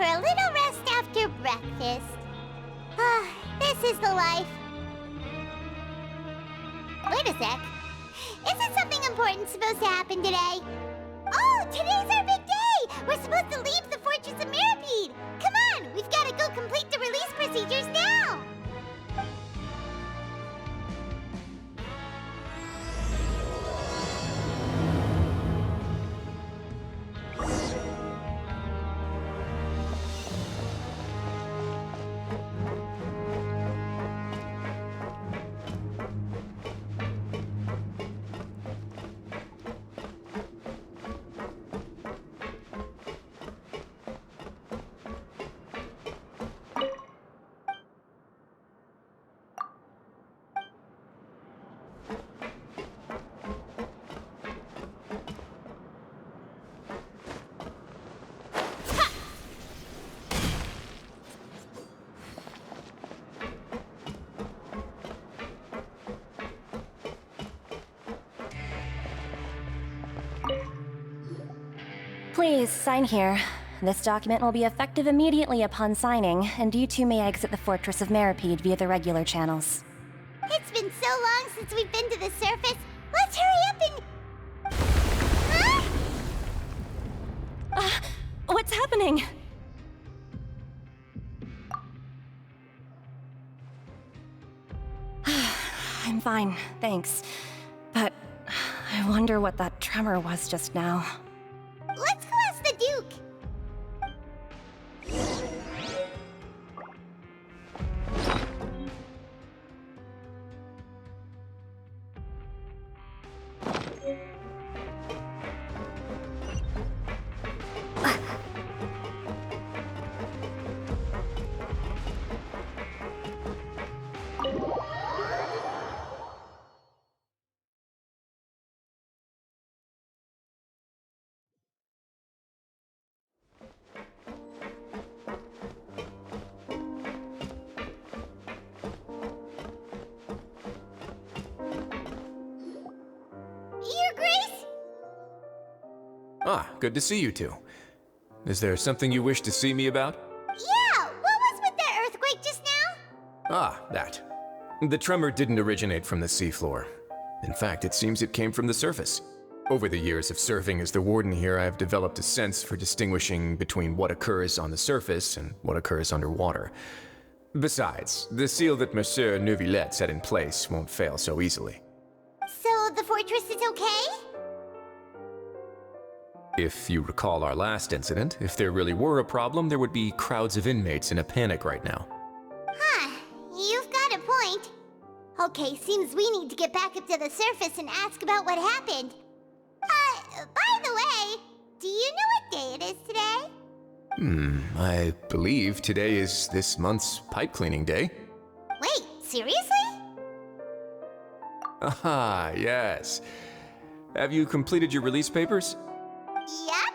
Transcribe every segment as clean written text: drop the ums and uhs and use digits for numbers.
for a little rest after breakfast. Ah, this is the life. Wait a sec. Isn't something important supposed to happen today? Oh, today's our big day! We're supposed to leave the Fortress of Masquerade! Come on, we've got to go complete the release procedures now! Please, sign here. This document will be effective immediately upon signing, and you two may exit the Fortress of Masquerade via the regular channels. It's been so long since we've been to the surface. Let's hurry up and... Huh? What's happening? I'm fine, thanks. But I wonder what that tremor was just now. Let's go ask the Duke. Your Grace? Ah, good to see you two. Is there something you wish to see me about? Yeah, what was with that earthquake just now? Ah, that. The tremor didn't originate from the seafloor. In fact, it seems it came from the surface. Over the years of serving as the warden here, I've developed a sense for distinguishing between what occurs on the surface and what occurs underwater. Besides, the seal that Monsieur Neuvillette set in place won't fail so easily. So the fortress is okay? If you recall our last incident, if there really were a problem, there would be crowds of inmates in a panic right now. Huh, you've got a point. Okay, seems we need to get back up to the surface and ask about what happened. By the way, do you know what day it is today? I believe today is this month's pipe cleaning day. Wait, seriously? Aha, yes. Have you completed your release papers? Yep.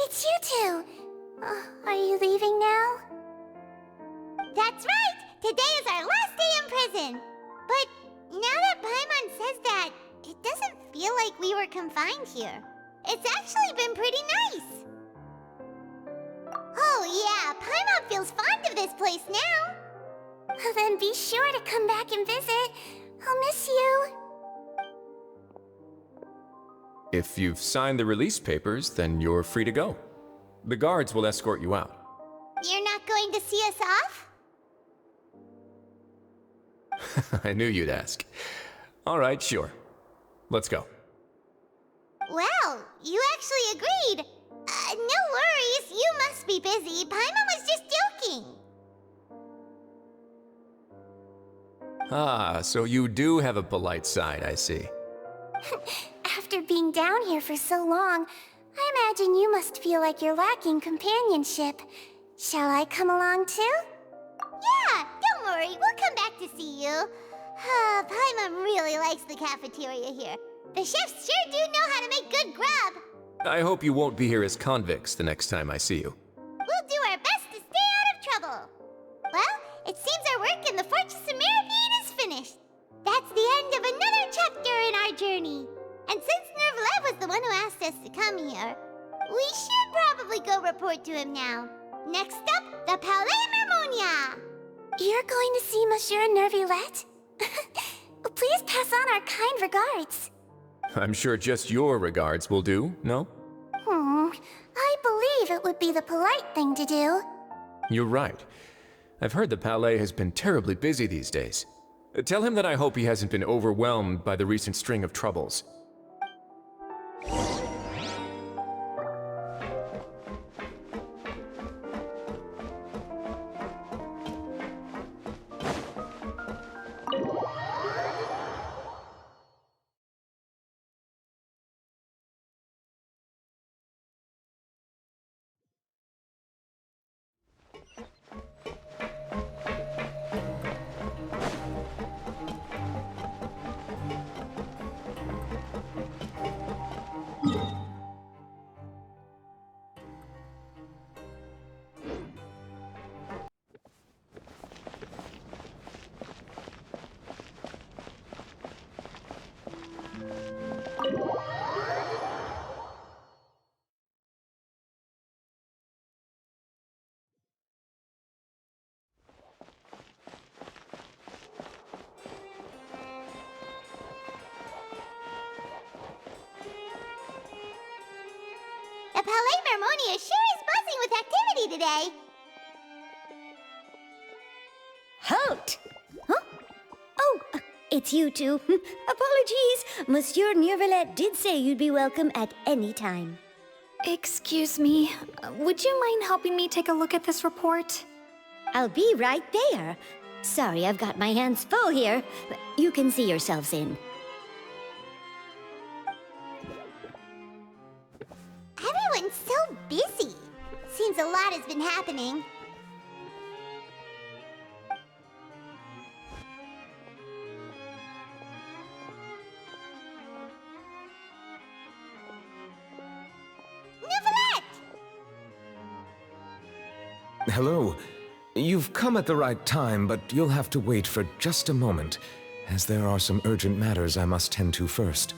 It's you two. Are you leaving now? That's right! Today is our last day in prison! But now that Paimon says that, it doesn't feel like we were confined here. It's actually been pretty nice. Oh yeah, Paimon feels fond of this place now. Then be sure to come back and visit. I'll miss you. If you've signed the release papers, then you're free to go. The guards will escort you out. You're not going to see us off? I knew you'd ask. All right, sure. Let's go. Well, you actually agreed. No worries, you must be busy. Paimon was just joking. Ah, so you do have a polite side, I see. After being down here for so long, I imagine you must feel like you're lacking companionship. Shall I come along too? Yeah, don't worry, we'll come back to see you. Paimon really likes the cafeteria here. The chefs sure do know how to make good grub. I hope you won't be here as convicts the next time I see you. We'll do our best to stay out of trouble. Well, it seems our work in the Fortress of Masquerade is finished. That's the end of another chapter in our journey. And since Neuvillette was the one who asked us to come here, We should probably go report to him now. Next up, the Palais Mermonia! You're going to see Monsieur Nervillette? Please pass on our kind regards. I'm sure just your regards will do, no? I believe it would be the polite thing to do. You're right. I've heard the Palais has been terribly busy these days. Tell him that I hope he hasn't been overwhelmed by the recent string of troubles. The Palais Mermonia sure is buzzing with activity today. Halt! Huh? Oh, it's you two. Apologies. Monsieur Nervillette did say you'd be welcome at any time. Excuse me, would you mind helping me take a look at this report? I'll be right there. Sorry, I've got my hands full here. You can see yourselves in. Everyone's so busy. Seems a lot has been happening. Nervillette! Hello. You've come at the right time, but you'll have to wait for just a moment, as there are some urgent matters I must tend to first.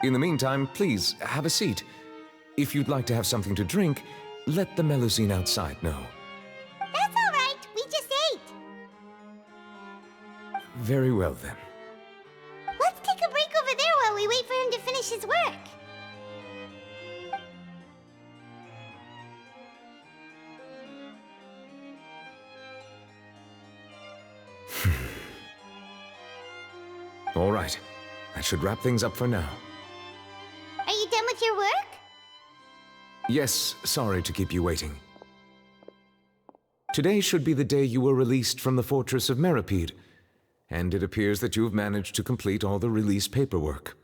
In the meantime, please, have a seat. If you'd like to have something to drink, let the Melusine outside know. That's all right. We just ate. Very well, then. Let's take a break over there while we wait for him to finish his work. All right. That should wrap things up for now. Are you done with your work? Yes, sorry to keep you waiting. Today should be the day you were released from the Fortress of Meripede, and it appears that you have managed to complete all the release paperwork.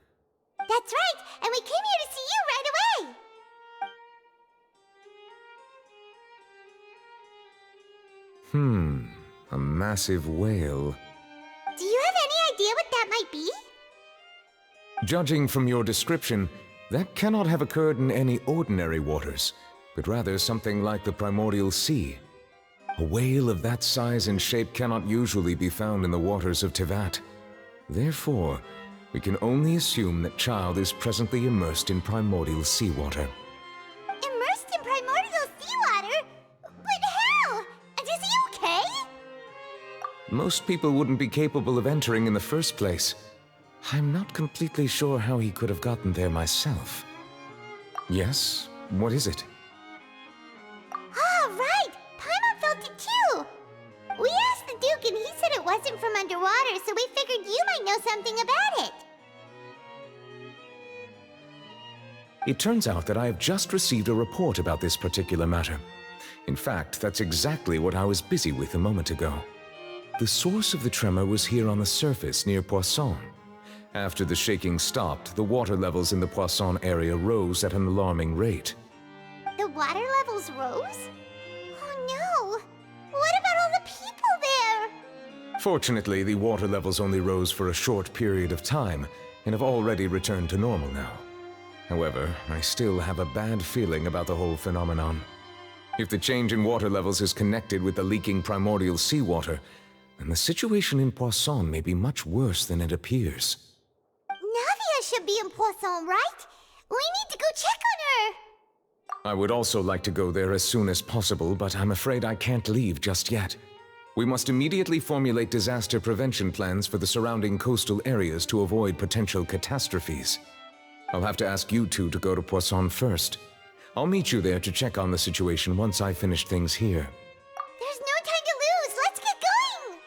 That's right, and we came here to see you right away. A massive whale. Do you have any idea what that might be? Judging from your description, that cannot have occurred in any ordinary waters, but rather something like the primordial sea. A whale of that size and shape cannot usually be found in the waters of Tevat. Therefore, we can only assume that Child is presently immersed in primordial seawater. Immersed in primordial seawater? But how? Is he okay? Most people wouldn't be capable of entering in the first place. I'm not completely sure how he could have gotten there myself. Yes? What is it? Ah, right! Paimon felt it too! We asked the Duke and he said it wasn't from underwater, so we figured you might know something about it. It turns out that I have just received a report about this particular matter. In fact, that's exactly what I was busy with a moment ago. The source of the tremor was here on the surface near Poisson. After the shaking stopped, the water levels in the Poisson area rose at an alarming rate. The water levels rose? Oh no! What about all the people there? Fortunately, the water levels only rose for a short period of time and have already returned to normal now. However, I still have a bad feeling about the whole phenomenon. If the change in water levels is connected with the leaking primordial seawater, then the situation in Poisson may be much worse than it appears. Navia should be in Poisson, right? We need to go check on her! I would also like to go there as soon as possible, but I'm afraid I can't leave just yet. We must immediately formulate disaster prevention plans for the surrounding coastal areas to avoid potential catastrophes. I'll have to ask you two to go to Poisson first. I'll meet you there to check on the situation once I finish things here. There's no time to lose. Let's get going.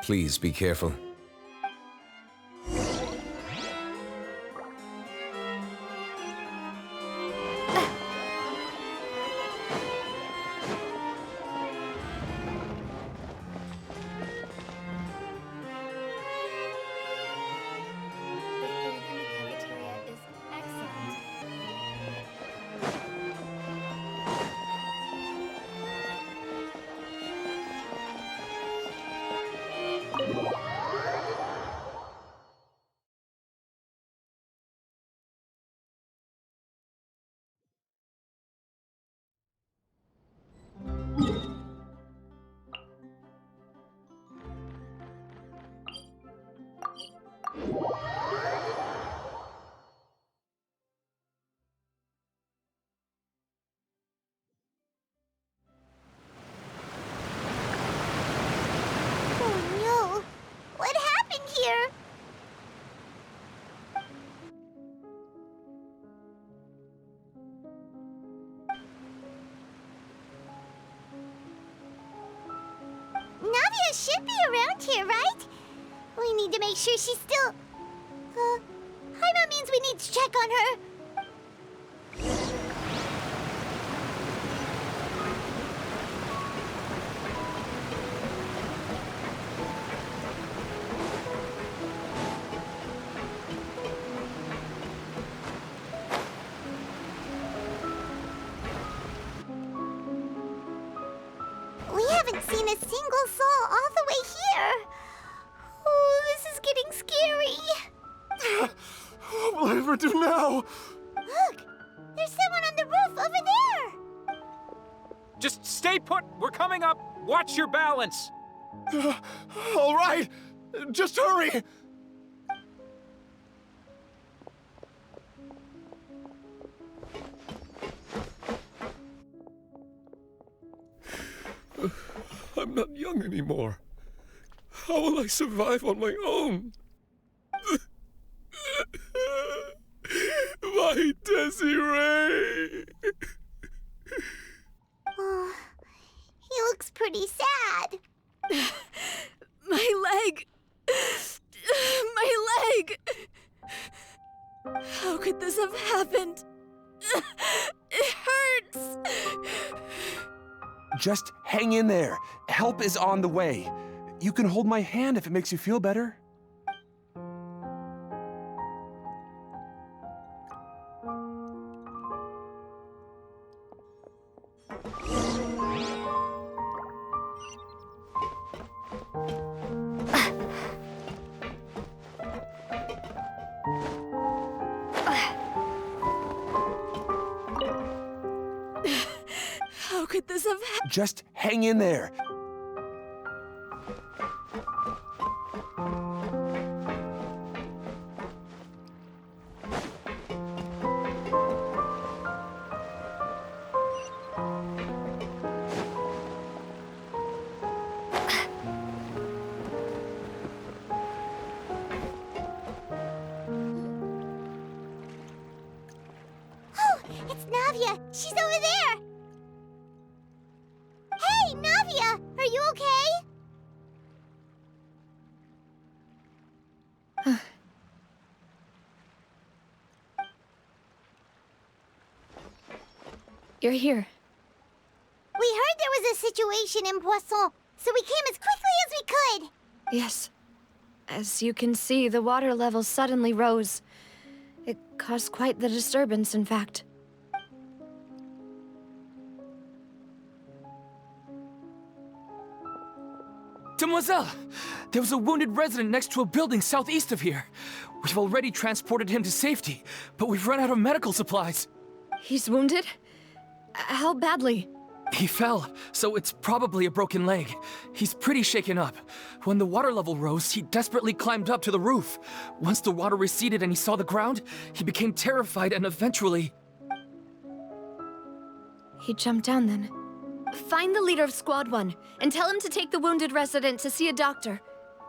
Please be careful. Oh no. What happened here? Navia should be around here, right? We need to make sure she's still... Paimon means we need to check on her. We haven't seen a single soul all the way here. Oh, this is getting scary. What will I ever do now? Look, there's someone on the roof over there. Just stay put! We're coming up! Watch your balance! All right, just hurry. I'm not young anymore. How will I survive on my own? My Desiree! Oh, he looks pretty sad. My leg! My leg! How could this have happened? It hurts! Just hang in there. Help is on the way. You can hold my hand if it makes you feel better. How could this have happened? Just hang in there. Oh, it's Navia. She's over there. Hey, Navia, are you okay? You're here. We heard there was a situation in Poisson, so we came as quickly as we could. Yes. As you can see, the water level suddenly rose. It caused quite the disturbance, in fact. Demoiselle! There was a wounded resident next to a building southeast of here. We've already transported him to safety, but we've run out of medical supplies. He's wounded? How badly? He fell, so it's probably a broken leg. He's pretty shaken up. When the water level rose, he desperately climbed up to the roof. Once the water receded and he saw the ground, he became terrified and eventually... He jumped down then. Find the leader of Squad 1 and tell him to take the wounded resident to see a doctor.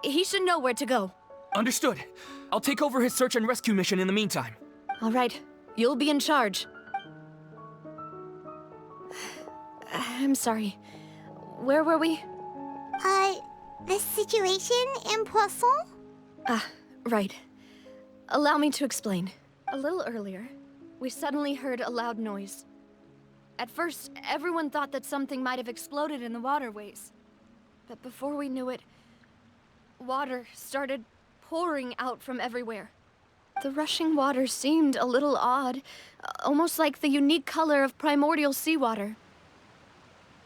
He should know where to go. Understood. I'll take over his search and rescue mission in the meantime. All right, you'll be in charge. I'm sorry. Where were we? The situation in Poisson? Ah, right. Allow me to explain. A little earlier, we suddenly heard a loud noise. At first, everyone thought that something might have exploded in the waterways. But before we knew it, water started pouring out from everywhere. The rushing water seemed a little odd, almost like the unique color of primordial seawater.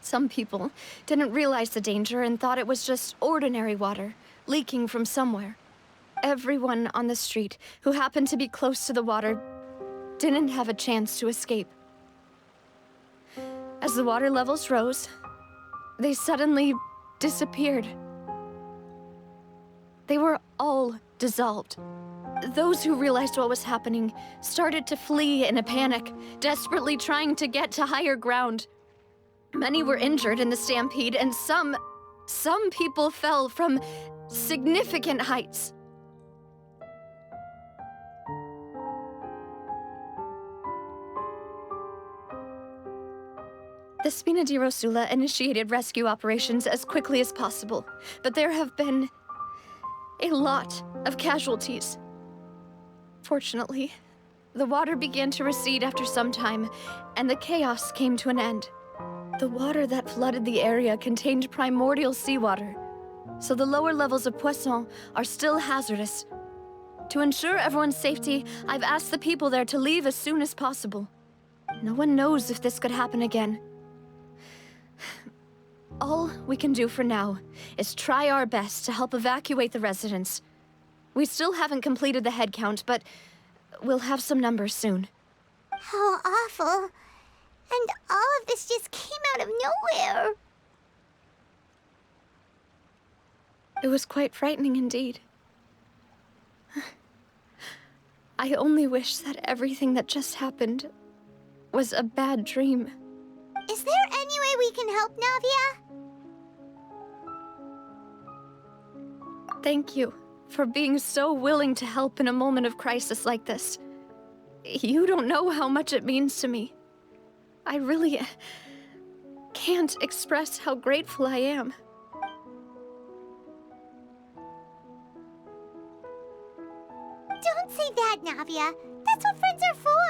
Some people didn't realize the danger and thought it was just ordinary water, leaking from somewhere. Everyone on the street who happened to be close to the water didn't have a chance to escape. As the water levels rose, they suddenly disappeared. They were all dissolved. Those who realized what was happening started to flee in a panic, desperately trying to get to higher ground. Many were injured in the stampede, and some people fell from significant heights. The Spina di Rosula initiated rescue operations as quickly as possible, but there have been a lot of casualties. Fortunately, the water began to recede after some time, and the chaos came to an end. The water that flooded the area contained primordial seawater, so the lower levels of Poisson are still hazardous. To ensure everyone's safety, I've asked the people there to leave as soon as possible. No one knows if this could happen again. All we can do for now is try our best to help evacuate the residents. We still haven't completed the head count, but we'll have some numbers soon. How awful. And all of this just came out of nowhere. It was quite frightening indeed. I only wish that everything that just happened was a bad dream. Is there any way we can help, Navia? Thank you for being so willing to help in a moment of crisis like this. You don't know how much it means to me. I really can't express how grateful I am. Don't say that, Navia. That's what friends are for.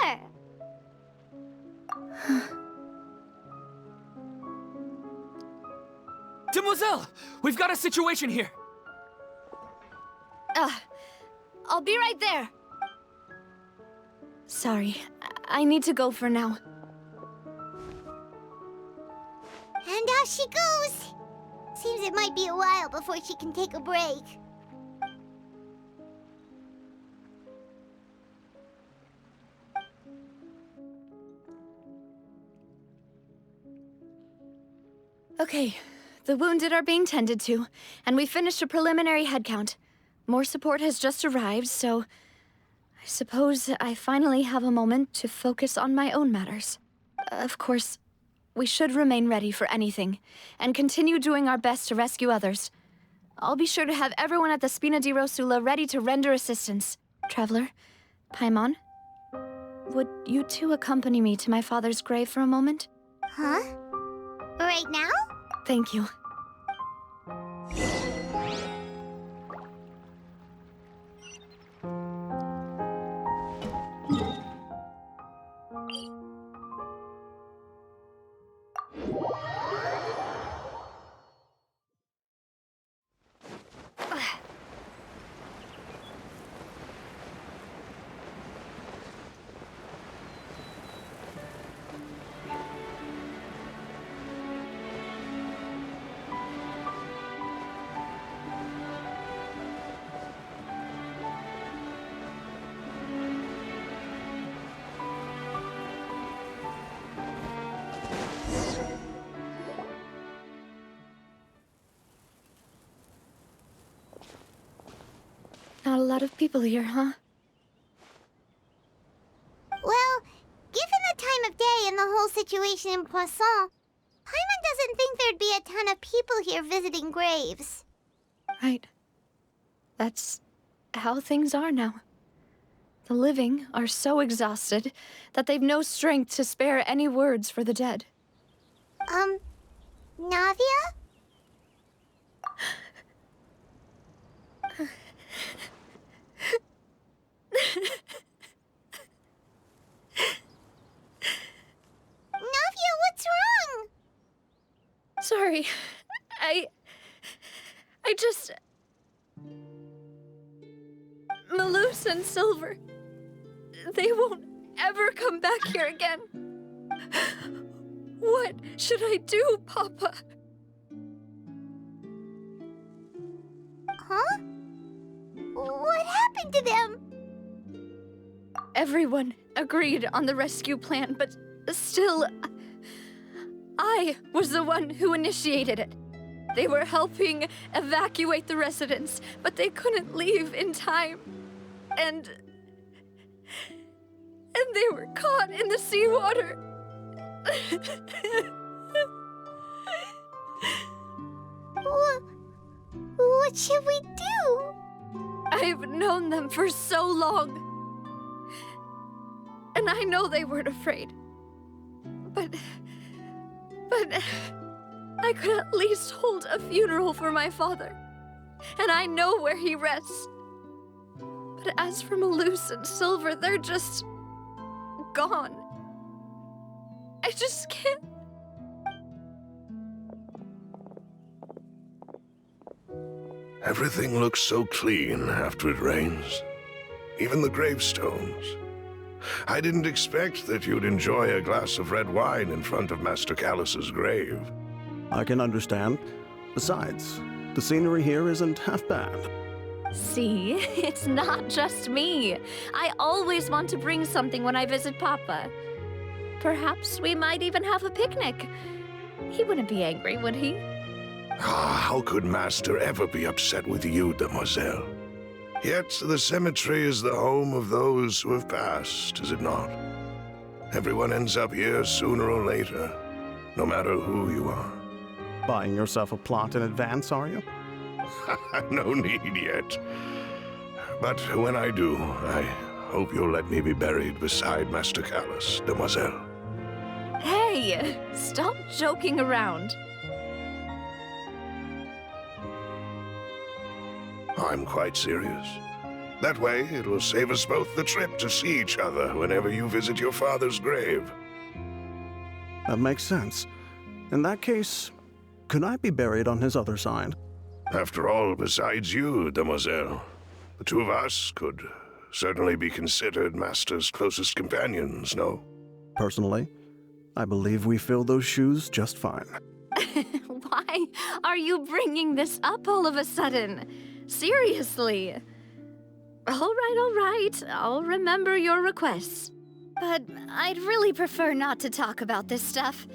Demoiselle! We've got a situation here! I'll be right there. Sorry, I need to go for now. And off she goes. Seems it might be a while before she can take a break. Okay, the wounded are being tended to, and we finished a preliminary head count. More support has just arrived, so I suppose I finally have a moment to focus on my own matters. Of course, we should remain ready for anything, and continue doing our best to rescue others. I'll be sure to have everyone at the Spina di Rosula ready to render assistance. Traveler, Paimon, would you two accompany me to my father's grave for a moment? Huh? Right now? Thank you. Not a lot of people here, huh? Well, given the time of day and the whole situation in Poisson, Paimon doesn't think there'd be a ton of people here visiting graves. Right. That's how things are now. The living are so exhausted that they've no strength to spare any words for the dead. Navia? Navia, what's wrong? Sorry. I just... Malus and Silver... They won't ever come back here again. What should I do, Papa? Huh? What happened to them? Everyone agreed on the rescue plan, but still... I was the one who initiated it. They were helping evacuate the residents, but they couldn't leave in time. And they were caught in the seawater. What should we do? I've known them for so long. And I know they weren't afraid. But I could at least hold a funeral for my father. And I know where he rests. But as for Malus and Silver, they're just... gone. I just can't... Everything looks so clean after it rains. Even the gravestones. I didn't expect that you'd enjoy a glass of red wine in front of Master Callus's grave. I can understand. Besides, the scenery here isn't half bad. See, it's not just me. I always want to bring something when I visit Papa. Perhaps we might even have a picnic. He wouldn't be angry, would he? How could Master ever be upset with you, demoiselle? Yet the cemetery is the home of those who have passed, is it not? Everyone ends up here sooner or later, no matter who you are. Buying yourself a plot in advance, are you? No need yet. But when I do, I hope you'll let me be buried beside Master Callus, demoiselle. Hey, stop joking around. I'm quite serious. That way, it will save us both the trip to see each other whenever you visit your father's grave. That makes sense. In that case, could I be buried on his other side? After all, besides you, demoiselle, the two of us could certainly be considered Master's closest companions, no? Personally, I believe we fill those shoes just fine. Why are you bringing this up all of a sudden? Seriously. All right. I'll remember your requests. But I'd really prefer not to talk about this stuff.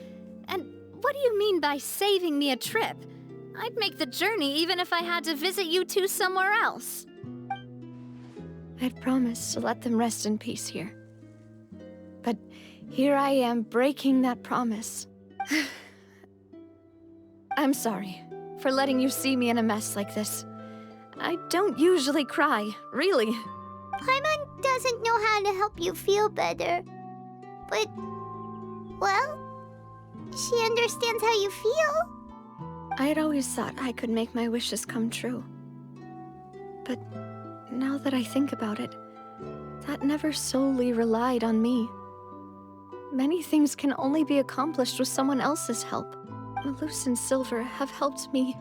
And what do you mean by saving me a trip? I'd make the journey even if I had to visit you two somewhere else. I'd promised to let them rest in peace here. But here I am breaking that promise. I'm sorry for letting you see me in a mess like this. I don't usually cry, really. Paimon doesn't know how to help you feel better. But, well, she understands how you feel. I had always thought I could make my wishes come true. But now that I think about it, that never solely relied on me. Many things can only be accomplished with someone else's help. Malus and Silver have helped me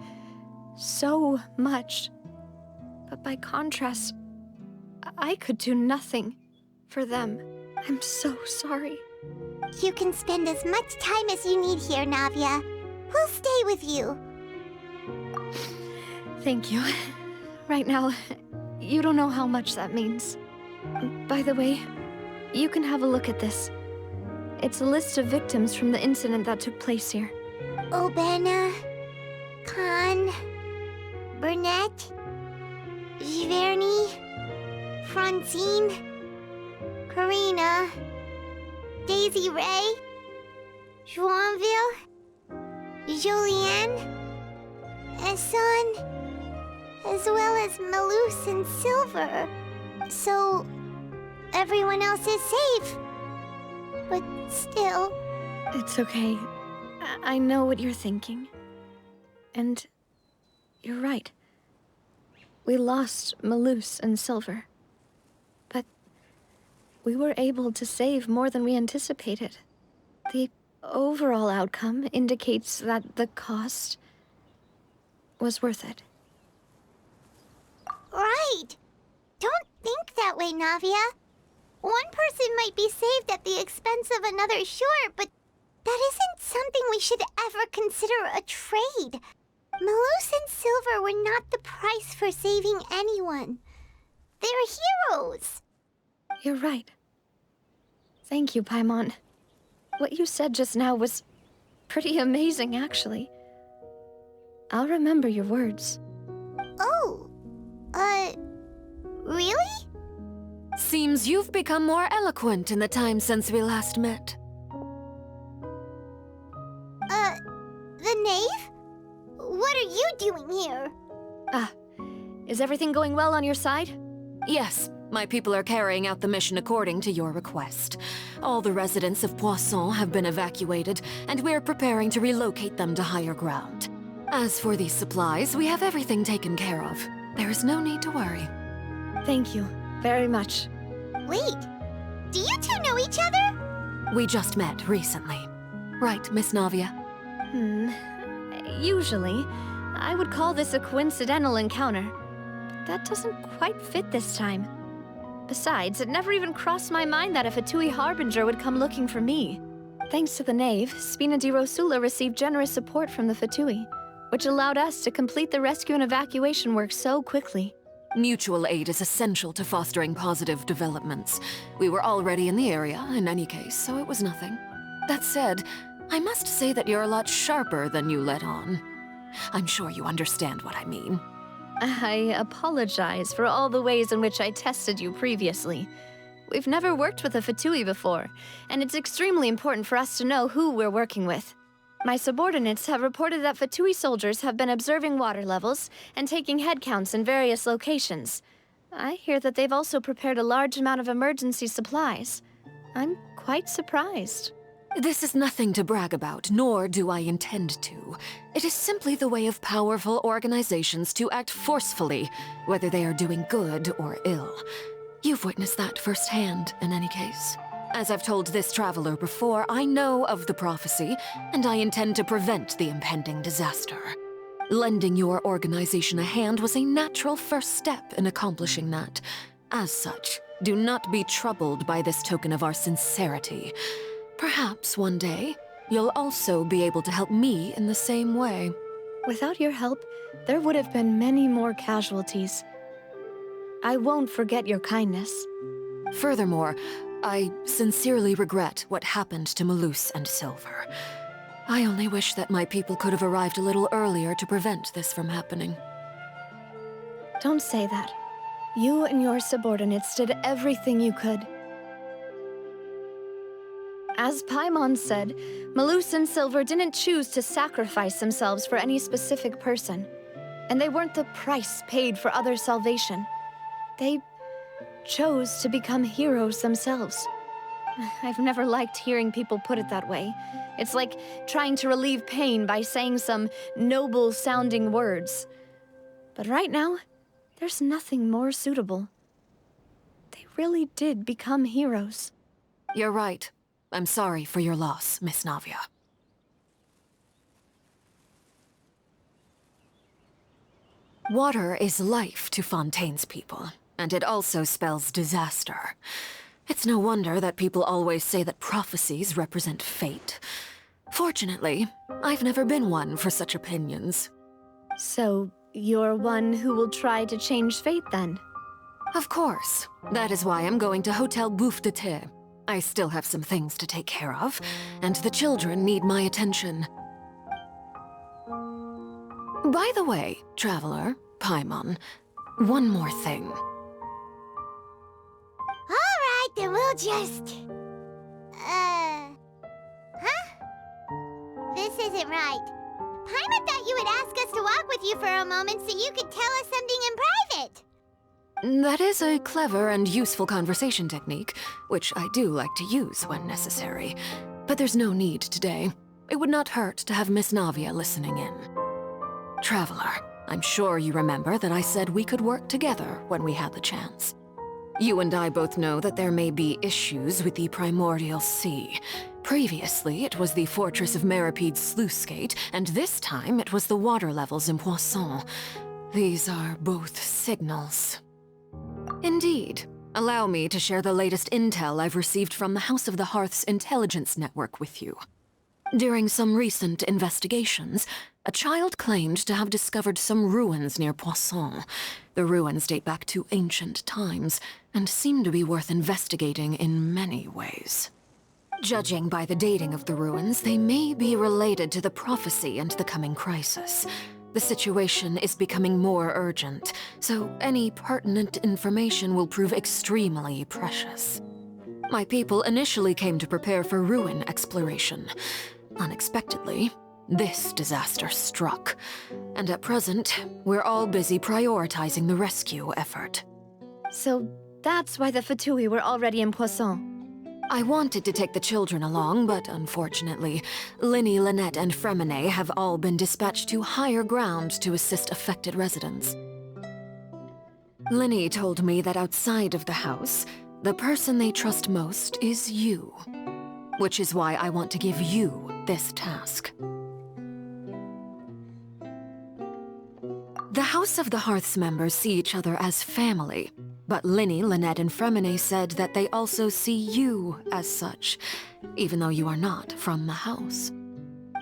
so much. But by contrast, I could do nothing for them. I'm so sorry. You can spend as much time as you need here, Navia. We'll stay with you. Thank you. Right now, you don't know how much that means. By the way, you can have a look at this. It's a list of victims from the incident that took place here. Obena, Khan, Burnett, Giverny, Francine, Karina, Daisy Ray, Joinville, Julienne, Esson, as well as Malus and Silver. So, everyone else is safe. But still... It's okay. I know what you're thinking. And you're right. We lost Malus and Silver. But we were able to save more than we anticipated. The overall outcome indicates that the cost was worth it. Right! Don't think that way, Navia. One person might be saved at the expense of another, sure, but that isn't something we should ever consider a trade. Malus and Silver were not the price for saving anyone. They're heroes. You're right. Thank you, Paimon. What you said just now was pretty amazing, actually. I'll remember your words. Oh, really? Seems you've become more eloquent in the time since we last met. The knave? What are you doing here? Is everything going well on your side? Yes, my people are carrying out the mission according to your request. All the residents of Poisson have been evacuated, and we're preparing to relocate them to higher ground. As for these supplies, we have everything taken care of. There is no need to worry. Thank you very much. Wait, do you two know each other? We just met recently. Right, Miss Navia? Usually, I would call this a coincidental encounter. But that doesn't quite fit this time. Besides, it never even crossed my mind that a Fatui Harbinger would come looking for me. Thanks to the Knave, Spina di Rosula received generous support from the Fatui, which allowed us to complete the rescue and evacuation work so quickly. Mutual aid is essential to fostering positive developments. We were already in the area, in any case, so it was nothing. That said, I must say that you're a lot sharper than you let on. I'm sure you understand what I mean. I apologize for all the ways in which I tested you previously. We've never worked with a Fatui before, and it's extremely important for us to know who we're working with. My subordinates have reported that Fatui soldiers have been observing water levels and taking head counts in various locations. I hear that they've also prepared a large amount of emergency supplies. I'm quite surprised. This is nothing to brag about, nor do I intend to. It is simply the way of powerful organizations to act forcefully, whether they are doing good or ill. You've witnessed that firsthand, in any case. As I've told this traveler before, I know of the prophecy, and I intend to prevent the impending disaster. Lending your organization a hand was a natural first step in accomplishing that. As such, do not be troubled by this token of our sincerity. Perhaps one day, you'll also be able to help me in the same way. Without your help, there would have been many more casualties. I won't forget your kindness. Furthermore, I sincerely regret what happened to Malus and Silver. I only wish that my people could have arrived a little earlier to prevent this from happening. Don't say that. You and your subordinates did everything you could. As Paimon said, Malus and Silver didn't choose to sacrifice themselves for any specific person. And they weren't the price paid for other salvation. They chose to become heroes themselves. I've never liked hearing people put it that way. It's like trying to relieve pain by saying some noble-sounding words. But right now, there's nothing more suitable. They really did become heroes. You're right. I'm sorry for your loss, Miss Navia. Water is life to Fontaine's people, and it also spells disaster. It's no wonder that people always say that prophecies represent fate. Fortunately, I've never been one for such opinions. So, you're one who will try to change fate, then? Of course. That is why I'm going to Hotel Bouffe de Thé. I still have some things to take care of, and the children need my attention. By the way, Traveler, Paimon, one more thing. Alright, then we'll just... isn't right. Paimon thought you would ask us to walk with you for a moment so you could tell us something in private. That is a clever and useful conversation technique, which I do like to use when necessary. But there's no need today. It would not hurt to have Miss Navia listening in. Traveler, I'm sure you remember that I said we could work together when we had the chance. You and I both know that there may be issues with the Primordial Sea. Previously, it was the Fortress of Meripede's sluice gate, and this time it was the water levels in Poisson. These are both signals. Indeed. Allow me to share the latest intel I've received from the House of the Hearth's intelligence network with you. During some recent investigations, a child claimed to have discovered some ruins near Poisson. The ruins date back to ancient times, and seem to be worth investigating in many ways. Judging by the dating of the ruins, they may be related to the prophecy and the coming crisis. The situation is becoming more urgent, so any pertinent information will prove extremely precious. My people initially came to prepare for ruin exploration. Unexpectedly, this disaster struck, and at present, we're all busy prioritizing the rescue effort. So that's why the Fatui were already in Poisson. I wanted to take the children along, but unfortunately, Linny, Lynette, and Fremine have all been dispatched to higher ground to assist affected residents. Linny told me that outside of the house, the person they trust most is you. Which is why I want to give you this task. The House of the Hearth's members see each other as family, but Linny, Lynette, and Fremine said that they also see you as such, even though you are not from the house.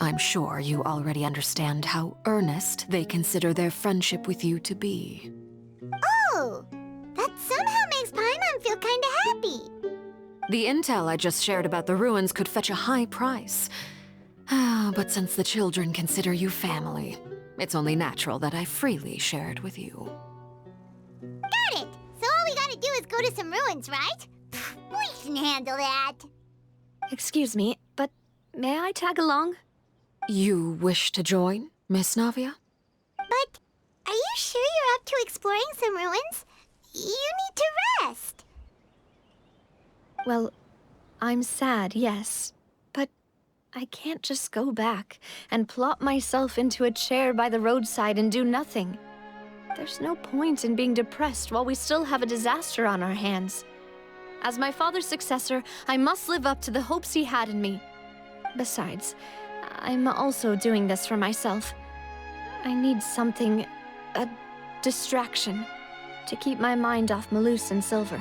I'm sure you already understand how earnest they consider their friendship with you to be. Oh, that somehow makes Paimon feel kinda happy. The intel I just shared about the ruins could fetch a high price. But since the children consider you family, it's only natural that I freely share it with you. Got it! So all we gotta do is go to some ruins, right? We can handle that. Excuse me, but may I tag along? You wish to join, Miss Navia? But are you sure you're up to exploring some ruins? You need to rest. Well, I'm sad, yes. But I can't just go back and plop myself into a chair by the roadside and do nothing. There's no point in being depressed while we still have a disaster on our hands. As my father's successor, I must live up to the hopes he had in me. Besides, I'm also doing this for myself. I need something, a distraction, to keep my mind off Malus and Silver.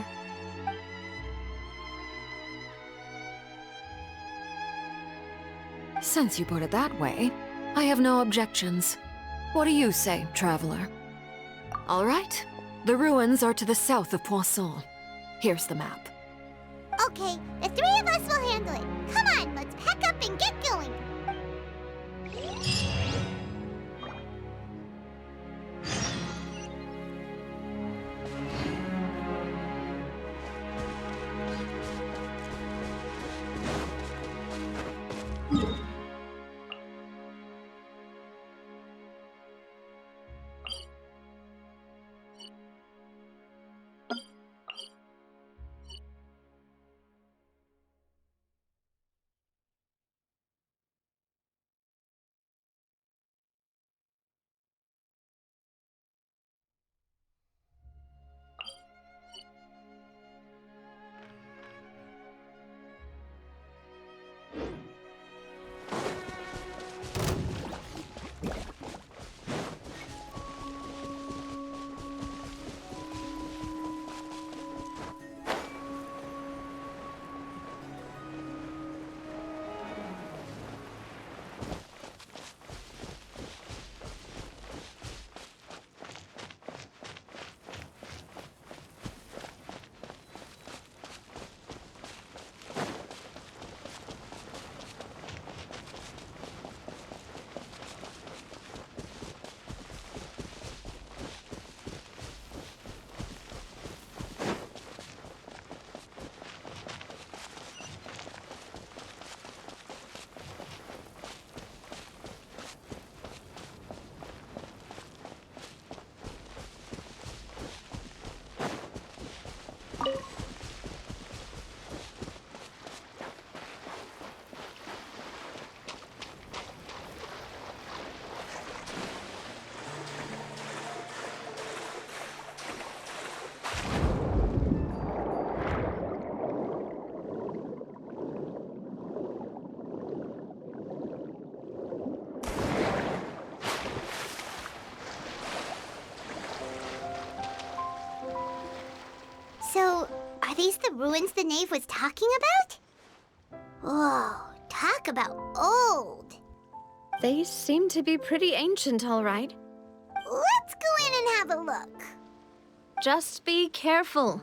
Since you put it that way, I have no objections. What do you say, traveler? All right. The ruins are to the south of Poisson. Here's the map. Okay, the three of us will handle it. Come on, let's pack up and get going. these the ruins the knave was talking about? Whoa, talk about old. They seem to be pretty ancient, all right. Let's go in and have a look. Just be careful.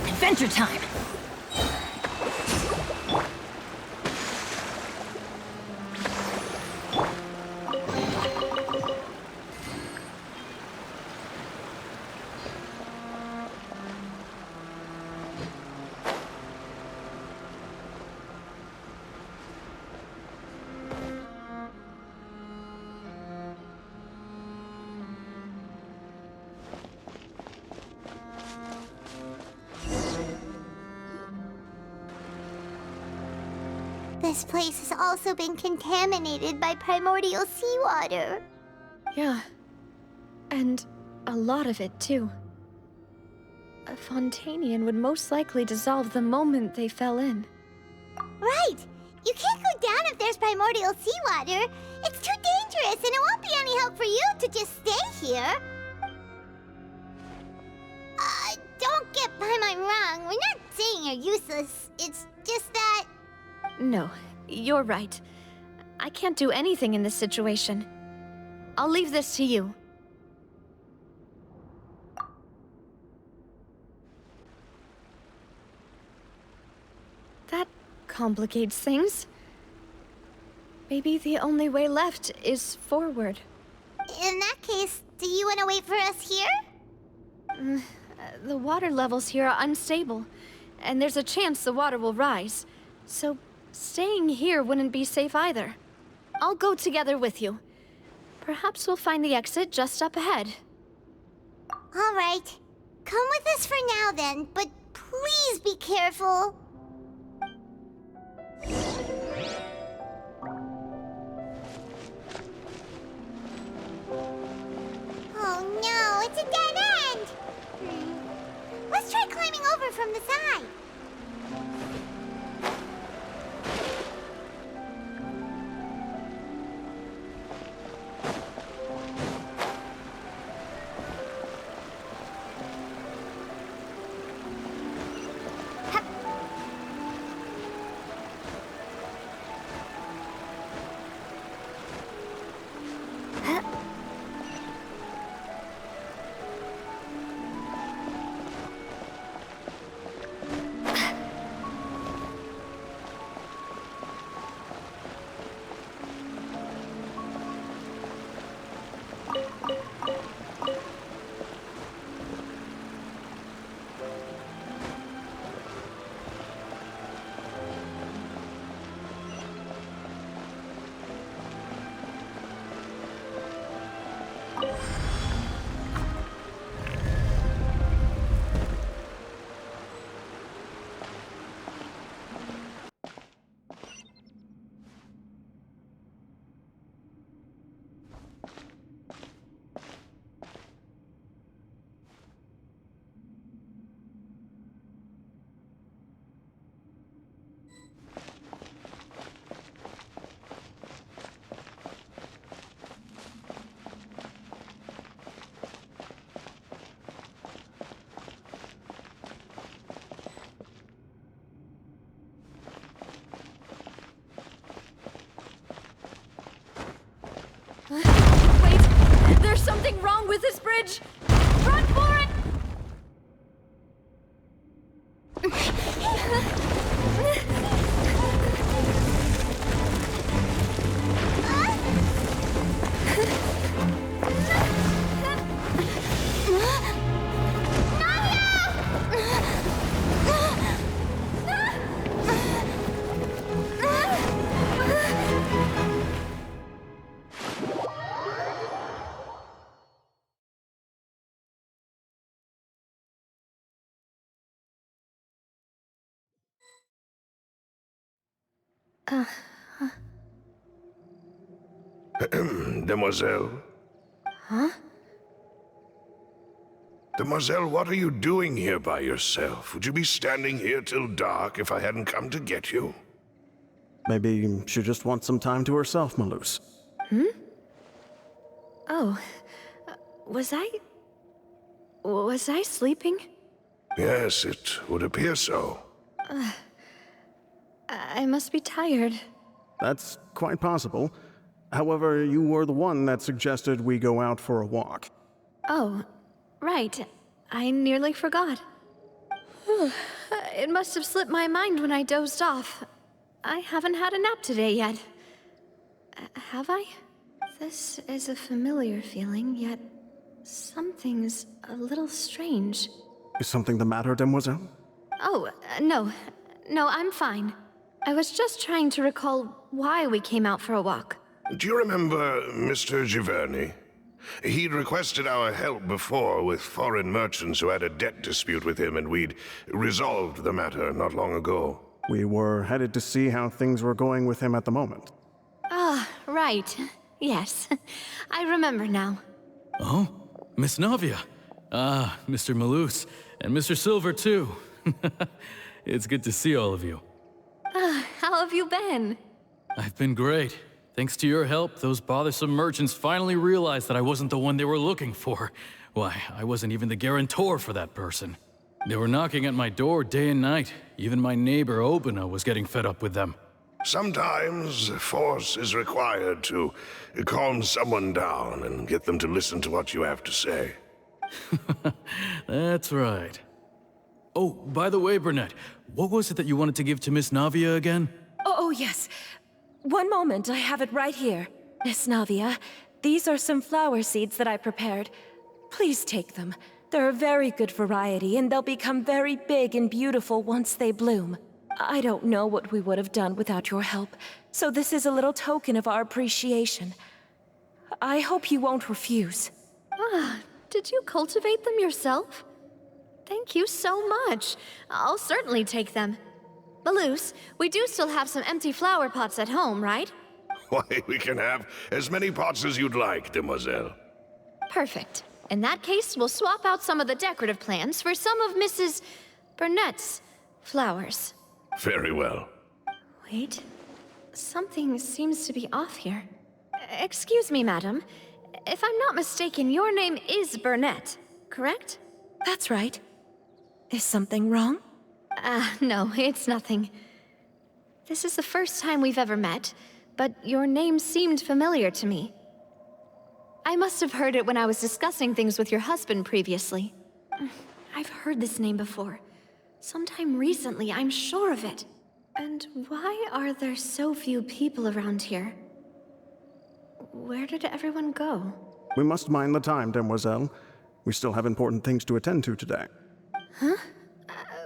Adventure time! This place has also been contaminated by primordial seawater. Yeah. And a lot of it, too. A Fontanian would most likely dissolve the moment they fell in. Right! You can't go down if there's primordial seawater. It's too dangerous, and it won't be any help for you to just stay here. Don't get by my wrong. We're not saying you're useless. It's just that... No, you're right. I can't do anything in this situation. I'll leave this to you. That complicates things. Maybe the only way left is forward. In that case, do you want to wait for us here? The water levels here are unstable, and there's a chance the water will rise. So staying here wouldn't be safe either. I'll go together with you. Perhaps we'll find the exit just up ahead. All right. Come with us for now then, but please be careful. Oh no, it's a dead end! Let's try climbing over from the side. Wait! There's something wrong with this bridge! Run for it! Demoiselle? Huh? Demoiselle, what are you doing here by yourself? Would you be standing here till dark if I hadn't come to get you? Maybe she just wants some time to herself, Malus. Hmm? Oh. Was I sleeping? Yes, it would appear so. I must be tired. That's quite possible. However, you were the one that suggested we go out for a walk. Oh, right. I nearly forgot. It must have slipped my mind when I dozed off. I haven't had a nap today yet. Have I? This is a familiar feeling, yet something's a little strange. Is something the matter, Demoiselle? Oh, no. No, I'm fine. I was just trying to recall why we came out for a walk. Do you remember Mr. Giverny? He'd requested our help before with foreign merchants who had a debt dispute with him, and we'd resolved the matter not long ago. We were headed to see how things were going with him at the moment. Ah, right. Yes. I remember now. Oh? Miss Navia. Ah, Mr. Malus. And Mr. Silver, too. It's good to see all of you. How have you been? I've been great. Thanks to your help, those bothersome merchants finally realized that I wasn't the one they were looking for. Why, I wasn't even the guarantor for that person. They were knocking at my door day and night. Even my neighbor, Obina, was getting fed up with them. Sometimes force is required to calm someone down and get them to listen to what you have to say. That's right. Oh, by the way, Burnett, what was it that you wanted to give to Miss Navia again? Oh, yes. One moment, I have it right here. Miss Navia, these are some flower seeds that I prepared. Please take them. They're a very good variety, and they'll become very big and beautiful once they bloom. I don't know what we would have done without your help, so this is a little token of our appreciation. I hope you won't refuse. Ah, did you cultivate them yourself? Thank you so much. I'll certainly take them. Malus, we do still have some empty flower pots at home, right? Why, we can have as many pots as you'd like, Demoiselle. Perfect. In that case, we'll swap out some of the decorative plants for some of Mrs. Burnett's flowers. Very well. Wait. Something seems to be off here. Excuse me, madam. If I'm not mistaken, your name is Burnett, correct? That's right. Is something wrong? No, it's nothing. This is the first time we've ever met, but your name seemed familiar to me. I must have heard it when I was discussing things with your husband previously. I've heard this name before. Sometime recently, I'm sure of it. And why are there so few people around here? Where did everyone go? We must mind the time, Demoiselle. We still have important things to attend to today. Huh?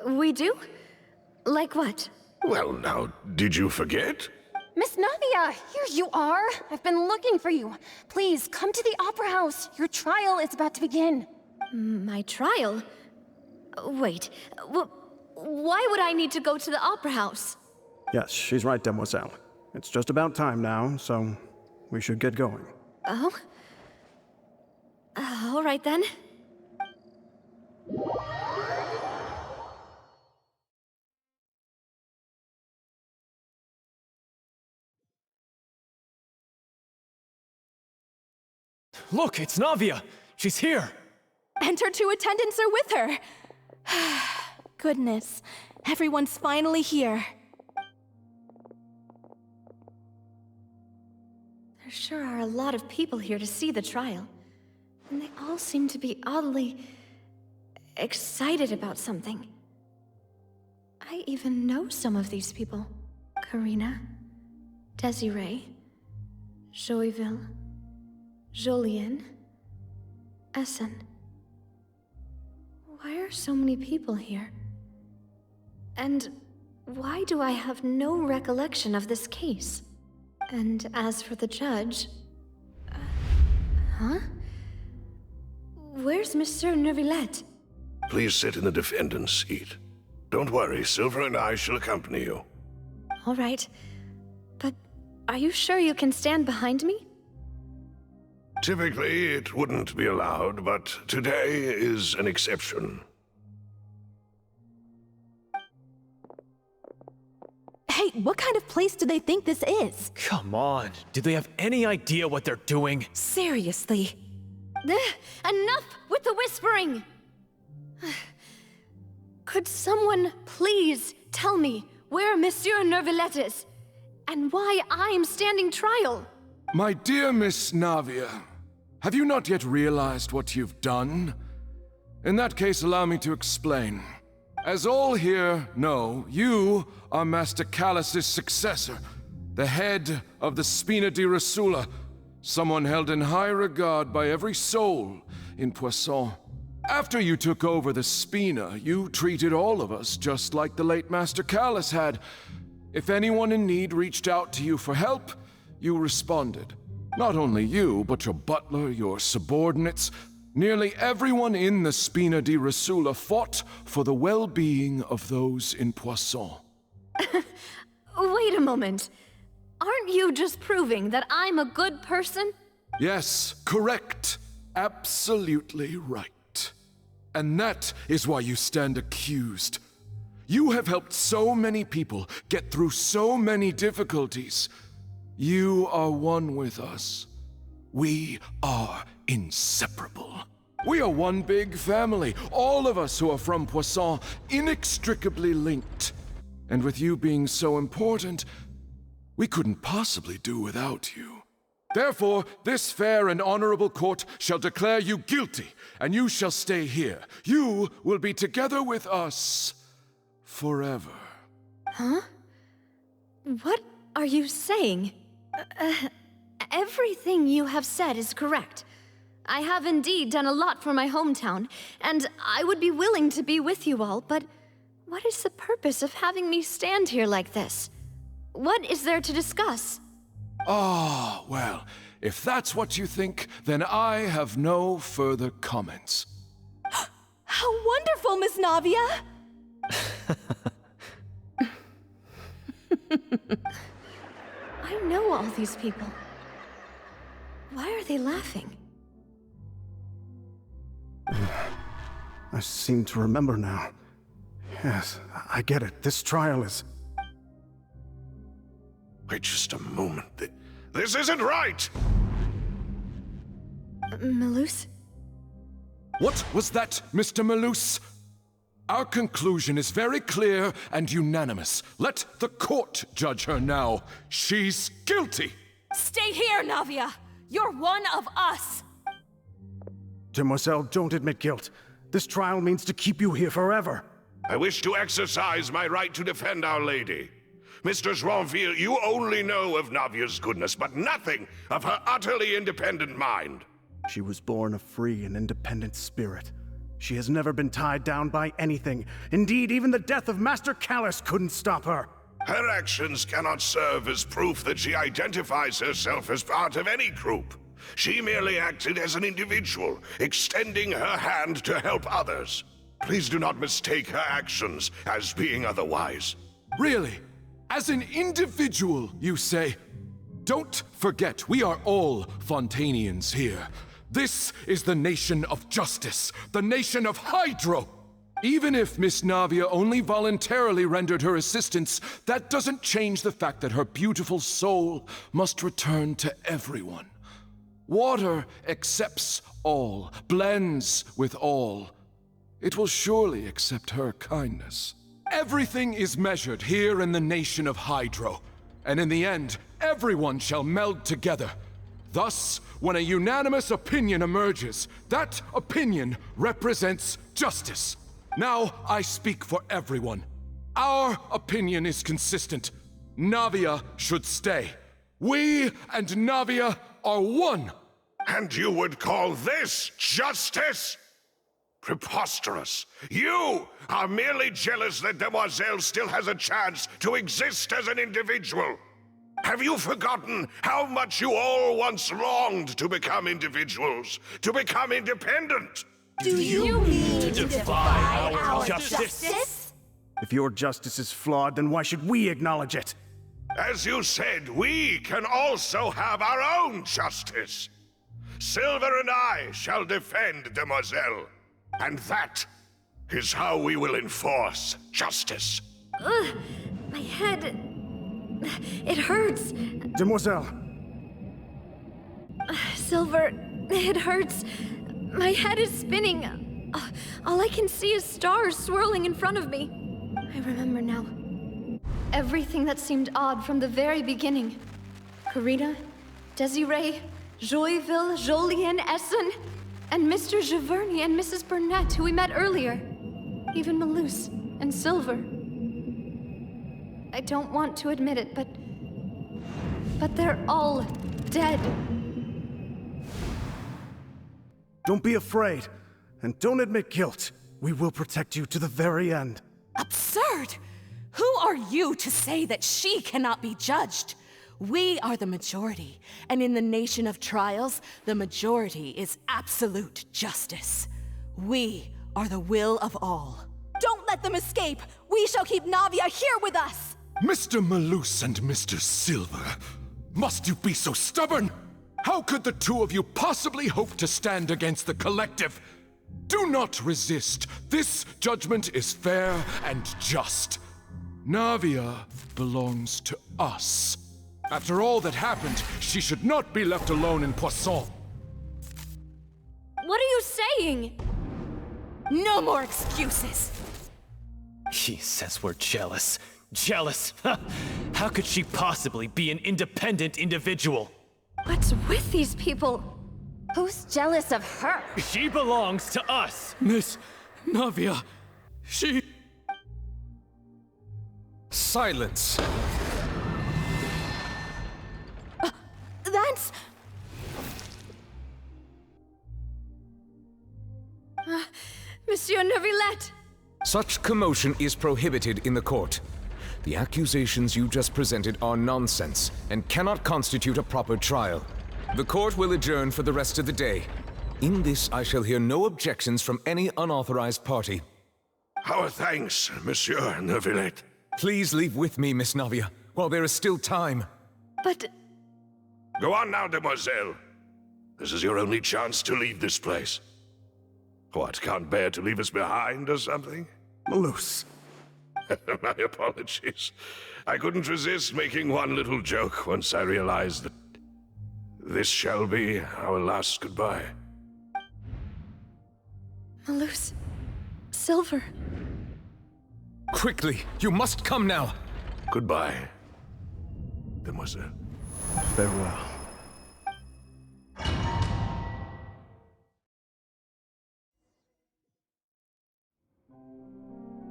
We do? Like what? Well, now, did you forget? Miss Navia, here you are. I've been looking for you. Please, come to the Opera House. Your trial is about to begin. My trial? Wait, why would I need to go to the Opera House? Yes, she's right, Demoiselle. It's just about time now, so we should get going. Oh? All right then. Look, it's Navia! She's here! And her 2 attendants are with her! Goodness, everyone's finally here. There sure are a lot of people here to see the trial. And they all seem to be oddly excited about something. I even know some of these people. Karina, Desiree, Joyville, Jolien, Essen. Why are so many people here? And why do I have no recollection of this case? And as for the judge... huh? Where's Monsieur Neuvillette? Please sit in the defendant's seat. Don't worry, Silver and I shall accompany you. All right. But are you sure you can stand behind me? Typically, it wouldn't be allowed, but today is an exception. Hey, what kind of place do they think this is? Come on, do they have any idea what they're doing? Seriously. Enough with the whispering! Could someone please tell me where Monsieur Neuvillette is? And why I'm standing trial? My dear Miss Navia, have you not yet realized what you've done? In that case, allow me to explain. As all here know, you are Master Callus's successor, the head of the Spina di Rosula, someone held in high regard by every soul in Poisson. After you took over the Spina, you treated all of us just like the late Master Callus had. If anyone in need reached out to you for help, you responded. Not only you, but your butler, your subordinates, nearly everyone in the Spina di Rosula fought for the well-being of those in Poisson. Wait a moment. Aren't you just proving that I'm a good person? Yes, correct. Absolutely right. And that is why you stand accused. You have helped so many people get through so many difficulties. You are one with us. We are inseparable. We are one big family, all of us who are from Poisson, inextricably linked. And with you being so important, we couldn't possibly do without you. Therefore, this fair and honorable court shall declare you guilty, and you shall stay here. You will be together with us forever. Huh? What are you saying? Everything you have said is correct. I have indeed done a lot for my hometown, and I would be willing to be with you all, but what is the purpose of having me stand here like this? What is there to discuss? Ah, well, if that's what you think, then I have no further comments. How wonderful, Miss Navia! I know all these people. Why are they laughing? I seem to remember now. Yes, I get it. This trial is... Wait just a moment. This isn't right! Malus? What was that, Mr. Malus? Our conclusion is very clear and unanimous. Let the court judge her now. She's guilty! Stay here, Navia! You're one of us! Demoiselle, don't admit guilt. This trial means to keep you here forever. I wish to exercise my right to defend Our Lady. Mr. Joinville, you only know of Navia's goodness, but nothing of her utterly independent mind. She was born a free and independent spirit. She has never been tied down by anything. Indeed, even the death of Master Callus couldn't stop her. Her actions cannot serve as proof that she identifies herself as part of any group. She merely acted as an individual, extending her hand to help others. Please do not mistake her actions as being otherwise. Really? As an individual, you say? Don't forget, we are all Fontainians here. This is the nation of justice, the nation of Hydro. Even if Miss Navia only voluntarily rendered her assistance, that doesn't change the fact that her beautiful soul must return to everyone. Water accepts all, blends with all. It will surely accept her kindness. Everything is measured here in the nation of Hydro, and in the end, everyone shall meld together. Thus, when a unanimous opinion emerges, that opinion represents justice. Now, I speak for everyone. Our opinion is consistent. Navia should stay. We and Navia are one. And you would call this justice? Preposterous. You are merely jealous that Demoiselle still has a chance to exist as an individual. Have you forgotten how much you all once longed to become individuals, to become independent? Do you mean to defy our justice? If your justice is flawed, then why should we acknowledge it? As you said, we can also have our own justice. Silver and I shall defend Demoiselle. And that is how we will enforce justice. Ugh, my head... it hurts. Demoiselle! Silver, it hurts. My head is spinning. All I can see is stars swirling in front of me. I remember now. Everything that seemed odd from the very beginning. Karina, Desiree, Joyville, Jolien, Essen, and Mr. Giverny and Mrs. Burnett, who we met earlier. Even Malus and Silver. I don't want to admit it, but they're all dead. Don't be afraid, and don't admit guilt. We will protect you to the very end. Absurd! Who are you to say that she cannot be judged? We are the majority, and in the nation of trials, the majority is absolute justice. We are the will of all. Don't let them escape! We shall keep Navia here with us! Mr. Malus and Mr. Silver, must you be so stubborn? How could the two of you possibly hope to stand against the collective? Do not resist. This judgment is fair and just. Navia belongs to us. After all that happened, she should not be left alone in Poisson. What are you saying? No more excuses! He says we're jealous. Jealous? How could she possibly be an independent individual? What's with these people? Who's jealous of her? She belongs to us! Miss Navia, she... Silence! That's... Monsieur Neuvillette! Such commotion is prohibited in the court. The accusations you just presented are nonsense and cannot constitute a proper trial. The court will adjourn for the rest of the day. In this, I shall hear no objections from any unauthorized party. Our thanks, Monsieur Neuvillette. Please leave with me, Miss Navia, while there is still time. But... Go on now, Demoiselle. This is your only chance to leave this place. What, can't bear to leave us behind or something? Malus. My apologies. I couldn't resist making one little joke once I realized that this shall be our last goodbye. Malus... Silver... Quickly, you must come now! Goodbye, Demoiselle. Farewell.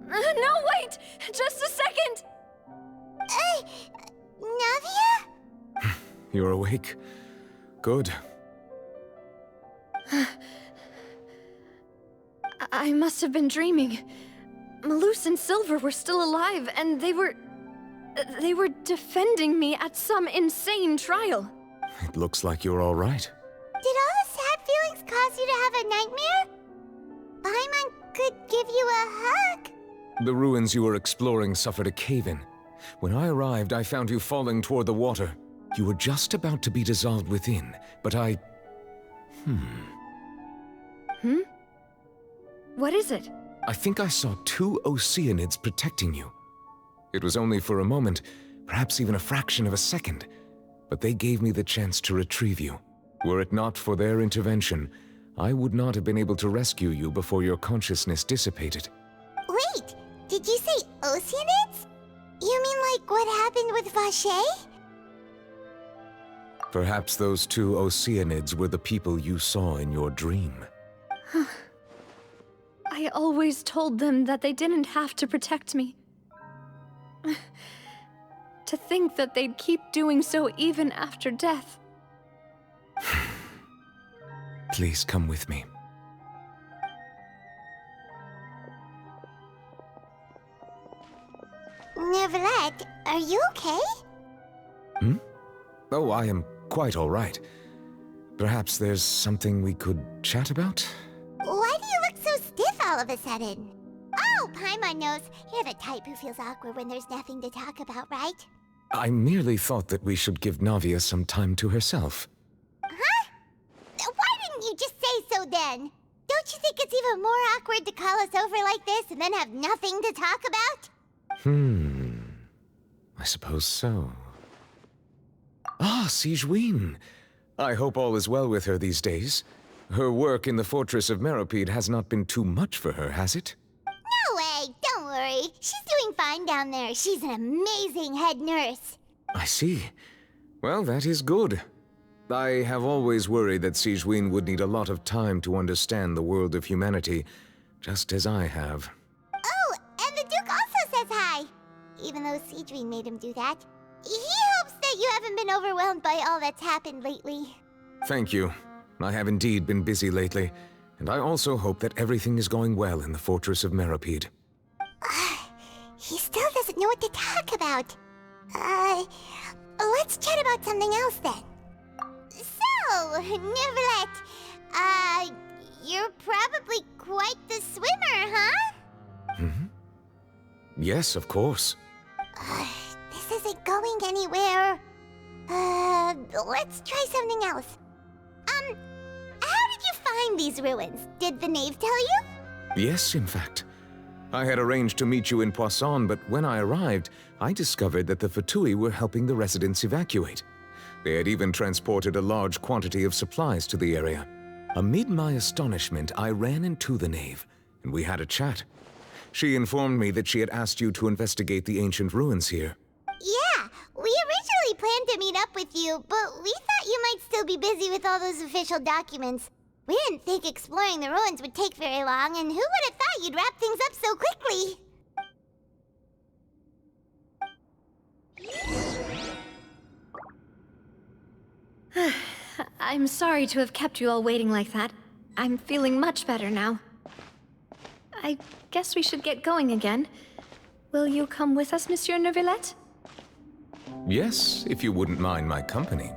No, wait! Just a second! Hey, Navia? You're awake? Good. I must have been dreaming. Malus and Silver were still alive, and they were defending me at some insane trial. It looks like you're all right. Did all the sad feelings cause you to have a nightmare? Paimon could give you a hug. The ruins you were exploring suffered a cave-in. When I arrived, I found you falling toward the water. You were just about to be dissolved within, but I... What is it? I think I saw 2 Oceanids protecting you. It was only for a moment, perhaps even a fraction of a second, but they gave me the chance to retrieve you. Were it not for their intervention, I would not have been able to rescue you before your consciousness dissipated. Wait, did you say Oceanids? You mean like what happened with Vacher? Perhaps those two Oceanids were the people you saw in your dream. I always told them that they didn't have to protect me. To think that they'd keep doing so even after death. Please come with me. Neverlet, are you okay? Hmm? Oh, I am quite all right. Perhaps there's something we could chat about? Why do you look so stiff all of a sudden? Oh, Paimon knows. You're the type who feels awkward when there's nothing to talk about, right? I merely thought that we should give Navia some time to herself. Huh? Why didn't you just say so then? Don't you think it's even more awkward to call us over like this and then have nothing to talk about? I suppose so. Ah, Sigewinne. I hope all is well with her these days. Her work in the Fortress of Meropide has not been too much for her, has it? No way! Don't worry. She's doing fine down there. She's an amazing head nurse. I see. Well, that is good. I have always worried that Sigewinne would need a lot of time to understand the world of humanity, just as I have. Oh, and the Duke also says hi. Even though Sigewinne made him do that. He hopes that you haven't been overwhelmed by all that's happened lately. Thank you. I have indeed been busy lately, and I also hope that everything is going well in the Fortress of Meropide. He still doesn't know what to talk about. Let's chat about something else then. So, Neverlet, you're probably quite the swimmer, huh? Yes, of course. This isn't going anywhere. Let's try something else. How did you find these ruins? Did the knave tell you? Yes, in fact. I had arranged to meet you in Poisson, but when I arrived, I discovered that the Fatui were helping the residents evacuate. They had even transported a large quantity of supplies to the area. Amid my astonishment, I ran into the knave, and we had a chat. She informed me that she had asked you to investigate the ancient ruins here. Yeah, we originally planned to meet up with you, but we thought you might still be busy with all those official documents. We didn't think exploring the ruins would take very long, and who would have thought you'd wrap things up so quickly? I'm sorry to have kept you all waiting like that. I'm feeling much better now. I guess we should get going again. Will you come with us, Monsieur Neuvillette? Yes, if you wouldn't mind my company.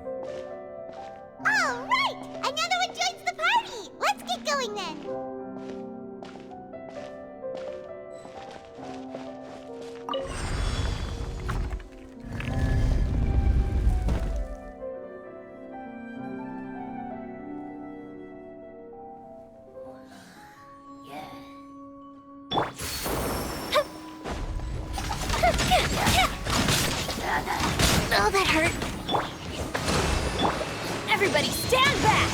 All right! Another one joins the party! Let's get going then! Oh, that hurt. Everybody stand back!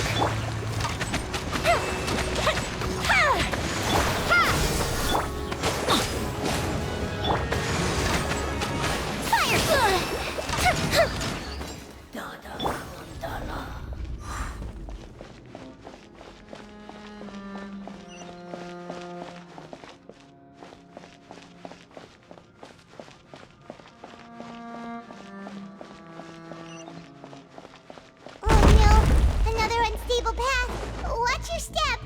Unstable path. Watch your step.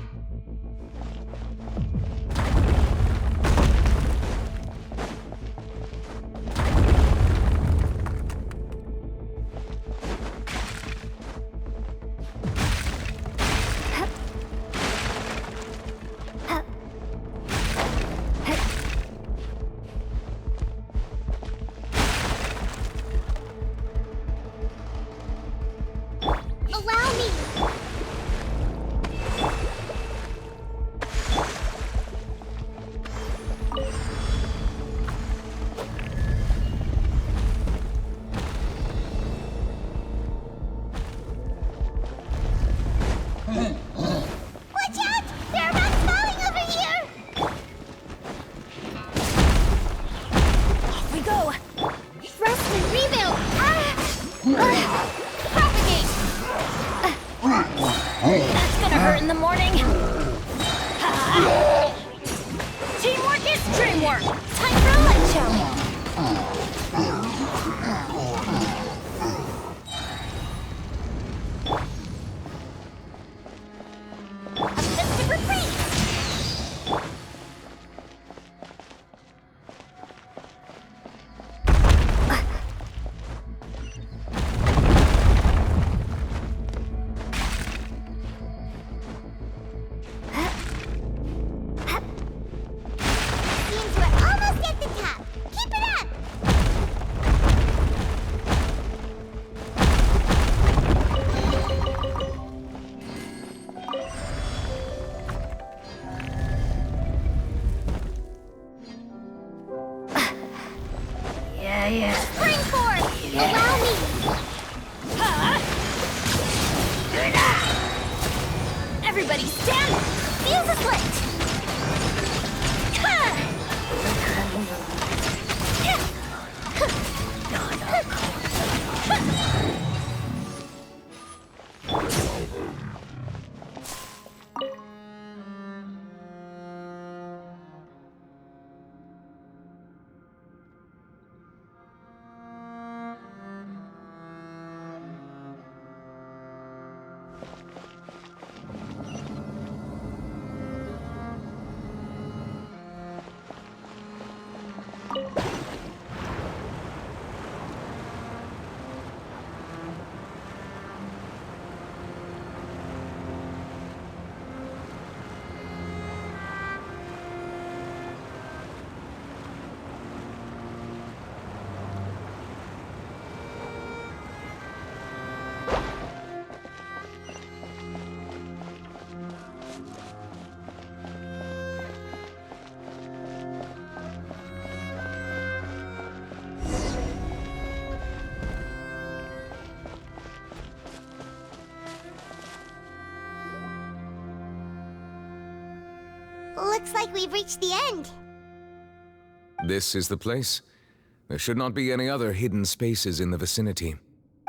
That's gonna hurt in the morning. Teamwork is dreamwork. Time for a light show. A festive retreat. Seems we're almost at the top. Keep it up! Yeah. Spring force! Allow me! Everybody stand! Fuse a slit! Looks like we've reached the end. This is the place. There should not be any other hidden spaces in the vicinity.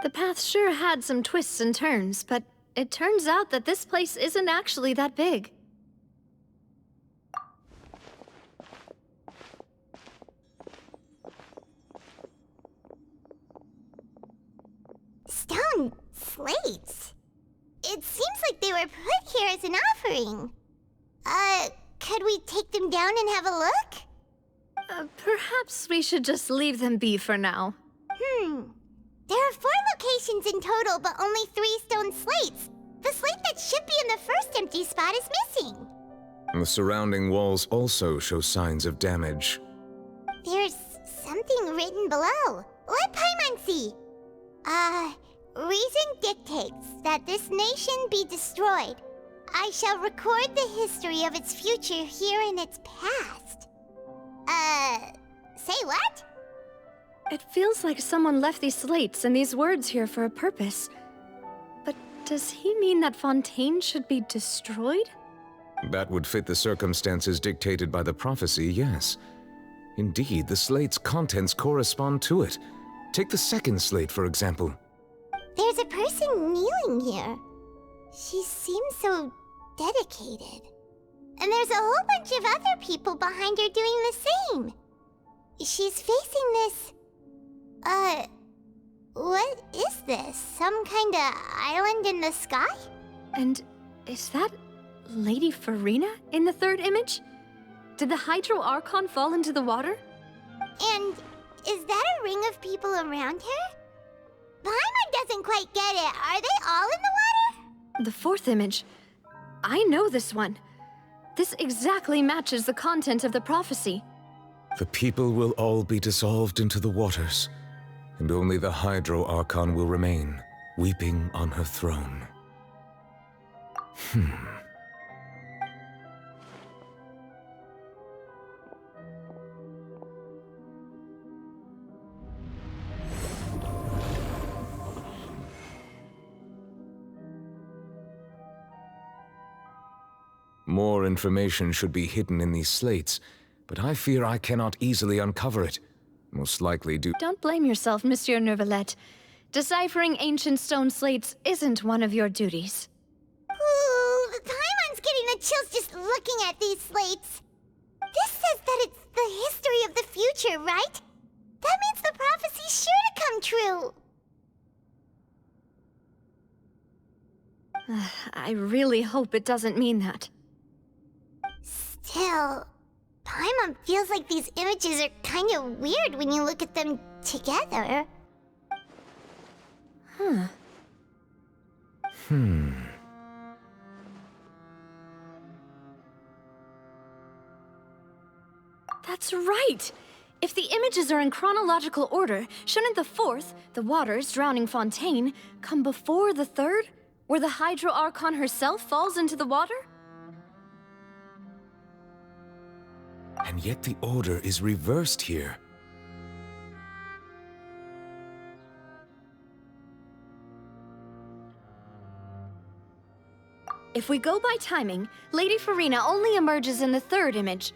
The path sure had some twists and turns, but it turns out that this place isn't actually that big. Stone slates. It seems like they were put here as an offering. Could we take them down and have a look? Perhaps we should just leave them be for now. There are 4 locations in total, but only 3 stone slates. The slate that should be in the first empty spot is missing. The surrounding walls also show signs of damage. There's something written below. Let Paimon see. Reason dictates that this nation be destroyed. I shall record the history of its future here in its past. Say what? It feels like someone left these slates and these words here for a purpose. But does he mean that Fontain should be destroyed? That would fit the circumstances dictated by the prophecy, yes. Indeed, the slate's contents correspond to it. Take the second slate, for example. There's a person kneeling here. She seems so dedicated. And there's a whole bunch of other people behind her doing the same. She's facing this... what is this? Some kind of island in the sky? And is that Lady Farina in the third image? Did the Hydro Archon fall into the water? And is that a ring of people around her? Paimon doesn't quite get it. Are they all in the water? The fourth image. I know this one. This exactly matches the content of the prophecy. The people will all be dissolved into the waters, and only the Hydro Archon will remain, weeping on her throne. More information should be hidden in these slates, but I fear I cannot easily uncover it. Most likely due— Don't blame yourself, Monsieur Neuvillette. Deciphering ancient stone slates isn't one of your duties. looking at these slates. This says that it's the history of the future, right? That means the prophecy's sure to come true. I really hope it doesn't mean that. Still, Paimon feels like these images are kind of weird when you look at them together. Huh. That's right! If the images are in chronological order, shouldn't the fourth, the waters drowning Fontain, come before the third, where the Hydro Archon herself falls into the water? And yet the order is reversed here. If we go by timing, Lady Farina only emerges in the third image.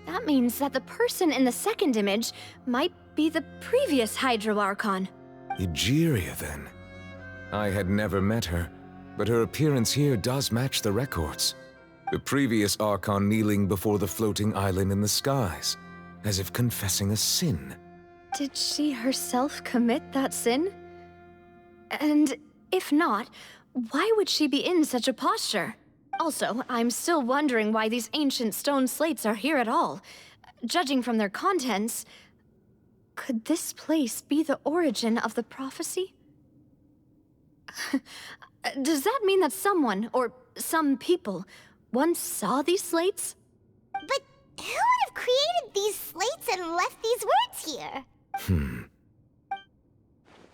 That means that the person in the second image might be the previous Hydro Archon. Egeria, then. I had never met her, but her appearance here does match the records. The previous Archon kneeling before the floating island in the skies, as if confessing a sin. Did she herself commit that sin? And if not, why would she be in such a posture? Also, I'm still wondering why these ancient stone slates are here at all. Judging from their contents, could this place be the origin of the prophecy? Does that mean that someone, or some people, once saw these slates? But who would have created these slates and left these words here?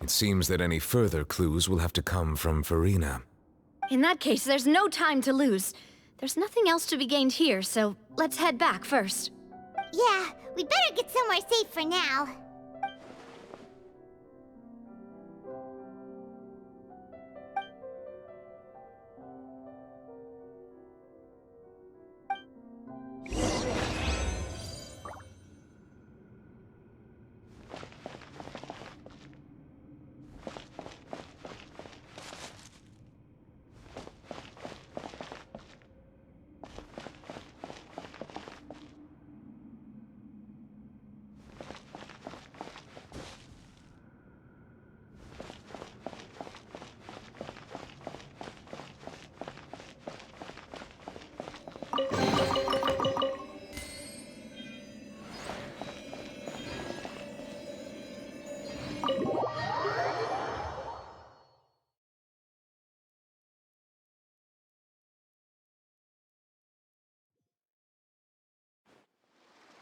It seems that any further clues will have to come from Farina. In that case, there's no time to lose. There's nothing else to be gained here, so let's head back first. Yeah, we'd better get somewhere safe for now.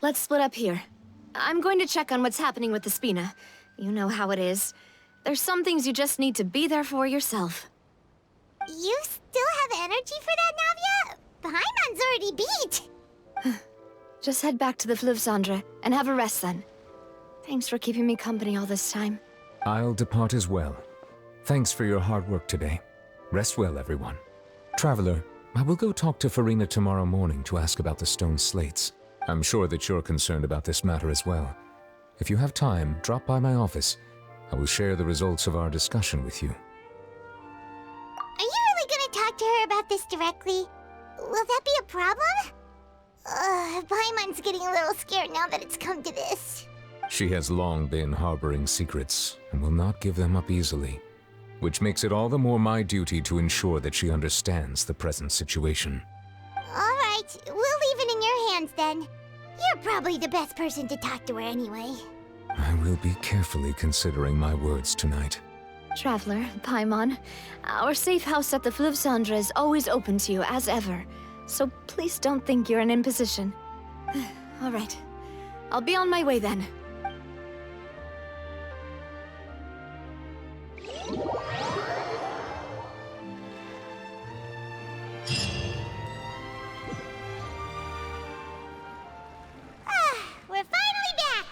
Let's split up here. I'm going to check on what's happening with the Spina. You know how it is. There's some things you just need to be there for yourself. You still have energy for that, Navia? Paimon's already beat! Just head back to the Fleuve Cendre and have a rest then. Thanks for keeping me company all this time. I'll depart as well. Thanks for your hard work today. Rest well, everyone. Traveler, I will go talk to Farina tomorrow morning to ask about the stone slates. I'm sure that you're concerned about this matter as well. If you have time, drop by my office. I will share the results of our discussion with you. Are you really gonna talk to her about this directly? Will that be a problem? Paimon's getting a little scared now that it's come to this. She has long been harboring secrets and will not give them up easily, which makes it all the more my duty to ensure that she understands the present situation. Alright, we'll leave it in your hands then. You're probably the best person to talk to her anyway. I will be carefully considering my words tonight. Traveler, Paimon, our safe house at the Fleuve Cendre is always open to you as ever, so please don't think you're an imposition. Alright, I'll be on my way then. We're finally back!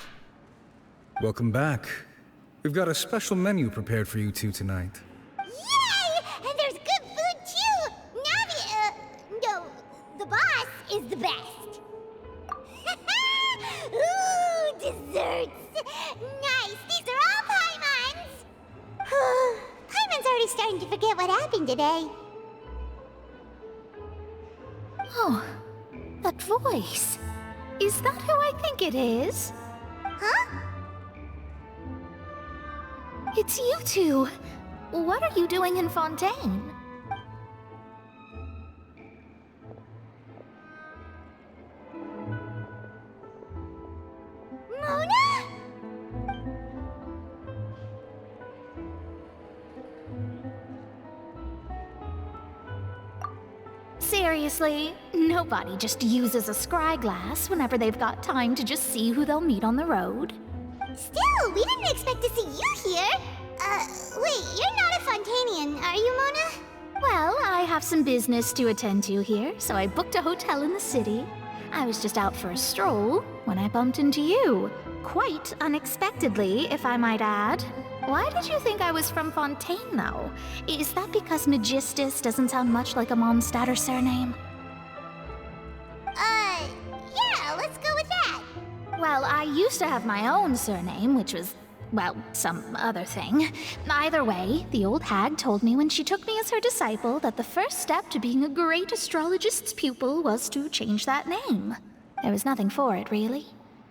Welcome back. We've got a special menu prepared for you two tonight. Yay! And there's good food too! No, the boss is the best. Ooh, desserts! Nice, these are all Paimon's! Paimon's already starting to forget what happened today. Oh, That voice. Is that who I think it is? Huh? It's you two. What are you doing in Fontaine? Mona? Seriously, nobody just uses a scry glass whenever they've got time to just see who they'll meet on the road. Still, we didn't expect to see you here. Wait, you're not a Fontainian, are you, Mona? Well, I have some business to attend to here, so I booked a hotel in the city. I was just out for a stroll when I bumped into you. Quite unexpectedly, if I might add. Why did you think I was from Fontaine, though? Is that because Magistus doesn't sound much like a Mondstadter surname? Yeah, let's go with that. Well, I used to have my own surname, which was, well, some other thing. Either way, the old hag told me when she took me as her disciple that the first step to being a great astrologist's pupil was to change that name. There was nothing for it, really.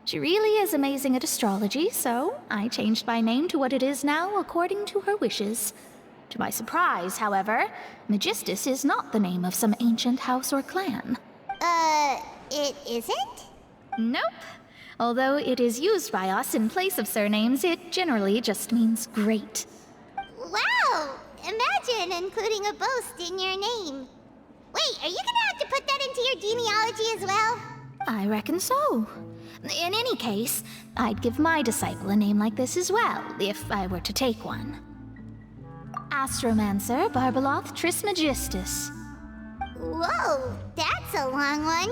She really is amazing at astrology, so I changed my name to what it is now according to her wishes. To my surprise, however, Magistus is not the name of some ancient house or clan. It isn't? Nope. Although it is used by us in place of surnames, it generally just means great. Wow! Imagine including a boast in your name. Wait, are you gonna have to put that into your genealogy as well? I reckon so. In any case, I'd give my disciple a name like this as well, if I were to take one. Astromancer Barbeloth Trismegistus. Whoa, that's a long one.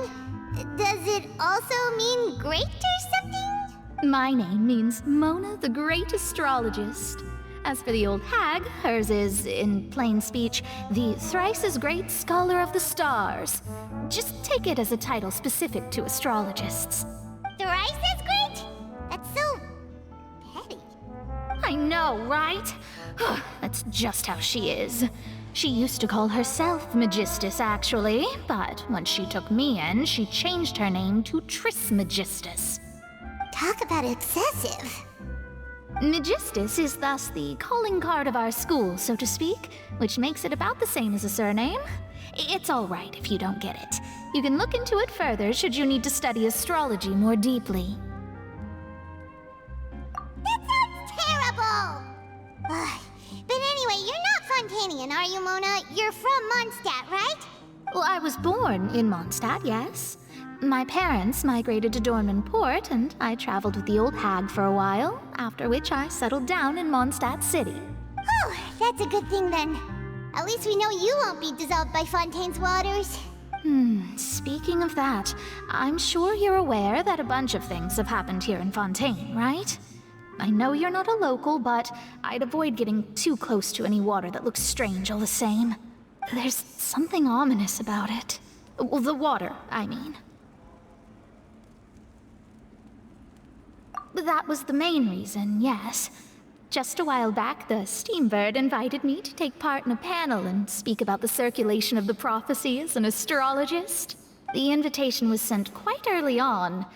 Does it also mean great or something? My name means Mona the Great Astrologist. As for the old hag, hers is, in plain speech, the thrice-as-great Scholar of the Stars. Just take it as a title specific to astrologists. Thrice as great? That's so petty. I know, right? That's just how she is. She used to call herself Magistus, actually, but when she took me in, she changed her name to Trismegistus. Talk about excessive. Magistus is thus the calling card of our school, so to speak, which makes it about the same as a surname. It's all right if you don't get it. You can look into it further should you need to study astrology more deeply. That sounds terrible! But anyway, you're not Fontainian, are you, Mona? You're from Mondstadt, right? Well, I was born in Mondstadt, yes. My parents migrated to Dornman Port, and I traveled with the old hag for a while, after which I settled down in Mondstadt City. Oh, that's a good thing then. At least we know you won't be dissolved by Fontaine's waters. Speaking of that, I'm sure you're aware that a bunch of things have happened here in Fontaine, right? I know you're not a local, but I'd avoid getting too close to any water that looks strange all the same. There's something ominous about it. Well, the water, I mean. That was the main reason, yes. Just a while back, the Steambird invited me to take part in a panel and speak about the circulation of the prophecy as an astrologist. The invitation was sent quite early on.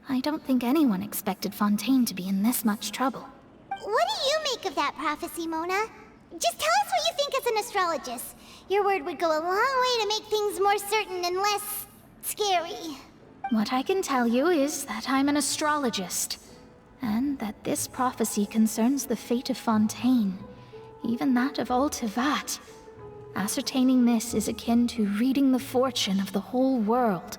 I don't think anyone expected Fontaine to be in this much trouble. What do you make of that prophecy, Mona? Just tell us what you think as an astrologist. Your word would go a long way to make things more certain and less scary. What I can tell you is that I'm an astrologist, and that this prophecy concerns the fate of Fontaine, even that of all Tevat. Ascertaining this is akin to reading the fortune of the whole world.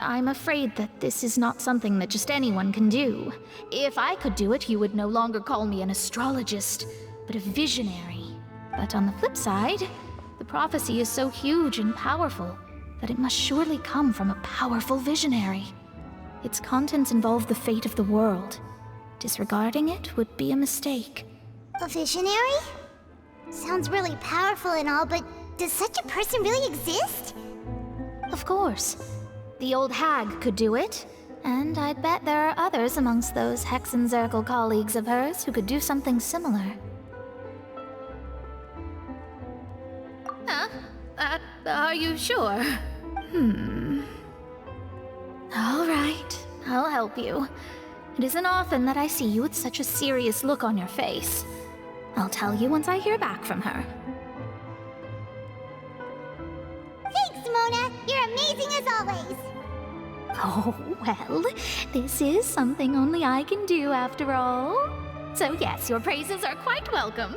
I'm afraid that this is not something that just anyone can do. If I could do it, you would no longer call me an astrologist, but a visionary. But on the flip side, the prophecy is so huge and powerful that it must surely come from a powerful visionary. Its contents involve the fate of the world. Disregarding it would be a mistake. A visionary? Sounds really powerful and all, but does such a person really exist? Of course. The old hag could do it, and I'd bet there are others amongst those Hexenzirkel colleagues of hers who could do something similar. Are you sure? All right, I'll help you. It isn't often that I see you with such a serious look on your face. I'll tell you once I hear back from her. Thanks, Mona. You're amazing as always. Oh, well, this is something only I can do after all. So yes, your praises are quite welcome.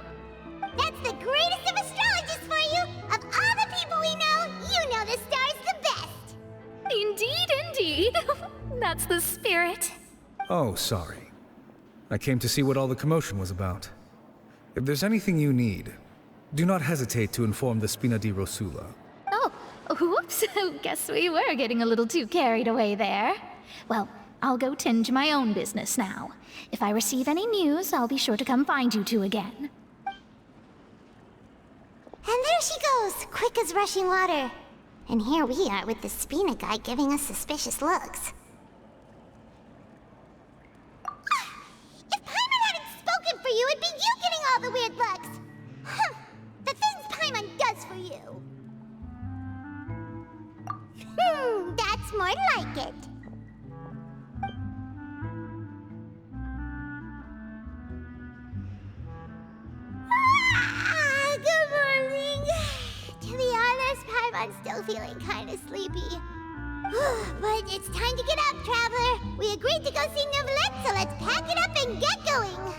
That's the greatest of astrologists for you! Of all the people we know, you know the stars the best! Indeed, indeed. That's the spirit. Oh, sorry. I came to see what all the commotion was about. If there's anything you need, do not hesitate to inform the Spina di Rosula. Oh, whoops. Guess we were getting a little too carried away there. Well, I'll go tend to my own business now. If I receive any news, I'll be sure to come find you two again. And there she goes, quick as rushing water. And here we are with the Spina guy giving us suspicious looks. If Paimon hadn't spoken for you, it'd be you getting all the weird looks! Huh, the things Paimon does for you! That's more like it. Good morning. To be honest, Paimon's still feeling kind of sleepy. But it's time to get up, Traveler. We agreed to go see Neuvillette, so let's pack it up and get going.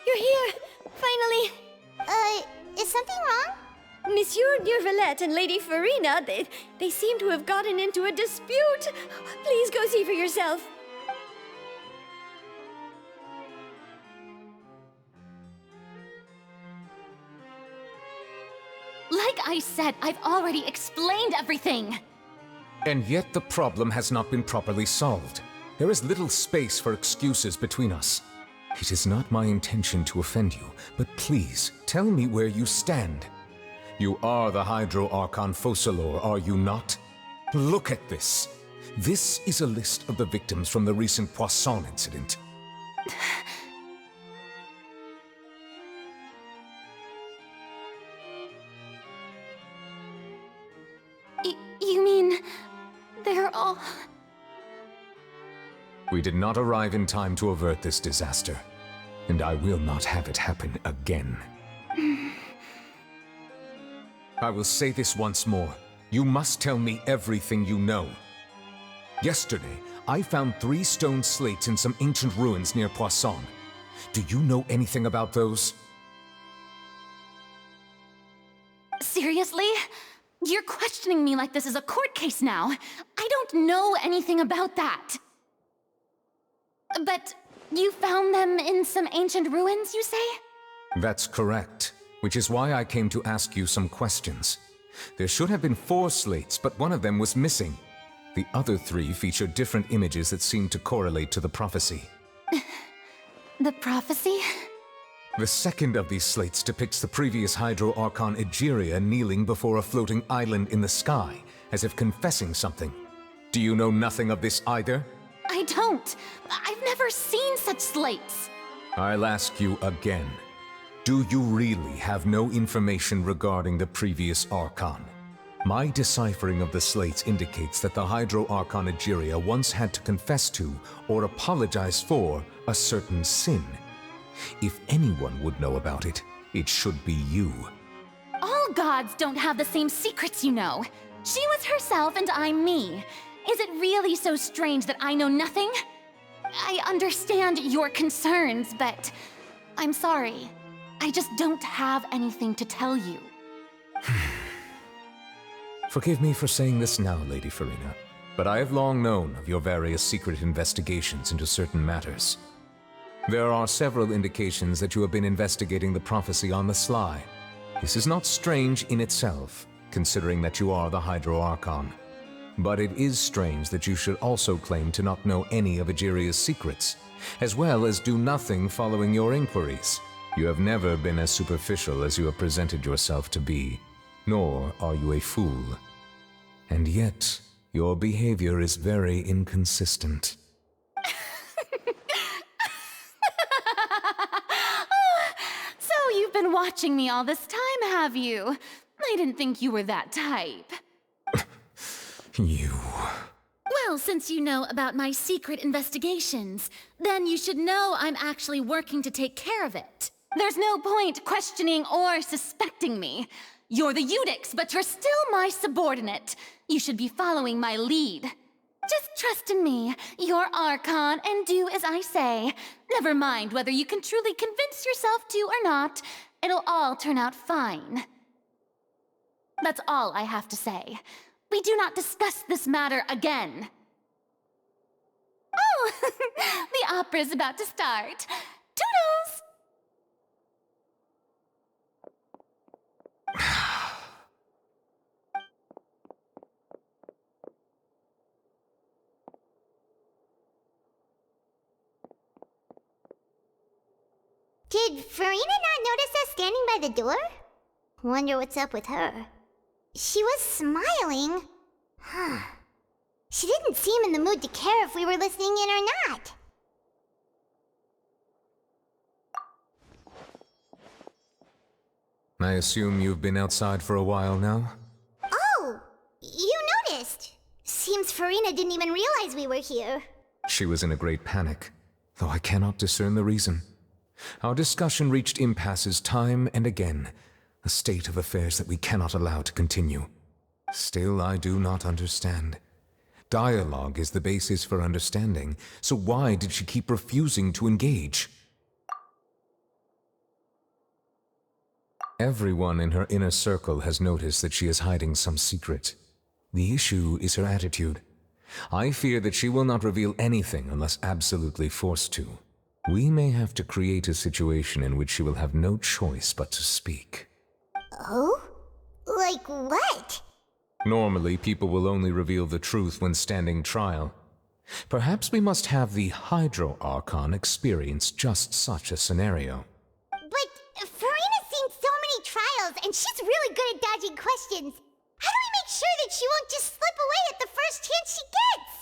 You're here! Finally! Is something wrong? Monsieur Neuvillette and Lady Farina, they seem to have gotten into a dispute. Please go see for yourself. Like I said, I've already explained everything! And yet the problem has not been properly solved. There is little space for excuses between us. It is not my intention to offend you, but please, tell me where you stand. You are the Hydro Archon Focalor, are you not? Look at this. This is a list of the victims from the recent Poisson incident. You mean... they're all... We did not arrive in time to avert this disaster, and I will not have it happen again. I will say this once more. You must tell me everything you know. Yesterday, I found 3 stone slates in some ancient ruins near Poisson. Do you know anything about those? Seriously? You're questioning me like this is a court case now. I don't know anything about that. But you found them in some ancient ruins, you say? That's correct, which is why I came to ask you some questions. There should have been 4 slates, but one of them was missing. The other 3 feature different images that seem to correlate to the prophecy. The prophecy? The second of these slates depicts the previous Hydro Archon Egeria kneeling before a floating island in the sky, as if confessing something. Do you know nothing of this either? I don't. I've never seen such slates. I'll ask you again. Do you really have no information regarding the previous Archon? My deciphering of the slates indicates that the Hydro Archon Egeria once had to confess to, or apologize for, a certain sin. If anyone would know about it, it should be you. All gods don't have the same secrets, you know. She was herself and I'm me. Is it really so strange that I know nothing? I understand your concerns, but I'm sorry. I just don't have anything to tell you. Forgive me for saying this now, Lady Farina, but I have long known of your various secret investigations into certain matters. There are several indications that you have been investigating the prophecy on the sly. This is not strange in itself, considering that you are the Hydro Archon. But it is strange that you should also claim to not know any of Egeria's secrets, as well as do nothing following your inquiries. You have never been as superficial as you have presented yourself to be, nor are you a fool. And yet, your behavior is very inconsistent. So you've been watching me all this time, have you? I didn't think you were that type. You... Well, since you know about my secret investigations, then you should know I'm actually working to take care of it. There's no point questioning or suspecting me. You're the Eudix, but you're still my subordinate. You should be following my lead. Just trust in me, you're Archon, and do as I say. Never mind whether you can truly convince yourself to or not. It'll all turn out fine. That's all I have to say. We do not discuss this matter again. Oh, the opera's about to start. Toodles! Did Farina not notice us standing by the door? Wonder what's up with her. She was smiling. Huh. She didn't seem in the mood to care if we were listening in or not. I assume you've been outside for a while now? Oh! You noticed! Seems Farina didn't even realize we were here. She was in a great panic, though I cannot discern the reason. Our discussion reached impasses time and again, a state of affairs that we cannot allow to continue. Still, I do not understand. Dialogue is the basis for understanding, so why did she keep refusing to engage? Everyone in her inner circle has noticed that she is hiding some secret. The issue is her attitude. I fear that she will not reveal anything unless absolutely forced to. We may have to create a situation in which she will have no choice but to speak. Oh? Like what? Normally, people will only reveal the truth when standing trial. Perhaps we must have the Hydro Archon experience just such a scenario. But Farina's seen so many trials, and she's really good at dodging questions. How do we make sure that she won't just slip away at the first chance she gets?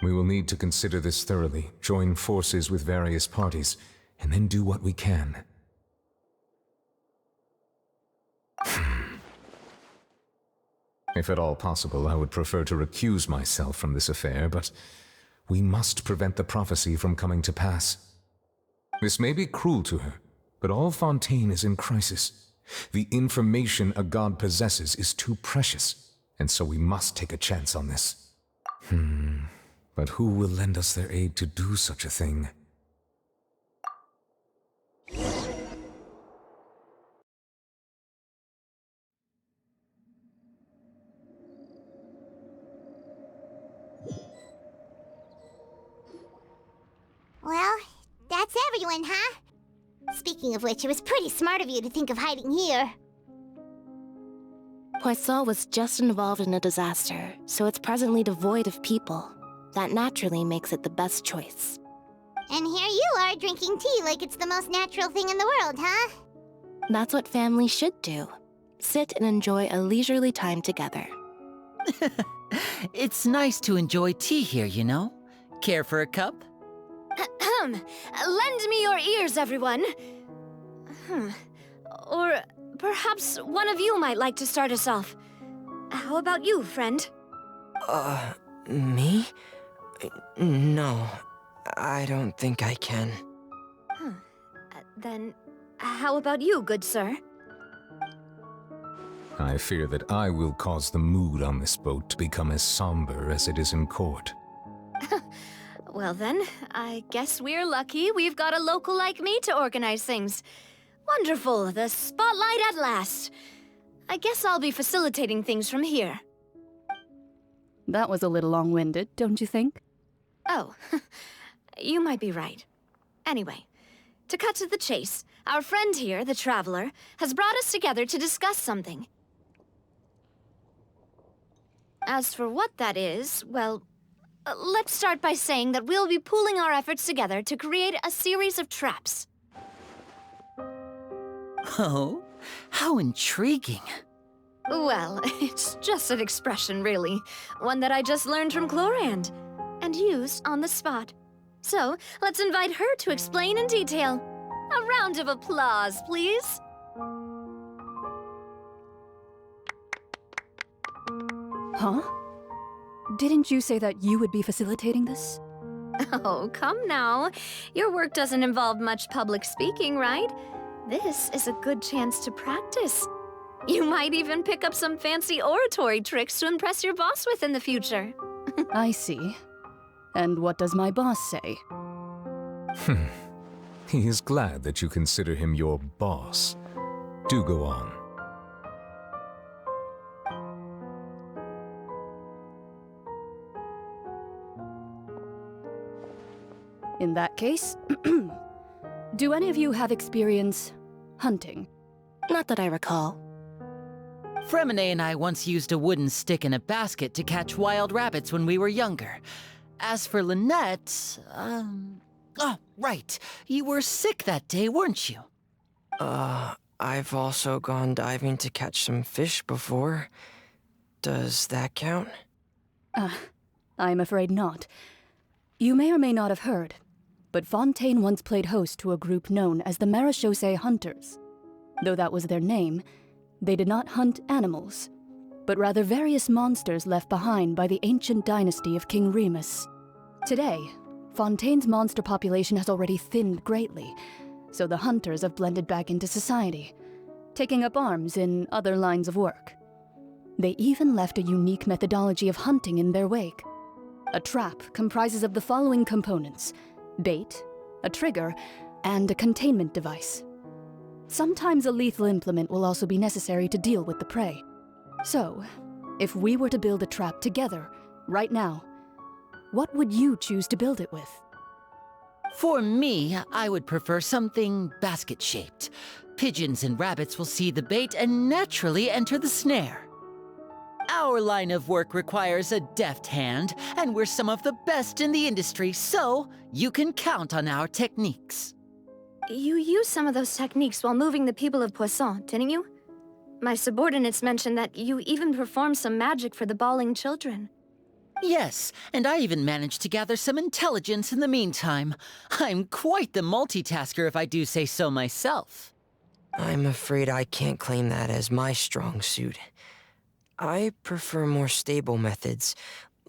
We will need to consider this thoroughly, join forces with various parties, and then do what we can. If at all possible, I would prefer to recuse myself from this affair, but we must prevent the prophecy from coming to pass. This may be cruel to her, but all Fontain is in crisis. The information a god possesses is too precious, and so we must take a chance on this. But who will lend us their aid to do such a thing? Well, that's everyone, huh? Speaking of which, it was pretty smart of you to think of hiding here. Poisson was just involved in a disaster, so it's presently devoid of people. That naturally makes it the best choice. And here you are drinking tea like it's the most natural thing in the world, huh? That's what families should do. Sit and enjoy a leisurely time together. It's nice to enjoy tea here, you know? Care for a cup? Lend me your ears, everyone. Or perhaps one of you might like to start us off. How about you, friend? Me? No, I don't think I can. Then, how about you, good sir? I fear that I will cause the mood on this boat to become as somber as it is in court. Well then, I guess we're lucky we've got a local like me to organize things. Wonderful, the spotlight at last. I guess I'll be facilitating things from here. That was a little long-winded, don't you think? Oh, you might be right. Anyway, to cut to the chase, our friend here, the Traveler, has brought us together to discuss something. As for what that is, well, let's start by saying that we'll be pooling our efforts together to create a series of traps. Oh, how intriguing. Well, it's just an expression, really. One that I just learned from Chlorand, and used on the spot. So, let's invite her to explain in detail. A round of applause, please. Huh? Didn't you say that you would be facilitating this? Oh, come now. Your work doesn't involve much public speaking, right? This is a good chance to practice. You might even pick up some fancy oratory tricks to impress your boss with in the future. I see. And what does my boss say? He is glad that you consider him your boss. Do go on. In that case, do any of you have experience hunting? Not that I recall. Fremine and I once used a wooden stick in a basket to catch wild rabbits when we were younger. As for Lynette, oh, right. You were sick that day, weren't you? I've also gone diving to catch some fish before. Does that count? I'm afraid not. You may or may not have heard, but Fontain once played host to a group known as the Marechaussee Hunters. Though that was their name, they did not hunt animals, but rather various monsters left behind by the ancient dynasty of King Remus. Today, Fontain's monster population has already thinned greatly, so the hunters have blended back into society, taking up arms in other lines of work. They even left a unique methodology of hunting in their wake. A trap comprises of the following components: bait, a trigger, and a containment device. Sometimes a lethal implement will also be necessary to deal with the prey. So, if we were to build a trap together, right now, what would you choose to build it with? For me, I would prefer something basket-shaped. Pigeons and rabbits will see the bait and naturally enter the snare. Our line of work requires a deft hand, and we're some of the best in the industry, so you can count on our techniques. You used some of those techniques while moving the people of Poisson, didn't you? My subordinates mentioned that you even performed some magic for the bawling children. Yes, and I even managed to gather some intelligence in the meantime. I'm quite the multitasker if I do say so myself. I'm afraid I can't claim that as my strong suit. I prefer more stable methods,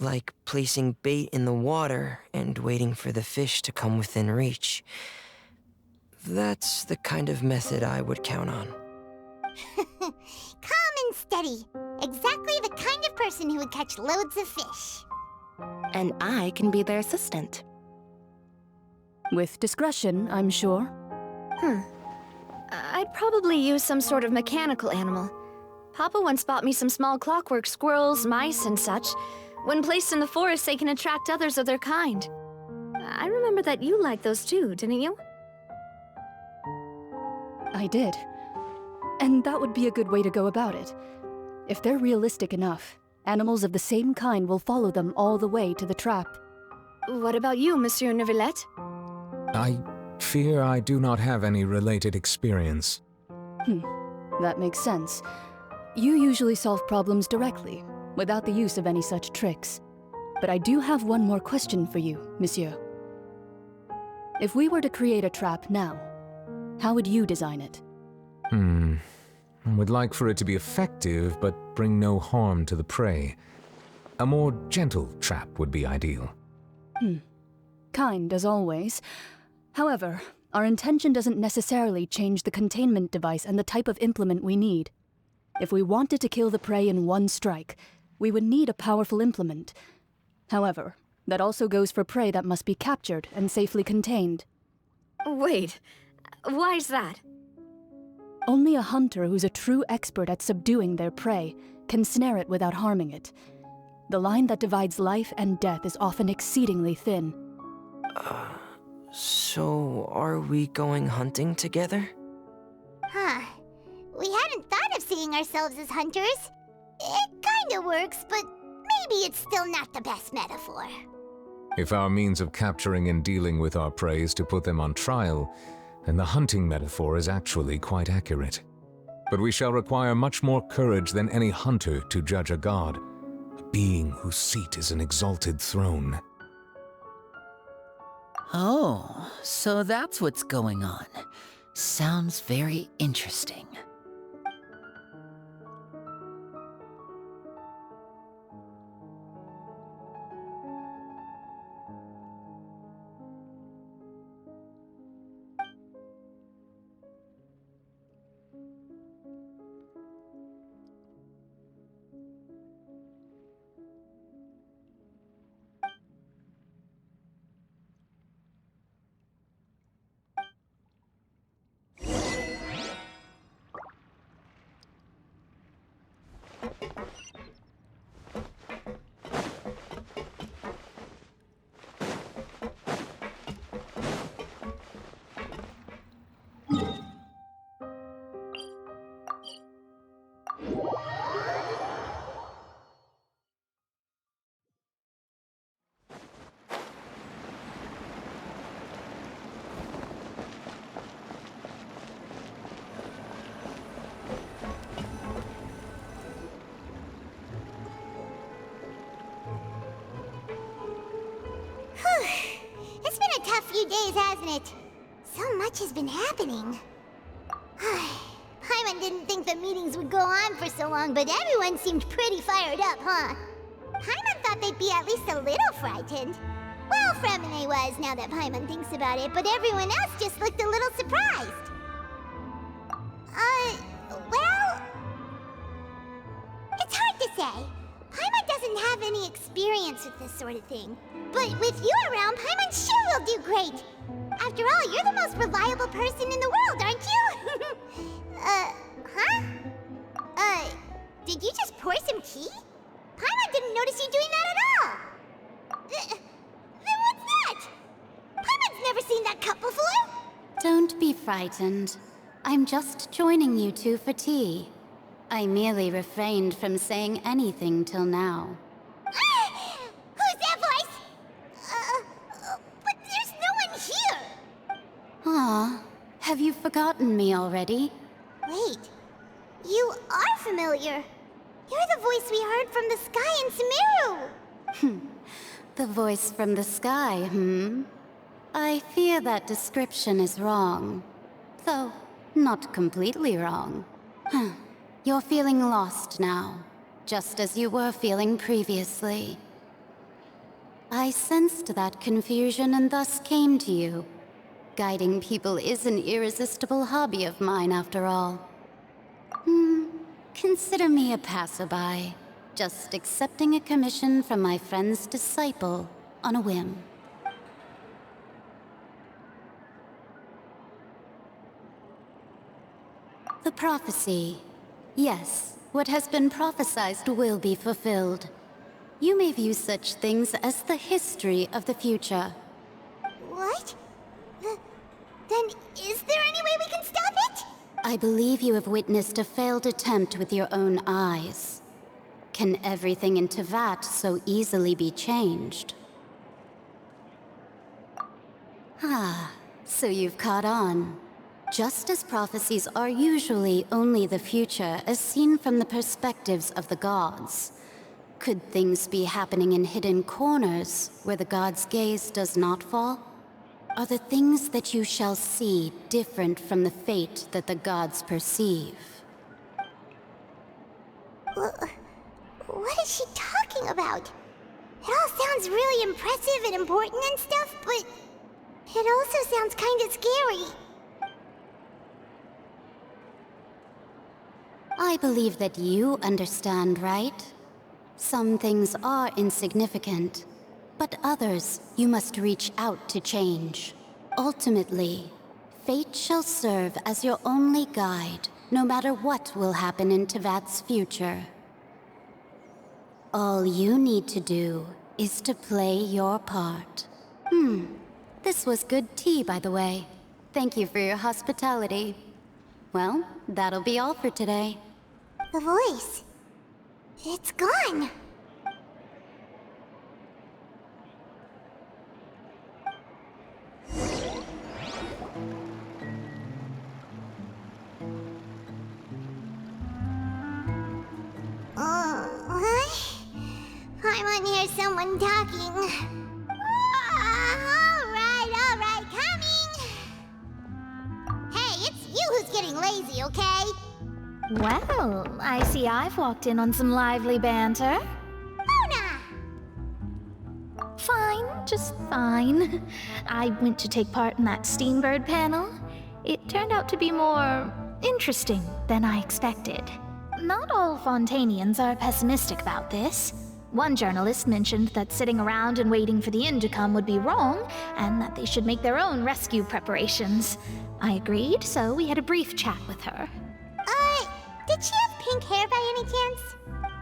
like placing bait in the water and waiting for the fish to come within reach. That's the kind of method I would count on. Calm and steady. Exactly the kind of person who would catch loads of fish. And I can be their assistant. With discretion, I'm sure. I'd probably use some sort of mechanical animal. Papa once bought me some small clockwork squirrels, mice, and such. When placed in the forest, they can attract others of their kind. I remember that you liked those too, didn't you? I did. And that would be a good way to go about it. If they're realistic enough, animals of the same kind will follow them all the way to the trap. What about you, Monsieur Neuvillette? I fear I do not have any related experience. That makes sense. You usually solve problems directly, without the use of any such tricks. But I do have one more question for you, Monsieur. If we were to create a trap now, how would you design it? I would like for it to be effective, but bring no harm to the prey. A more gentle trap would be ideal. Kind, as always. However, our intention doesn't necessarily change the containment device and the type of implement we need. If we wanted to kill the prey in one strike, we would need a powerful implement. However, that also goes for prey that must be captured and safely contained. Wait, why's that? Only a hunter who's a true expert at subduing their prey can snare it without harming it. The line that divides life and death is often exceedingly thin. So are we going hunting together? Huh. We hadn't thought of seeing ourselves as hunters. It kinda works, but maybe it's still not the best metaphor. If our means of capturing and dealing with our prey is to put them on trial, then the hunting metaphor is actually quite accurate. But we shall require much more courage than any hunter to judge a god, a being whose seat is an exalted throne. Oh, so that's what's going on. Sounds very interesting. It's been a tough few days, hasn't it? So much has been happening. Paimon didn't think the meetings would go on for so long, but everyone seemed pretty fired up, huh? Paimon thought they'd be at least a little frightened. Well, Fremine was, now that Paimon thinks about it, but everyone else just looked a little surprised. Well... It's hard to say. Paimon doesn't have any experience with this sort of thing. But with you around, Paimon sure will do great. After all, you're the most reliable person in the world, aren't you? Did you just pour some tea? Paimon didn't notice you doing that at all. Then what's that? Paimon's never seen that cup before. Don't be frightened. I'm just joining you two for tea. I merely refrained from saying anything till now. Who's that voice? But there's no one here. Ah, have you forgotten me already? Wait, you are familiar. You're the voice we heard from the sky in Sumeru. The voice from the sky, I fear that description is wrong. Though, not completely wrong. You're feeling lost now, just as you were feeling previously. I sensed that confusion and thus came to you. Guiding people is an irresistible hobby of mine, after all. Consider me a passerby, just accepting a commission from my friend's disciple on a whim. The prophecy. Yes, what has been prophesied will be fulfilled. You may view such things as the history of the future. What? Then is there any way we can stop it? I believe you have witnessed a failed attempt with your own eyes. Can everything in Teyvat so easily be changed? So you've caught on. Just as prophecies are usually only the future as seen from the perspectives of the gods, could things be happening in hidden corners where the gods' gaze does not fall? Are the things that you shall see different from the fate that the gods perceive? What is she talking about? It all sounds really impressive and important and stuff, but it also sounds kinda scary. I believe that you understand, right? Some things are insignificant, but others you must reach out to change. Ultimately, fate shall serve as your only guide, no matter what will happen in Teyvat's future. All you need to do is to play your part. This was good tea, by the way. Thank you for your hospitality. Well, that'll be all for today. The voice. It's gone. I want to hear someone talking. All right, coming! Hey, it's you who's getting lazy, okay? Well, I see I've walked in on some lively banter. Mona! Fine, just fine. I went to take part in that Steambird panel. It turned out to be more interesting than I expected. Not all Fontainians are pessimistic about this. One journalist mentioned that sitting around and waiting for the end to come would be wrong, and that they should make their own rescue preparations. I agreed, so we had a brief chat with her. Did she have pink hair by any chance?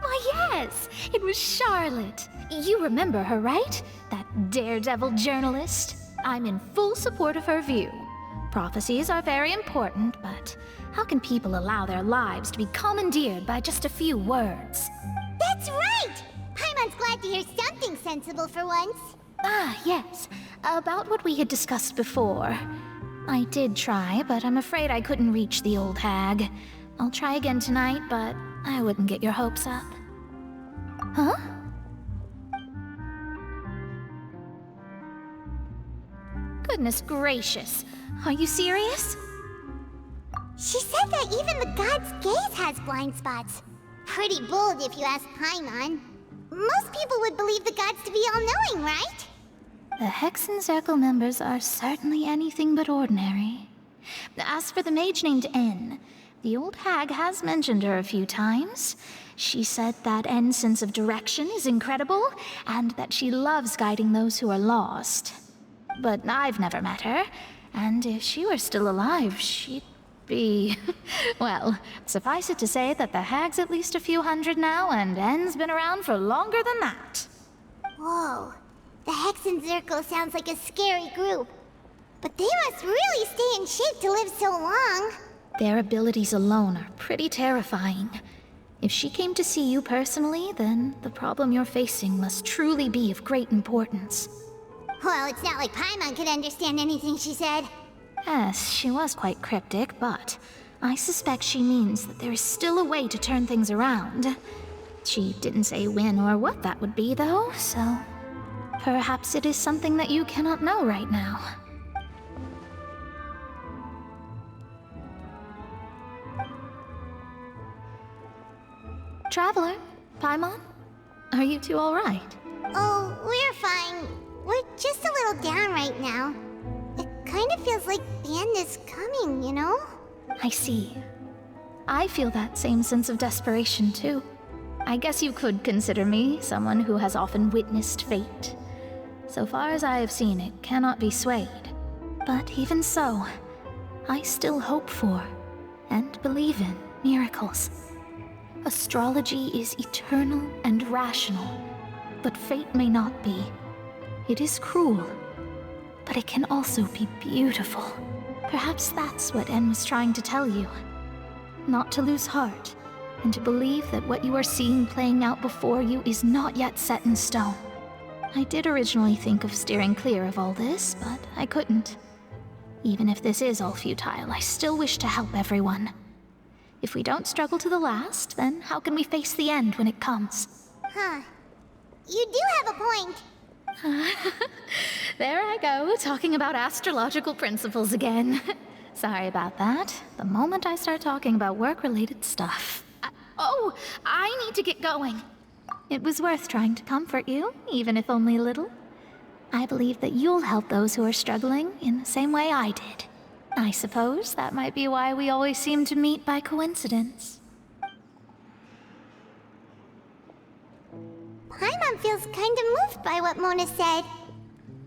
Why, yes! It was Charlotte. You remember her, right? That daredevil journalist. I'm in full support of her view. Prophecies are very important, but how can people allow their lives to be commandeered by just a few words? That's right! Paimon's glad to hear something sensible for once. Ah, yes. About what we had discussed before. I did try, but I'm afraid I couldn't reach the old hag. I'll try again tonight, but I wouldn't get your hopes up. Huh? Goodness gracious. Are you serious? She said that even the god's gaze has blind spots. Pretty bold if you ask Paimon. Most people would believe the gods to be all-knowing, right? The Hexen Circle members are certainly anything but ordinary. As for the mage named N, the old hag has mentioned her a few times. She said that N's sense of direction is incredible, and that she loves guiding those who are lost. But I've never met her, and if she were still alive, she'd be... well, suffice it to say that the hag's at least a few hundred now, and N's been around for longer than that. Whoa. The Hexen Circle sounds like a scary group. But they must really stay in shape to live so long. Their abilities alone are pretty terrifying. If she came to see you personally, then the problem you're facing must truly be of great importance. Well, it's not like Paimon could understand anything she said. Yes, she was quite cryptic, but I suspect she means that there is still a way to turn things around. She didn't say when or what that would be, though, so perhaps it is something that you cannot know right now. Traveler, Paimon, are you two all right? Oh, we're fine. We're just a little down right now. It kind of feels like the end is coming, you know? I see. I feel that same sense of desperation, too. I guess you could consider me someone who has often witnessed fate. So far as I have seen, it cannot be swayed. But even so, I still hope for, and believe in, miracles. Astrology is eternal and rational, but fate may not be. It is cruel, but it can also be beautiful. Perhaps that's what En was trying to tell you. Not to lose heart, and to believe that what you are seeing playing out before you is not yet set in stone. I did originally think of steering clear of all this, but I couldn't. Even if this is all futile, I still wish to help everyone. If we don't struggle to the last, then how can we face the end when it comes? Huh. You do have a point. There I go, talking about astrological principles again. Sorry about that. The moment I start talking about work-related stuff. I need to get going. It was worth trying to comfort you, even if only a little. I believe that you'll help those who are struggling in the same way I did. I suppose that might be why we always seem to meet by coincidence. Paimon feels kind of moved by what Mona said,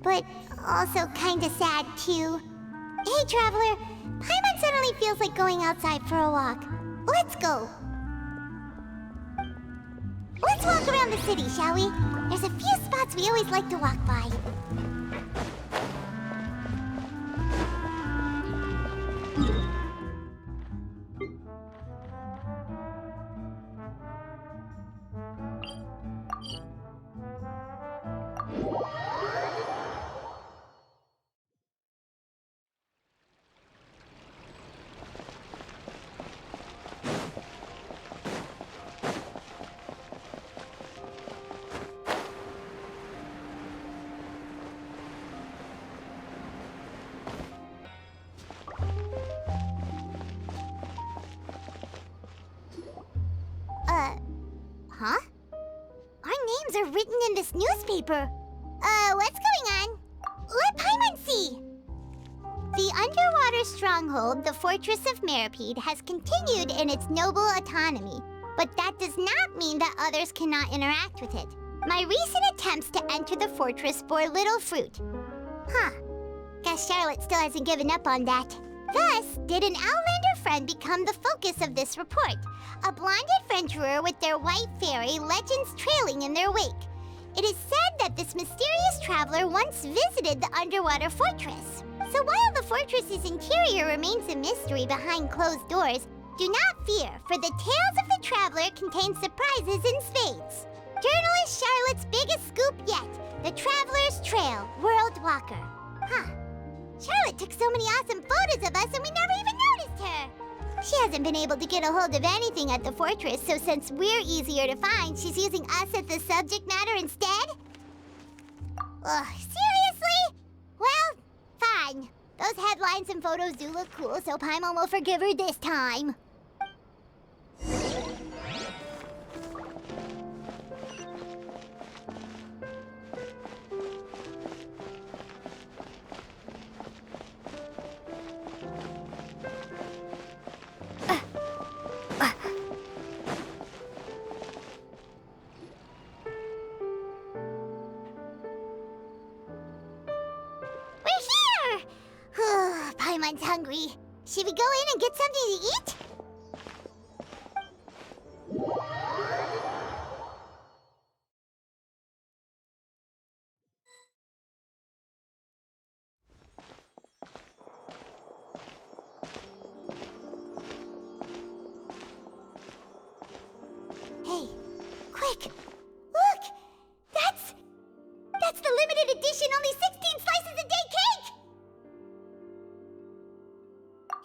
but also kind of sad too. Hey, Traveler, Paimon suddenly feels like going outside for a walk. Let's go. Let's walk around the city, shall we? There's a few spots we always like to walk by. Huh? Our names are written in this newspaper. What's going on? Let Paimon see! The underwater stronghold, the Fortress of Meripede, has continued in its noble autonomy, but that does not mean that others cannot interact with it. My recent attempts to enter the fortress bore little fruit. Huh. Guess Charlotte still hasn't given up on that. Thus, did an Outlander friend become the focus of this report? A blonde adventurer with their white fairy, legends trailing in their wake. It is said that this mysterious traveler once visited the underwater fortress. So while the fortress's interior remains a mystery behind closed doors, do not fear, for the tales of the traveler contain surprises in spades. Journalist Charlotte's biggest scoop yet, the Traveler's Trail, World Walker. Huh. Charlotte took so many awesome photos of us and we never even noticed her. She hasn't been able to get a hold of anything at the fortress, so since we're easier to find, she's using us as the subject matter instead? Ugh, seriously? Well, fine. Those headlines and photos do look cool, so Paimon will forgive her this time. Paimon's hungry. Should we go in and get something to eat? Hey, quick! Look! That's the limited edition, only 16 slices a day cake!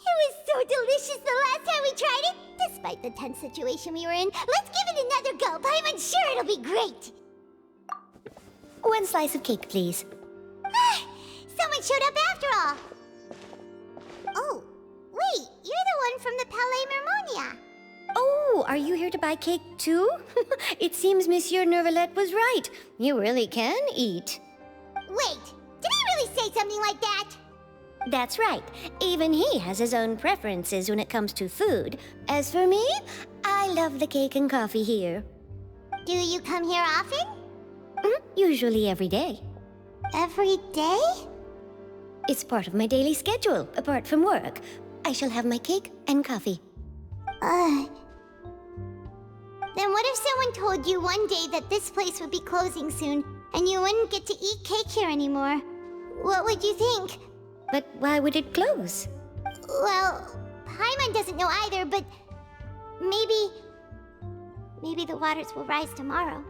It was so delicious the last time we tried it! Despite the tense situation we were in, let's give it another go! Paimon's sure it'll be great! One slice of cake, please. Someone showed up after all! Oh, wait, you're the one from the Palais Mermonia! Oh, are you here to buy cake too? It seems Monsieur Nervalette was right. You really can eat. Wait, did he really say something like that? That's right. Even he has his own preferences when it comes to food. As for me, I love the cake and coffee here. Do you come here often? Usually every day. Every day? It's part of my daily schedule, apart from work. I shall have my cake and coffee. Then what if someone told you one day that this place would be closing soon, and you wouldn't get to eat cake here anymore? What would you think? But why would it close? Well, Paimon doesn't know either, but maybe the waters will rise tomorrow.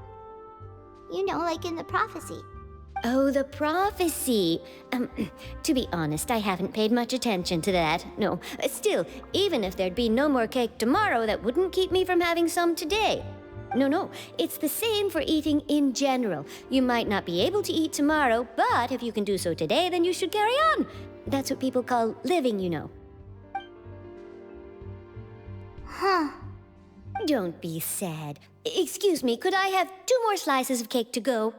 You know, like in the prophecy. Oh, the prophecy. To be honest, I haven't paid much attention to that. No, still, even if there'd be no more cake tomorrow, that wouldn't keep me from having some today. No, it's the same for eating in general. You might not be able to eat tomorrow, but if you can do so today, then you should carry on. That's what people call living, you know. Huh. Don't be sad. Excuse me, could I have 2 more slices of cake to go?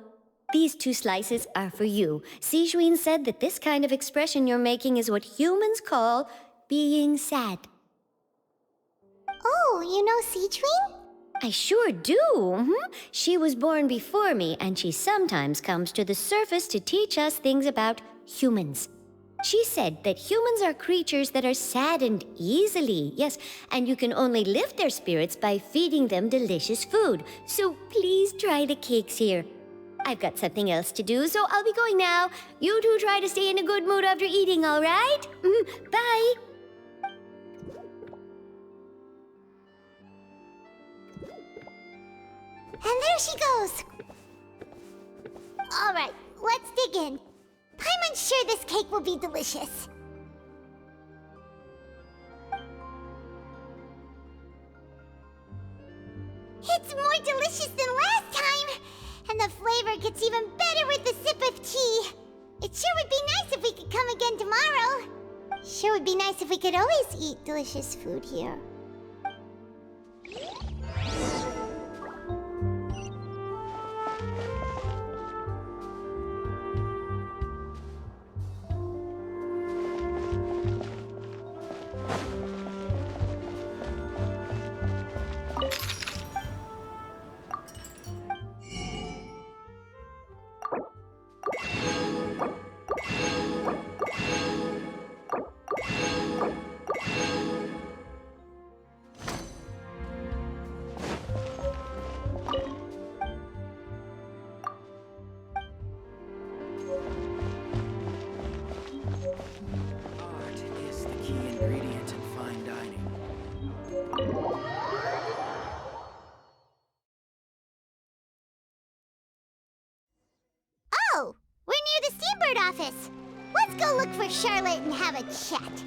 These 2 slices are for you. Sijuin said that this kind of expression you're making is what humans call being sad. Oh, you know Sijuin? I sure do. She was born before me, and she sometimes comes to the surface to teach us things about humans. She said that humans are creatures that are saddened easily, yes, and you can only lift their spirits by feeding them delicious food. So please try the cakes here. I've got something else to do, so I'll be going now. You two try to stay in a good mood after eating, all right? Bye. And there she goes. All right, let's dig in. Paimon's sure this cake will be delicious. It's more delicious than last time, and the flavor gets even better with a sip of tea. It sure would be nice if we could come again tomorrow. Sure would be nice if we could always eat delicious food here. Oh, we're near the Steambird office. Let's go look for Charlotte and have a chat.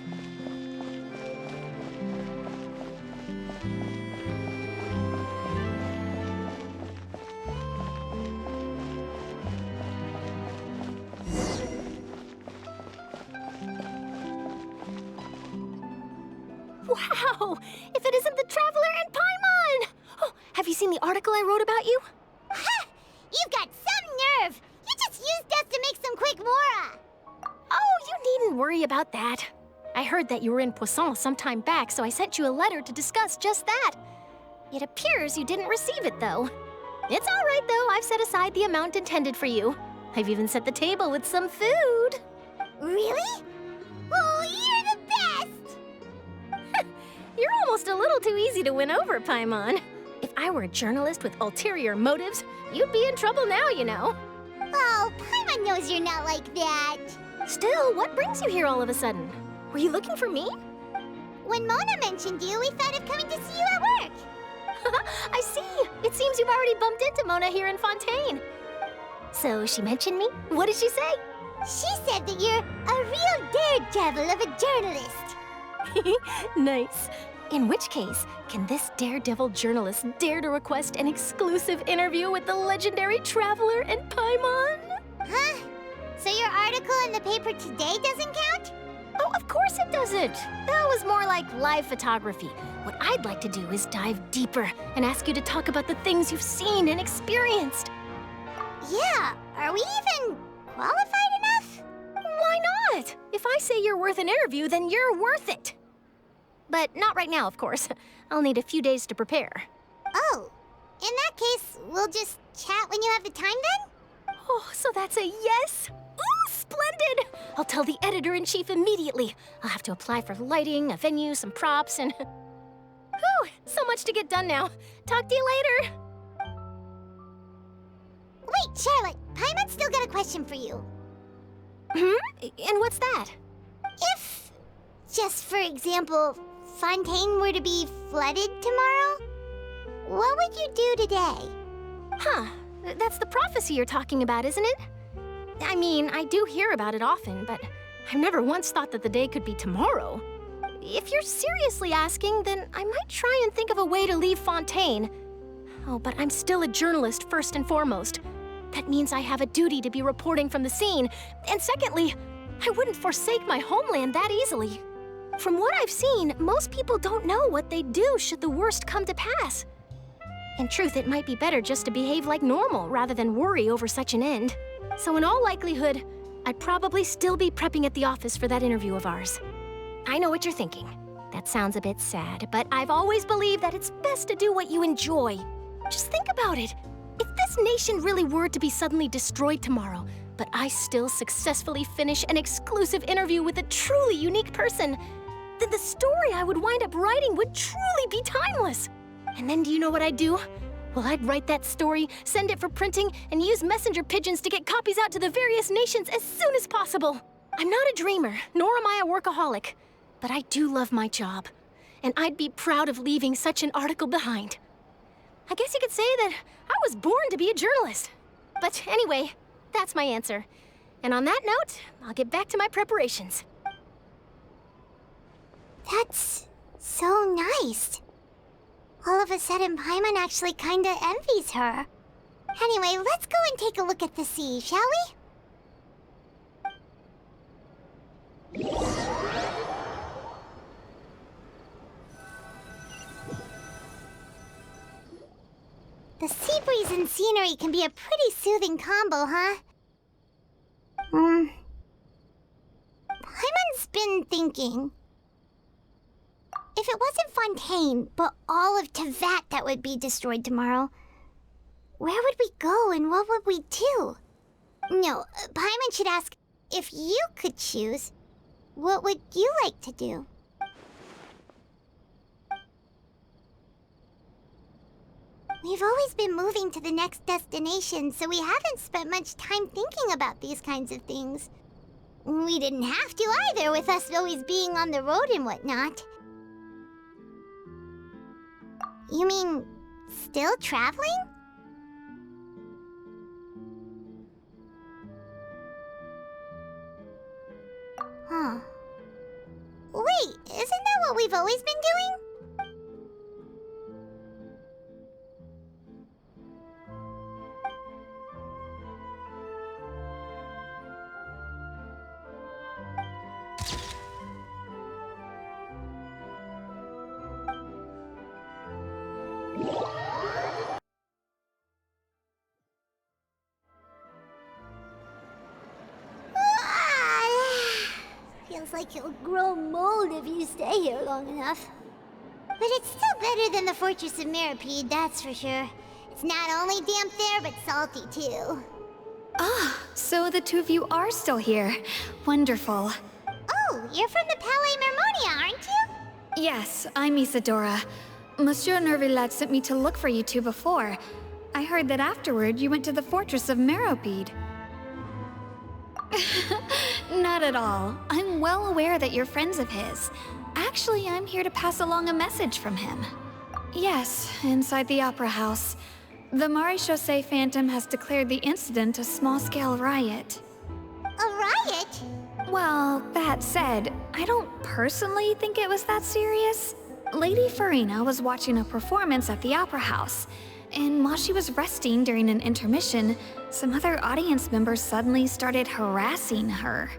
Wow! If it isn't the Traveler and Paimon! Oh, have you seen the article I wrote about you? Ha! You've got some nerve! You just used us to make some quick mora! Oh, you needn't worry about that. I heard that you were in Poisson some time back, so I sent you a letter to discuss just that. It appears you didn't receive it, though. It's all right, though. I've set aside the amount intended for you. I've even set the table with some food. Really? Oh, you're the best! You're almost a little too easy to win over, Paimon. If I were a journalist with ulterior motives, you'd be in trouble now, you know. Oh, Paimon knows you're not like that. Still, what brings you here all of a sudden? Were you looking for me? When Mona mentioned you, we thought of coming to see you at work. I see. It seems you've already bumped into Mona here in Fontain. So she mentioned me? What did she say? She said that you're a real daredevil of a journalist. Nice. In which case, can this daredevil journalist dare to request an exclusive interview with the legendary Traveler and Paimon? Huh? So your article in the paper today doesn't count? Oh, of course it doesn't. That was more like live photography. What I'd like to do is dive deeper and ask you to talk about the things you've seen and experienced. Yeah, are we even qualified enough? Why not? If I say you're worth an interview, then you're worth it. But not right now, of course. I'll need a few days to prepare. Oh, in that case, we'll just chat when you have the time then? Oh, so that's a yes? Ooh, splendid! I'll tell the editor-in-chief immediately. I'll have to apply for lighting, a venue, some props, and... Whew, so much to get done now. Talk to you later. Wait, Charlotte, Paimon's still got a question for you. And what's that? If, just for example, Fontaine were to be flooded tomorrow, what would you do today? Huh, that's the prophecy you're talking about, isn't it? I mean, I do hear about it often, but I've never once thought that the day could be tomorrow. If you're seriously asking, then I might try and think of a way to leave Fontaine. Oh, but I'm still a journalist first and foremost. That means I have a duty to be reporting from the scene. And secondly, I wouldn't forsake my homeland that easily. From what I've seen, most people don't know what they'd do should the worst come to pass. In truth, it might be better just to behave like normal rather than worry over such an end. So in all likelihood, I'd probably still be prepping at the office for that interview of ours. I know what you're thinking. That sounds a bit sad, but I've always believed that it's best to do what you enjoy. Just think about it. If this nation really were to be suddenly destroyed tomorrow, but I still successfully finish an exclusive interview with a truly unique person, then the story I would wind up writing would truly be timeless. And then do you know what I'd do? Well, I'd write that story, send it for printing, and use messenger pigeons to get copies out to the various nations as soon as possible. I'm not a dreamer, nor am I a workaholic, but I do love my job, and I'd be proud of leaving such an article behind. I guess you could say that I was born to be a journalist. But anyway, that's my answer. And on that note, I'll get back to my preparations. That's so nice. All of a sudden, Paimon actually kinda envies her. Anyway, let's go and take a look at the sea, shall we? The sea breeze and scenery can be a pretty soothing combo, huh? Paimon's been thinking. If it wasn't Fontain, but all of Tevat that would be destroyed tomorrow, where would we go and what would we do? No, Paimon should ask, if you could choose, what would you like to do? We've always been moving to the next destination, so we haven't spent much time thinking about these kinds of things. We didn't have to either, with us always being on the road and whatnot. You mean, still traveling? Huh. Wait, isn't that what we've always been doing? Feels like you'll grow mold if you stay here long enough. But it's still better than the Fortress of Meripede, that's for sure. It's not only damp there, but salty too. Ah, so the two of you are still here. Wonderful. Oh, you're from the Palais Mermonia, aren't you? Yes, I'm Isadora. Monsieur Nervillat sent me to look for you two before. I heard that afterward you went to the Fortress of Meripede. Not at all. I'm well aware that you're friends of his. Actually, I'm here to pass along a message from him. Yes, inside the Opera House. The Maréchaussée Phantom has declared the incident a small-scale riot. A riot? Well, that said, I don't personally think it was that serious. Lady Farina was watching a performance at the Opera House, and while she was resting during an intermission, some other audience members suddenly started harassing her,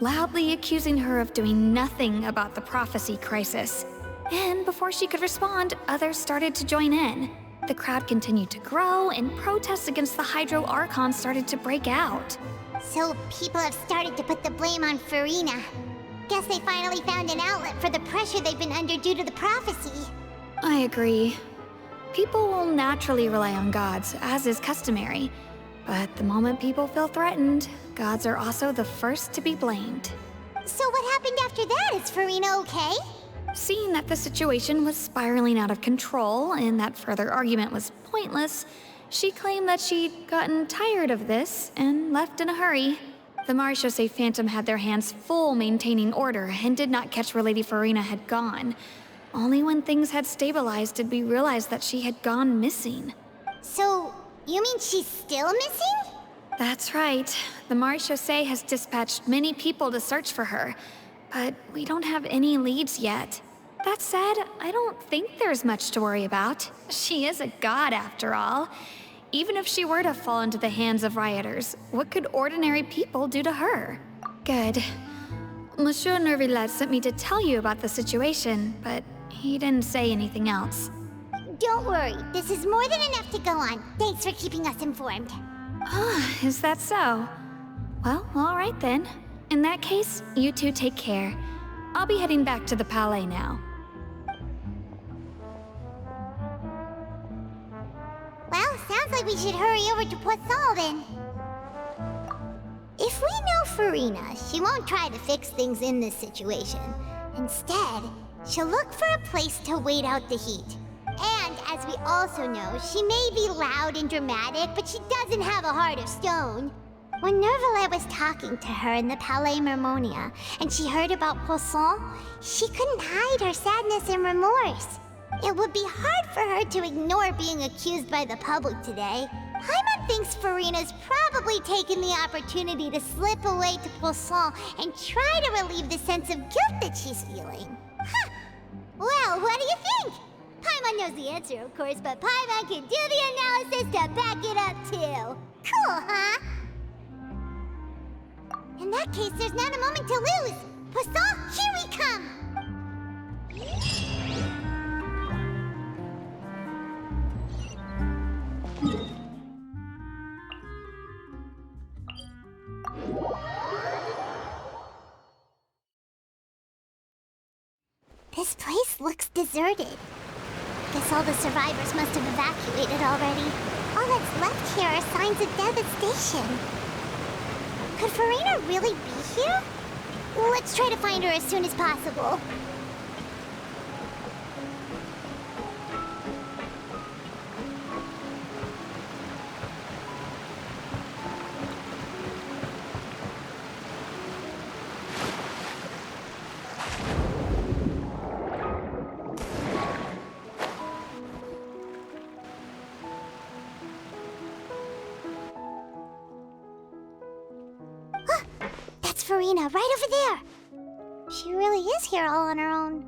loudly accusing her of doing nothing about the prophecy crisis. And before she could respond, others started to join in. The crowd continued to grow, and protests against the Hydro Archon started to break out. So people have started to put the blame on Farina. Guess they finally found an outlet for the pressure they've been under due to the prophecy. I agree. People will naturally rely on gods, as is customary. But the moment people feel threatened, gods are also the first to be blamed. So what happened after that? Is Farina okay? Seeing that the situation was spiraling out of control and that further argument was pointless, she claimed that she'd gotten tired of this and left in a hurry. The Maréchaussée Phantom had their hands full maintaining order and did not catch where Lady Farina had gone. Only when things had stabilized did we realize that she had gone missing. So, you mean she's still missing? That's right. The Maréchaussée has dispatched many people to search for her, but we don't have any leads yet. That said, I don't think there's much to worry about. She is a god after all. Even if she were to fall into the hands of rioters, what could ordinary people do to her? Good. Monsieur Nervillat sent me to tell you about the situation, but he didn't say anything else. Don't worry, this is more than enough to go on. Thanks for keeping us informed. Ah, is that so? Well, all right then. In that case, you two take care. I'll be heading back to the Palais now. Well, sounds like we should hurry over to Poisson then. If we know Farina, she won't try to fix things in this situation. Instead, she'll look for a place to wait out the heat. And as we also know, she may be loud and dramatic, but she doesn't have a heart of stone. When Nervalet was talking to her in the Palais Mermonia, and she heard about Poisson, she couldn't hide her sadness and remorse. It would be hard for her to ignore being accused by the public today. Paimon thinks Farina's probably taken the opportunity to slip away to Poisson and try to relieve the sense of guilt that she's feeling. Huh. Well, what do you think? Paimon knows the answer, of course, but Paimon can do the analysis to back it up, too. Cool, huh? In that case, there's not a moment to lose. Poisson, here we come! This place looks deserted. Guess all the survivors must have evacuated already. All that's left here are signs of devastation. Could Farina really be here? Let's try to find her as soon as possible. That's Farina, right over there! She really is here all on her own.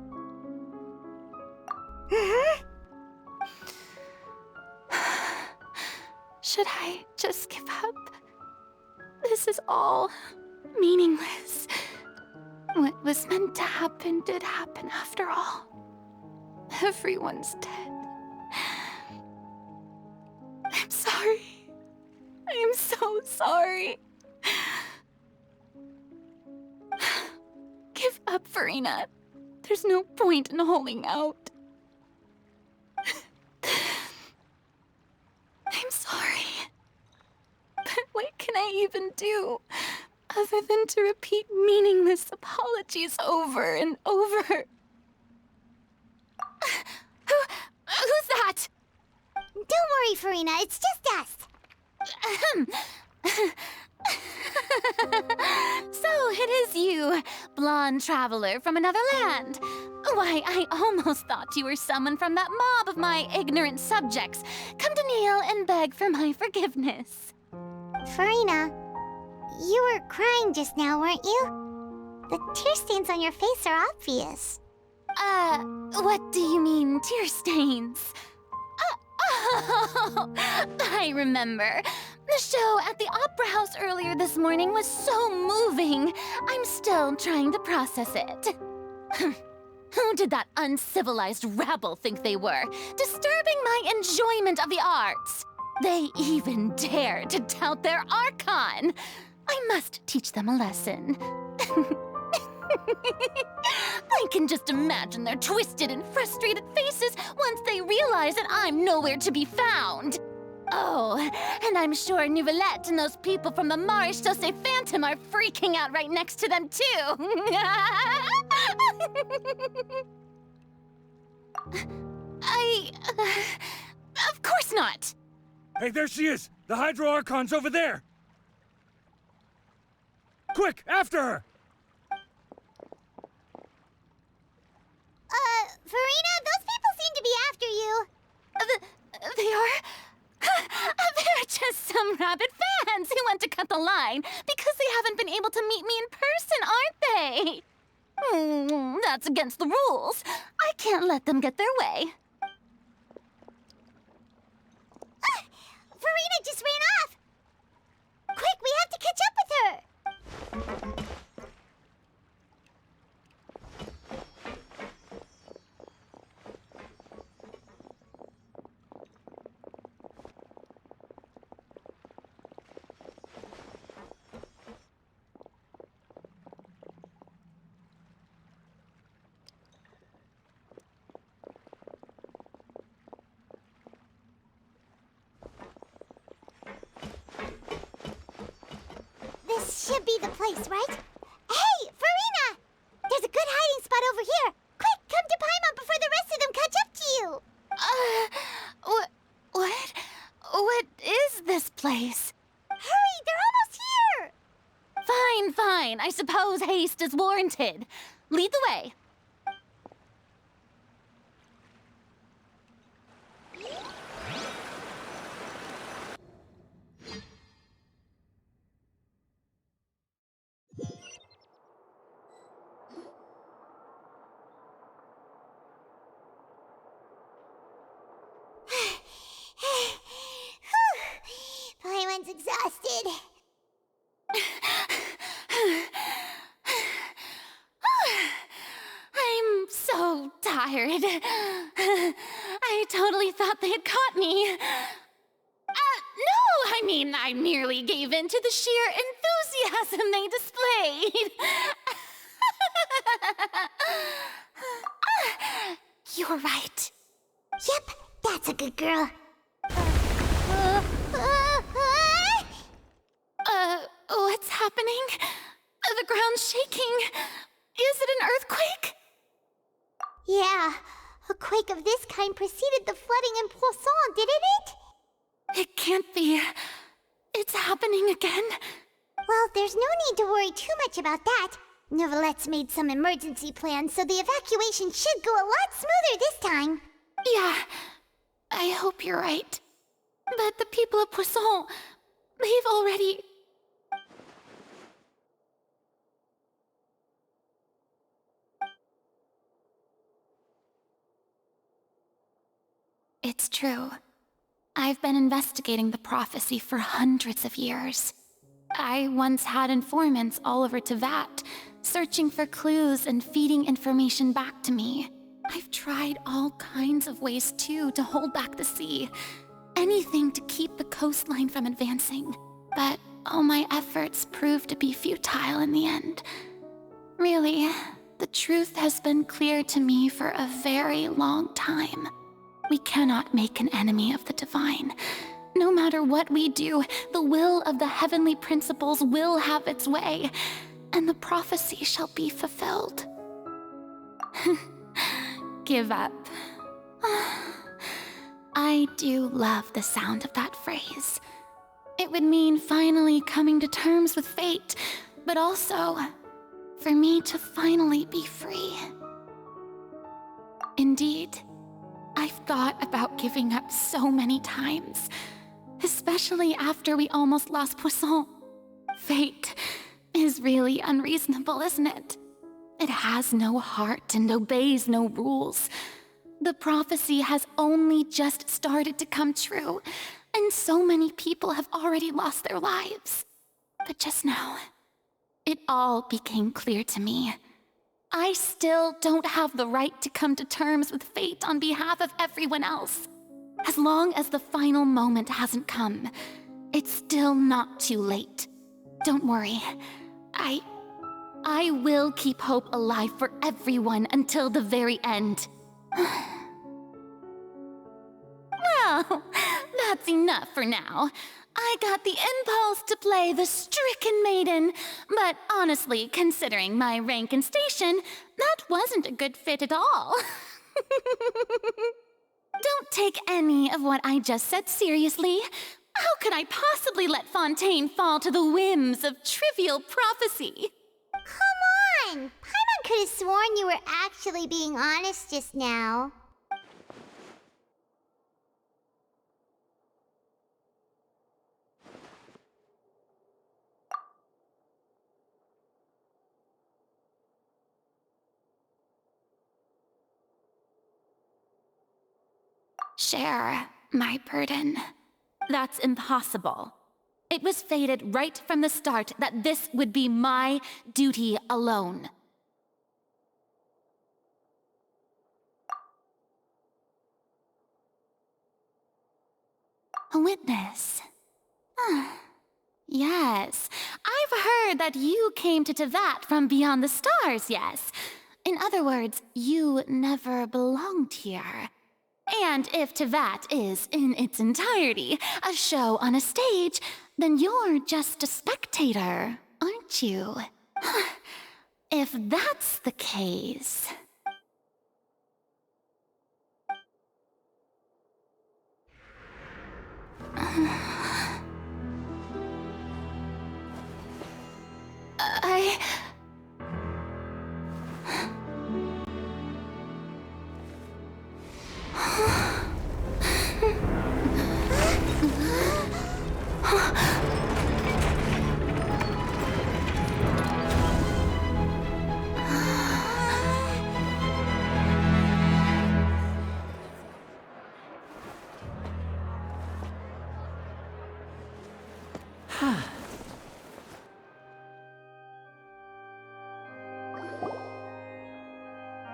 Should I just give up? This is all meaningless. What was meant to happen did happen after all. Everyone's dead. I'm sorry. I am so sorry. Give up, Farina. There's no point in holding out. I'm sorry. But what can I even do other than to repeat meaningless apologies over and over? Who's that? Don't worry, Farina. It's just us. So it is you, blonde traveler from another land. Why, I almost thought you were someone from that mob of my ignorant subjects, come to kneel and beg for my forgiveness. Farina, you were crying just now, weren't you? The tear stains on your face are obvious. What do you mean, tear stains? Oh, I remember. The show at the Opera House earlier this morning was so moving. I'm still trying to process it. Who did that uncivilized rabble think they were, disturbing my enjoyment of the arts? They even dared to tout their Archon. I must teach them a lesson. I can just imagine their twisted and frustrated faces once they realize that I'm nowhere to be found. Oh, and I'm sure Nouvellette and those people from the Maréchaussée Phantom are freaking out right next to them, too. Of course not. Hey, there she is! The Hydro Archon's over there! Quick, after her! Farina, those people seem to be after you. They are? They're just some rabid fans who want to cut the line because they haven't been able to meet me in person, aren't they? That's against the rules. I can't let them get their way. Farina just ran off! Quick, we have to catch up with her! This should be the place, right? Hey, Farina! There's a good hiding spot over here. Quick, come to Paimon before the rest of them catch up to you. What is this place? Hurry, they're almost here! Fine. I suppose haste is warranted. Lead the way. Paimon's exhausted. I'm so tired. I totally thought they had caught me. No, I merely gave in to the sheer enthusiasm they displayed. You're right. Yep, that's a good girl. What's happening? The ground's shaking. Is it an earthquake? Yeah, a quake of this kind preceded the flooding in Poisson, didn't it? It can't be. It's happening again. Well, there's no need to worry too much about that. Neuvillette made some emergency plans, so the evacuation should go a lot smoother this time. Yeah, I hope you're right. But the people of Poisson, they've already... It's true. I've been investigating the prophecy for hundreds of years. I once had informants all over Tevat, searching for clues and feeding information back to me. I've tried all kinds of ways, too, to hold back the sea. Anything to keep the coastline from advancing. But all my efforts proved to be futile in the end. Really, the truth has been clear to me for a very long time. We cannot make an enemy of the divine. No matter what we do, the will of the heavenly principles will have its way, and the prophecy shall be fulfilled. Give up. I do love the sound of that phrase. It would mean finally coming to terms with fate, but also for me to finally be free. Indeed, I've thought about giving up so many times, especially after we almost lost Poisson. Fate is really unreasonable, isn't it? It has no heart and obeys no rules. The prophecy has only just started to come true, and so many people have already lost their lives. But just now, it all became clear to me. I still don't have the right to come to terms with fate on behalf of everyone else. As long as the final moment hasn't come, it's still not too late. Don't worry. I will keep hope alive for everyone until the very end. Well, that's enough for now. I got the impulse to play the stricken maiden, but honestly, considering my rank and station, that wasn't a good fit at all. Don't take any of what I just said seriously. How could I possibly let Fontain fall to the whims of trivial prophecy? Come on! Paimon could have sworn you were actually being honest just now. Share my burden. That's impossible. It was fated right from the start that this would be my duty alone. A witness. Yes, I've heard that you came to Tevat from beyond the stars, yes. In other words, you never belonged here. And if Tevat is, in its entirety, a show on a stage, then you're just a spectator, don't you? If that's the case...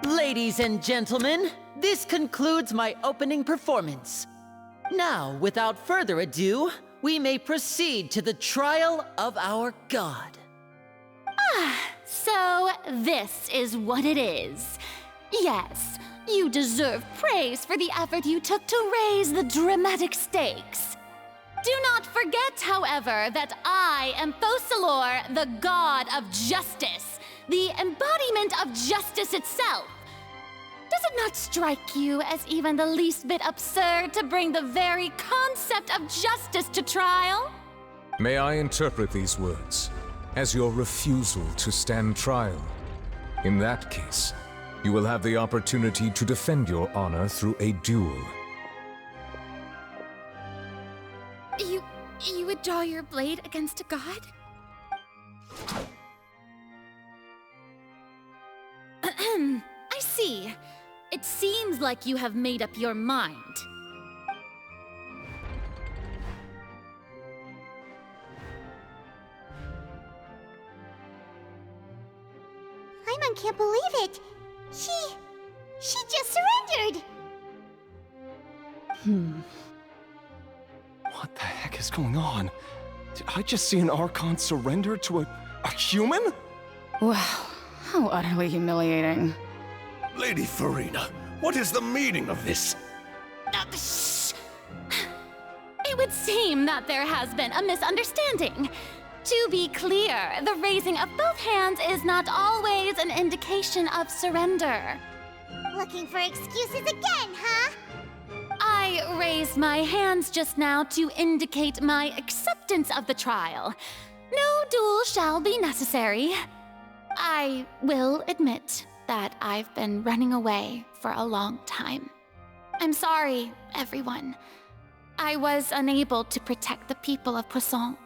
Ladies and gentlemen, this concludes my opening performance. Now, without further ado, we may proceed to the trial of our god. So this is what it is. Yes, you deserve praise for the effort you took to raise the dramatic stakes. Do not forget, however, that I am Focalor, the god of justice, the embodiment of justice itself. Does it not strike you as even the least bit absurd to bring the very concept of justice to trial? May I interpret these words as your refusal to stand trial? In that case, you will have the opportunity to defend your honor through a duel. You would draw your blade against a god? I see. It seems like you have made up your mind. Paimon can't believe it. She just surrendered. What the heck is going on? Did I just see an Archon surrender to a human? Wow, how utterly humiliating. Lady Farina, what is the meaning of this? Shh! It would seem that there has been a misunderstanding. To be clear, the raising of both hands is not always an indication of surrender. Looking for excuses again, huh? I raised my hands just now to indicate my acceptance of the trial. No duel shall be necessary. I will admit that I've been running away for a long time. I'm sorry, everyone. I was unable to protect the people of Poisson.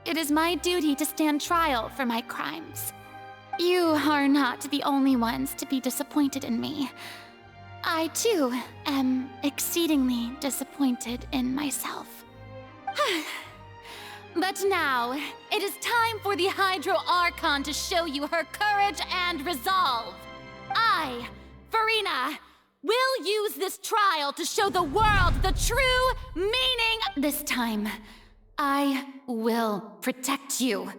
It is my duty to stand trial for my crimes. You are not the only ones to be disappointed in me. I, too, am exceedingly disappointed in myself. But now, it is time for the Hydro Archon to show you her courage and resolve. I, Farina, will use this trial to show the world the true meaning. This time, I will protect you.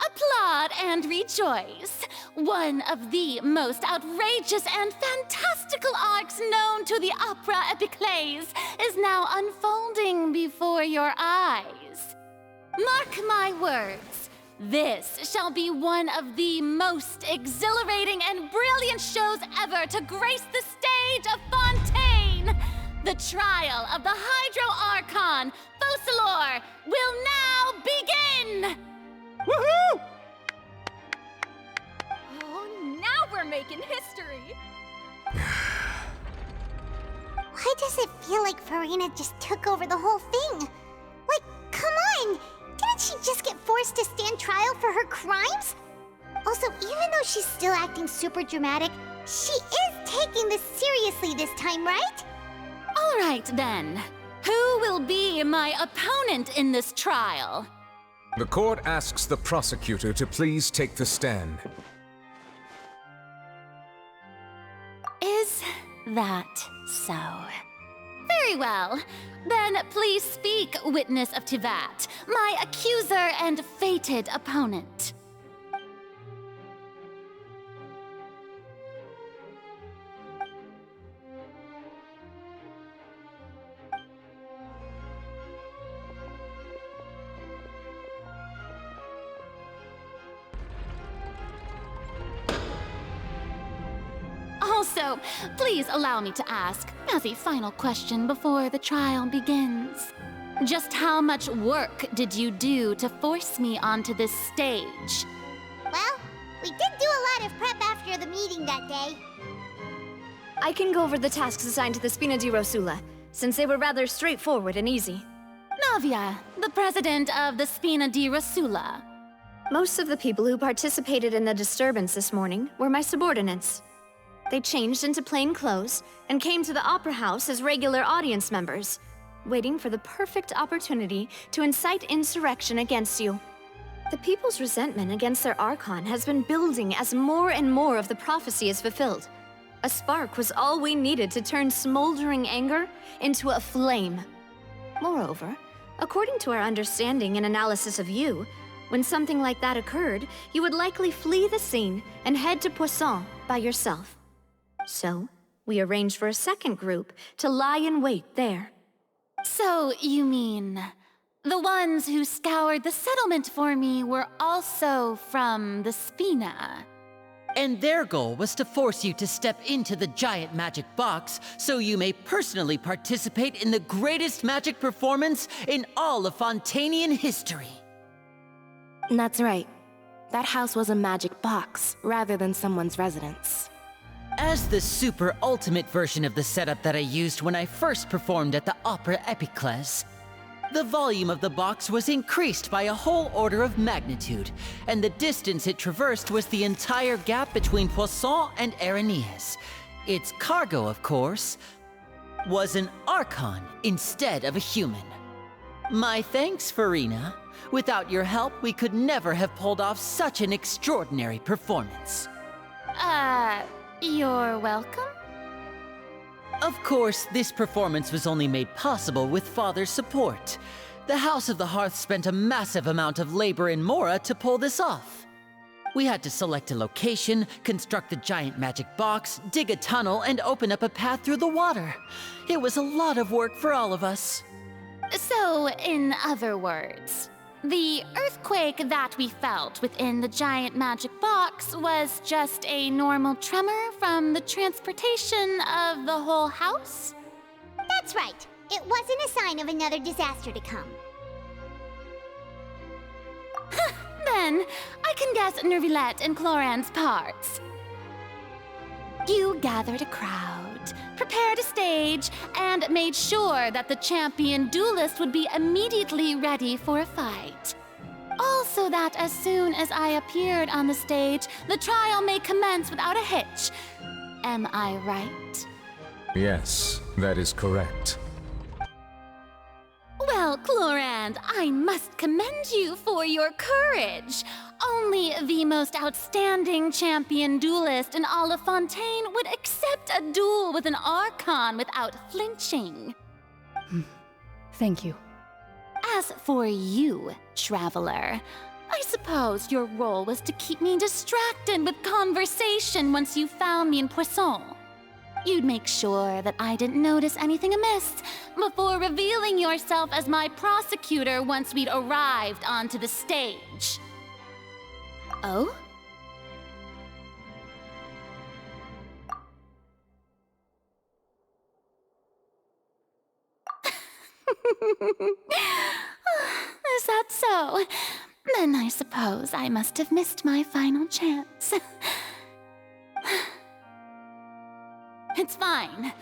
Applaud and rejoice. One of the most outrageous and fantastical arcs known to the opera epiclese is now unfolding before your eyes. Mark my words, this shall be one of the most exhilarating and brilliant shows ever to grace the stage of Fontain. The trial of the Hydro Archon, Focalor, will now begin! Woohoo! Oh, now we're making history! Why does it feel like Farina just took over the whole thing? Like, come on! Didn't she just get forced to stand trial for her crimes? Also, even though she's still acting super dramatic, she is taking this seriously this time, right? All right, then. Who will be my opponent in this trial? The court asks the prosecutor to please take the stand. Is that so? Very well. Then please speak, witness of Tivat, my accuser and fated opponent. So, please allow me to ask, as a final question before the trial begins. Just how much work did you do to force me onto this stage? Well, we did do a lot of prep after the meeting that day. I can go over the tasks assigned to the Spina di Rosula, since they were rather straightforward and easy. Navia, the president of the Spina di Rosula. Most of the people who participated in the disturbance this morning were my subordinates. They changed into plain clothes and came to the Opera House as regular audience members, waiting for the perfect opportunity to incite insurrection against you. The people's resentment against their Archon has been building as more and more of the prophecy is fulfilled. A spark was all we needed to turn smoldering anger into a flame. Moreover, according to our understanding and analysis of you, when something like that occurred, you would likely flee the scene and head to Poisson by yourself. So, we arranged for a second group to lie in wait there. So, you mean, the ones who scoured the settlement for me were also from the Spina? And their goal was to force you to step into the giant magic box so you may personally participate in the greatest magic performance in all of Fontanian history. That's right. That house was a magic box, rather than someone's residence. As the super ultimate version of the setup that I used when I first performed at the Opera Epiclese, the volume of the box was increased by a whole order of magnitude, and the distance it traversed was the entire gap between Poisson and Araneas. Its cargo, of course, was an Archon instead of a human. My thanks, Farina. Without your help, we could never have pulled off such an extraordinary performance. You're welcome? Of course, this performance was only made possible with Father's support. The House of the Hearth spent a massive amount of labor in Mora to pull this off. We had to select a location, construct the giant magic box, dig a tunnel, and open up a path through the water. It was a lot of work for all of us. So, in other words, the earthquake that we felt within the giant magic box was just a normal tremor from the transportation of the whole house? That's right. It wasn't a sign of another disaster to come. Then, I can guess Nervilette and Cloran's parts. You gathered a crowd, prepared a stage, and made sure that the champion duelist would be immediately ready for a fight. Also that as soon as I appeared on the stage, the trial may commence without a hitch. Am I right? Yes, that is correct. Well, Clorand, I must commend you for your courage. Only the most outstanding champion duelist in all of Fontaine would accept a duel with an Archon without flinching. Thank you. As for you, Traveler, I suppose your role was to keep me distracted with conversation once you found me in Poisson. You'd make sure that I didn't notice anything amiss before revealing yourself as my prosecutor once we'd arrived onto the stage. Oh? Is that so? Then I suppose I must have missed my final chance. It's fine.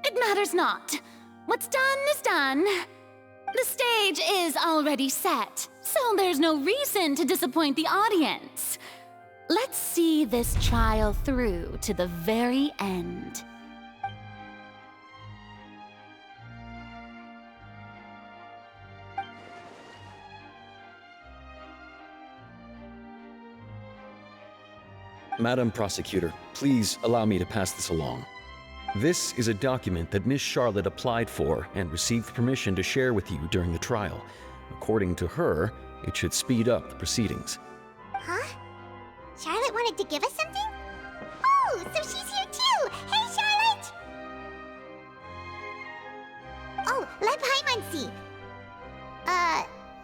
It matters not. What's done is done. The stage is already set, so there's no reason to disappoint the audience. Let's see this trial through to the very end. Madam Prosecutor, please allow me to pass this along. This is a document that Miss Charlotte applied for and received permission to share with you during the trial. According to her, it should speed up the proceedings. Huh? Charlotte wanted to give us something? Oh, so she's here too! Hey, Charlotte! Oh, let Paimon see.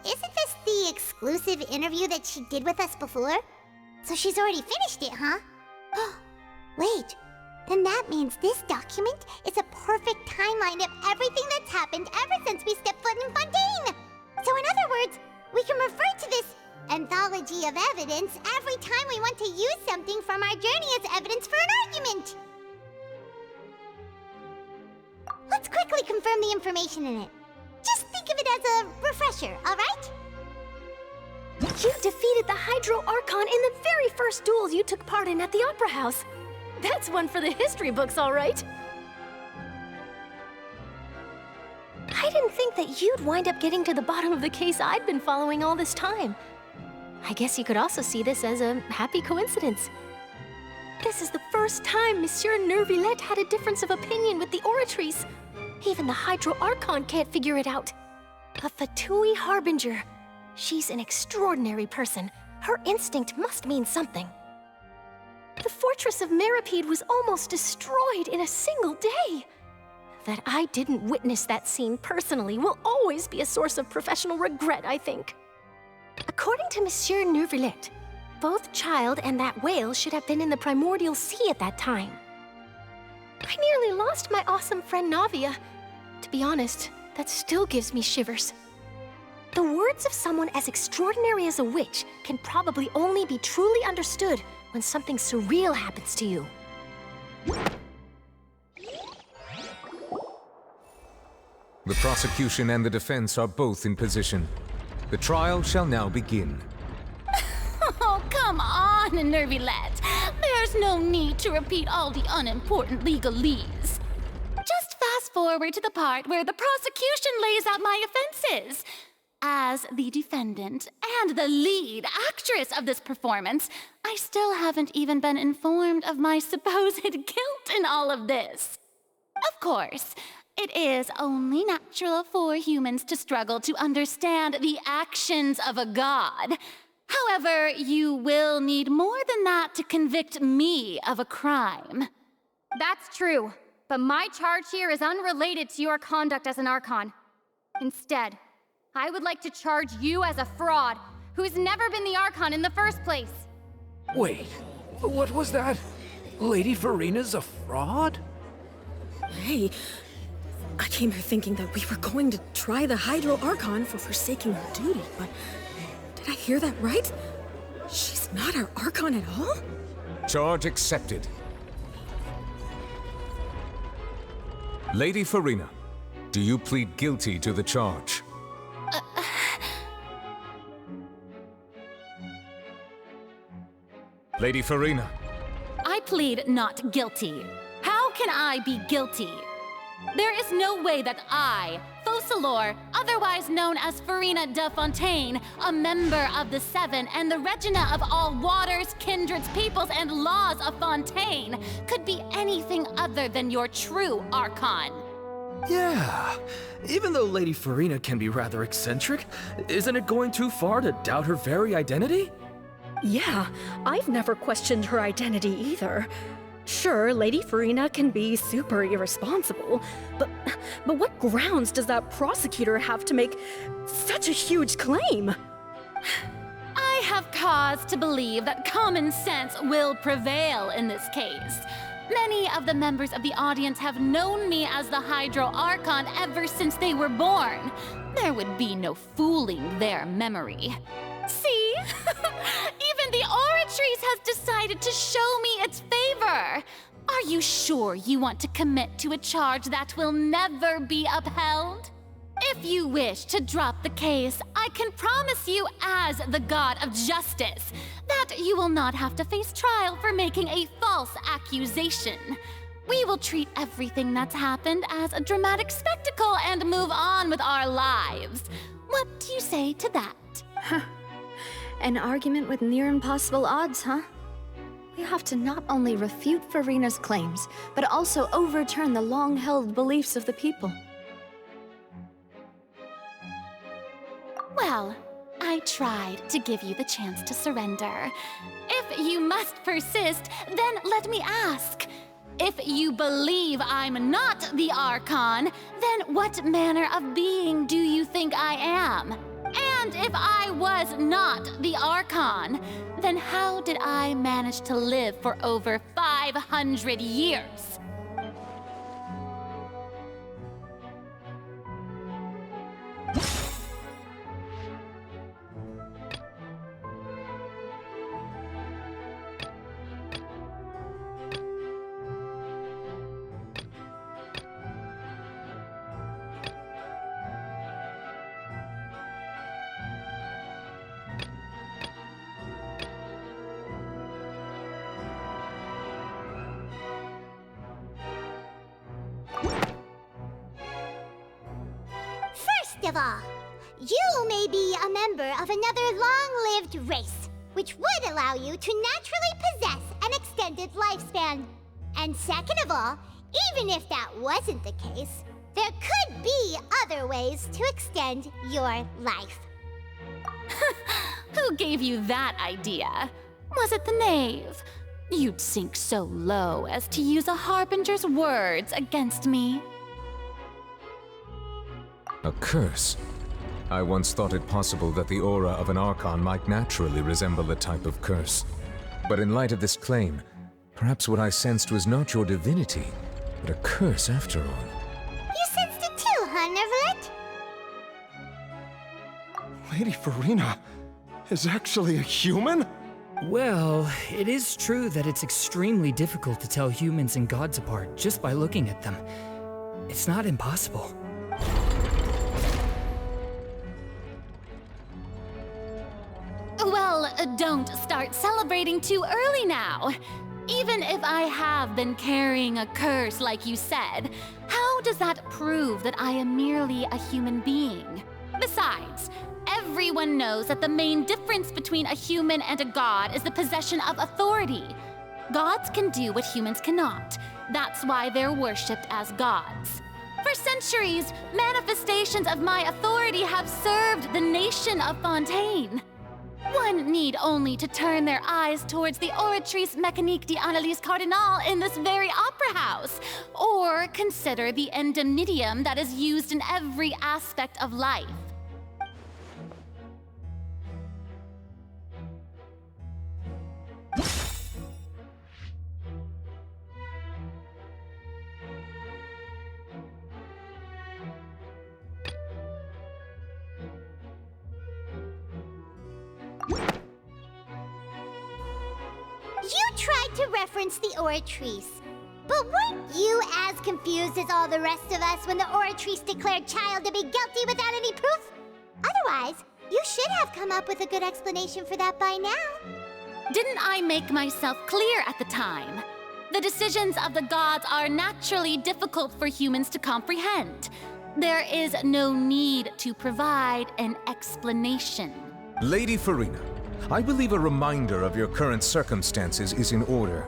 Isn't this the exclusive interview that she did with us before? So she's already finished it, huh? Wait, then that means this document is a perfect timeline of everything that's happened ever since we stepped foot in Fontaine. So in other words, we can refer to this anthology of evidence every time we want to use something from our journey as evidence for an argument. Let's quickly confirm the information in it. Just think of it as a refresher, alright? You defeated the Hydro Archon in the very first duels you took part in at the Opera House. That's one for the history books, all right. I didn't think that you'd wind up getting to the bottom of the case I'd been following all this time. I guess you could also see this as a happy coincidence. This is the first time Monsieur Neuvillette had a difference of opinion with the Oratrice. Even the Hydro Archon can't figure it out. A Fatui Harbinger. She's an extraordinary person. Her instinct must mean something. The fortress of Meripede was almost destroyed in a single day. That I didn't witness that scene personally will always be a source of professional regret, I think. According to Monsieur Neuvillette, both Child and that whale should have been in the Primordial Sea at that time. I nearly lost my awesome friend Navia. To be honest, that still gives me shivers. The words of someone as extraordinary as a witch can probably only be truly understood when something surreal happens to you. The prosecution and the defense are both in position. The trial shall now begin. Oh, come on, Neuvillette. There's no need to repeat all the unimportant legalese. Just fast forward to the part where the prosecution lays out my offenses. As the defendant and the lead actress of this performance, I still haven't even been informed of my supposed guilt in all of this. Of course, it is only natural for humans to struggle to understand the actions of a god. However, you will need more than that to convict me of a crime. That's true, but my charge here is unrelated to your conduct as an Archon. Instead, I would like to charge you as a fraud who's never been the Archon in the first place. Wait, what was that? Lady Farina's a fraud? Hey, I came here thinking that we were going to try the Hydro Archon for forsaking her duty, but did I hear that right? She's not our Archon at all? Charge accepted. Lady Farina, do you plead guilty to the charge? Lady Farina. I plead not guilty. How can I be guilty? There is no way that I, Focalor, otherwise known as Farina de Fontaine, a member of the Seven and the Regina of all waters, kindreds, peoples, and laws of Fontaine, could be anything other than your true Archon. Yeah, even though Lady Farina can be rather eccentric, isn't it going too far to doubt her very identity? Yeah, I've never questioned her identity either. Sure, Lady Farina can be super irresponsible, but what grounds does that prosecutor have to make such a huge claim? I have cause to believe that common sense will prevail in this case. Many of the members of the audience have known me as the Hydro Archon ever since they were born. There would be no fooling their memory. See? Even the Oratrice has decided to show me its favor. Are you sure you want to commit to a charge that will never be upheld? If you wish to drop the case, I can promise you as the God of Justice that you will not have to face trial for making a false accusation. We will treat everything that's happened as a dramatic spectacle and move on with our lives. What do you say to that? An argument with near impossible odds, huh? We have to not only refute Farina's claims, but also overturn the long-held beliefs of the people. Well, I tried to give you the chance to surrender. If you must persist, then let me ask. If you believe I'm not the Archon, then what manner of being do you think I am? And If I was not the Archon, then how did I manage to live for over 500 years? First of all, you may be a member of another long-lived race, which would allow you to naturally possess an extended lifespan. And second of all, even if that wasn't the case, there could be other ways to extend your life. Who gave you that idea? Was it the knave? You'd sink so low as to use a harbinger's words against me. A curse? I once thought it possible that the aura of an Archon might naturally resemble a type of curse. But in light of this claim, perhaps what I sensed was not your divinity, but a curse after all. You sensed it too, huh, Neverlet? Lady Farina is actually a human? Well, it is true that it's extremely difficult to tell humans and gods apart just by looking at them. It's not impossible. Well, don't start celebrating too early now. Even if I have been carrying a curse like you said, how does that prove that I am merely a human being? Besides, everyone knows that the main difference between a human and a god is the possession of authority. Gods can do what humans cannot. That's why they're worshipped as gods. For centuries, manifestations of my authority have served the nation of Fontain. One need only to turn their eyes towards the Oratrice Mécanique d'Analyse Cardinal in this very opera house, or consider the indemnitium that is used in every aspect of life. You tried to reference the Oratrice, but weren't you as confused as all the rest of us when the Oratrice declared Child to be guilty without any proof? Otherwise, you should have come up with a good explanation for that by now. Didn't I make myself clear at the time? The decisions of the gods are naturally difficult for humans to comprehend. There is no need to provide an explanation. Lady Farina, I believe a reminder of your current circumstances is in order.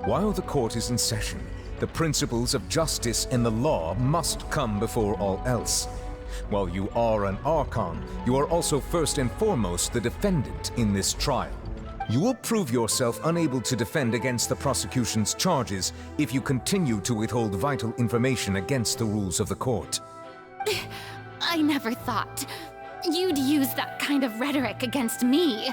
While the court is in session, the principles of justice and the law must come before all else. While you are an Archon, you are also first and foremost the defendant in this trial. You will prove yourself unable to defend against the prosecution's charges if you continue to withhold vital information against the rules of the court. I never thought you'd use that kind of rhetoric against me.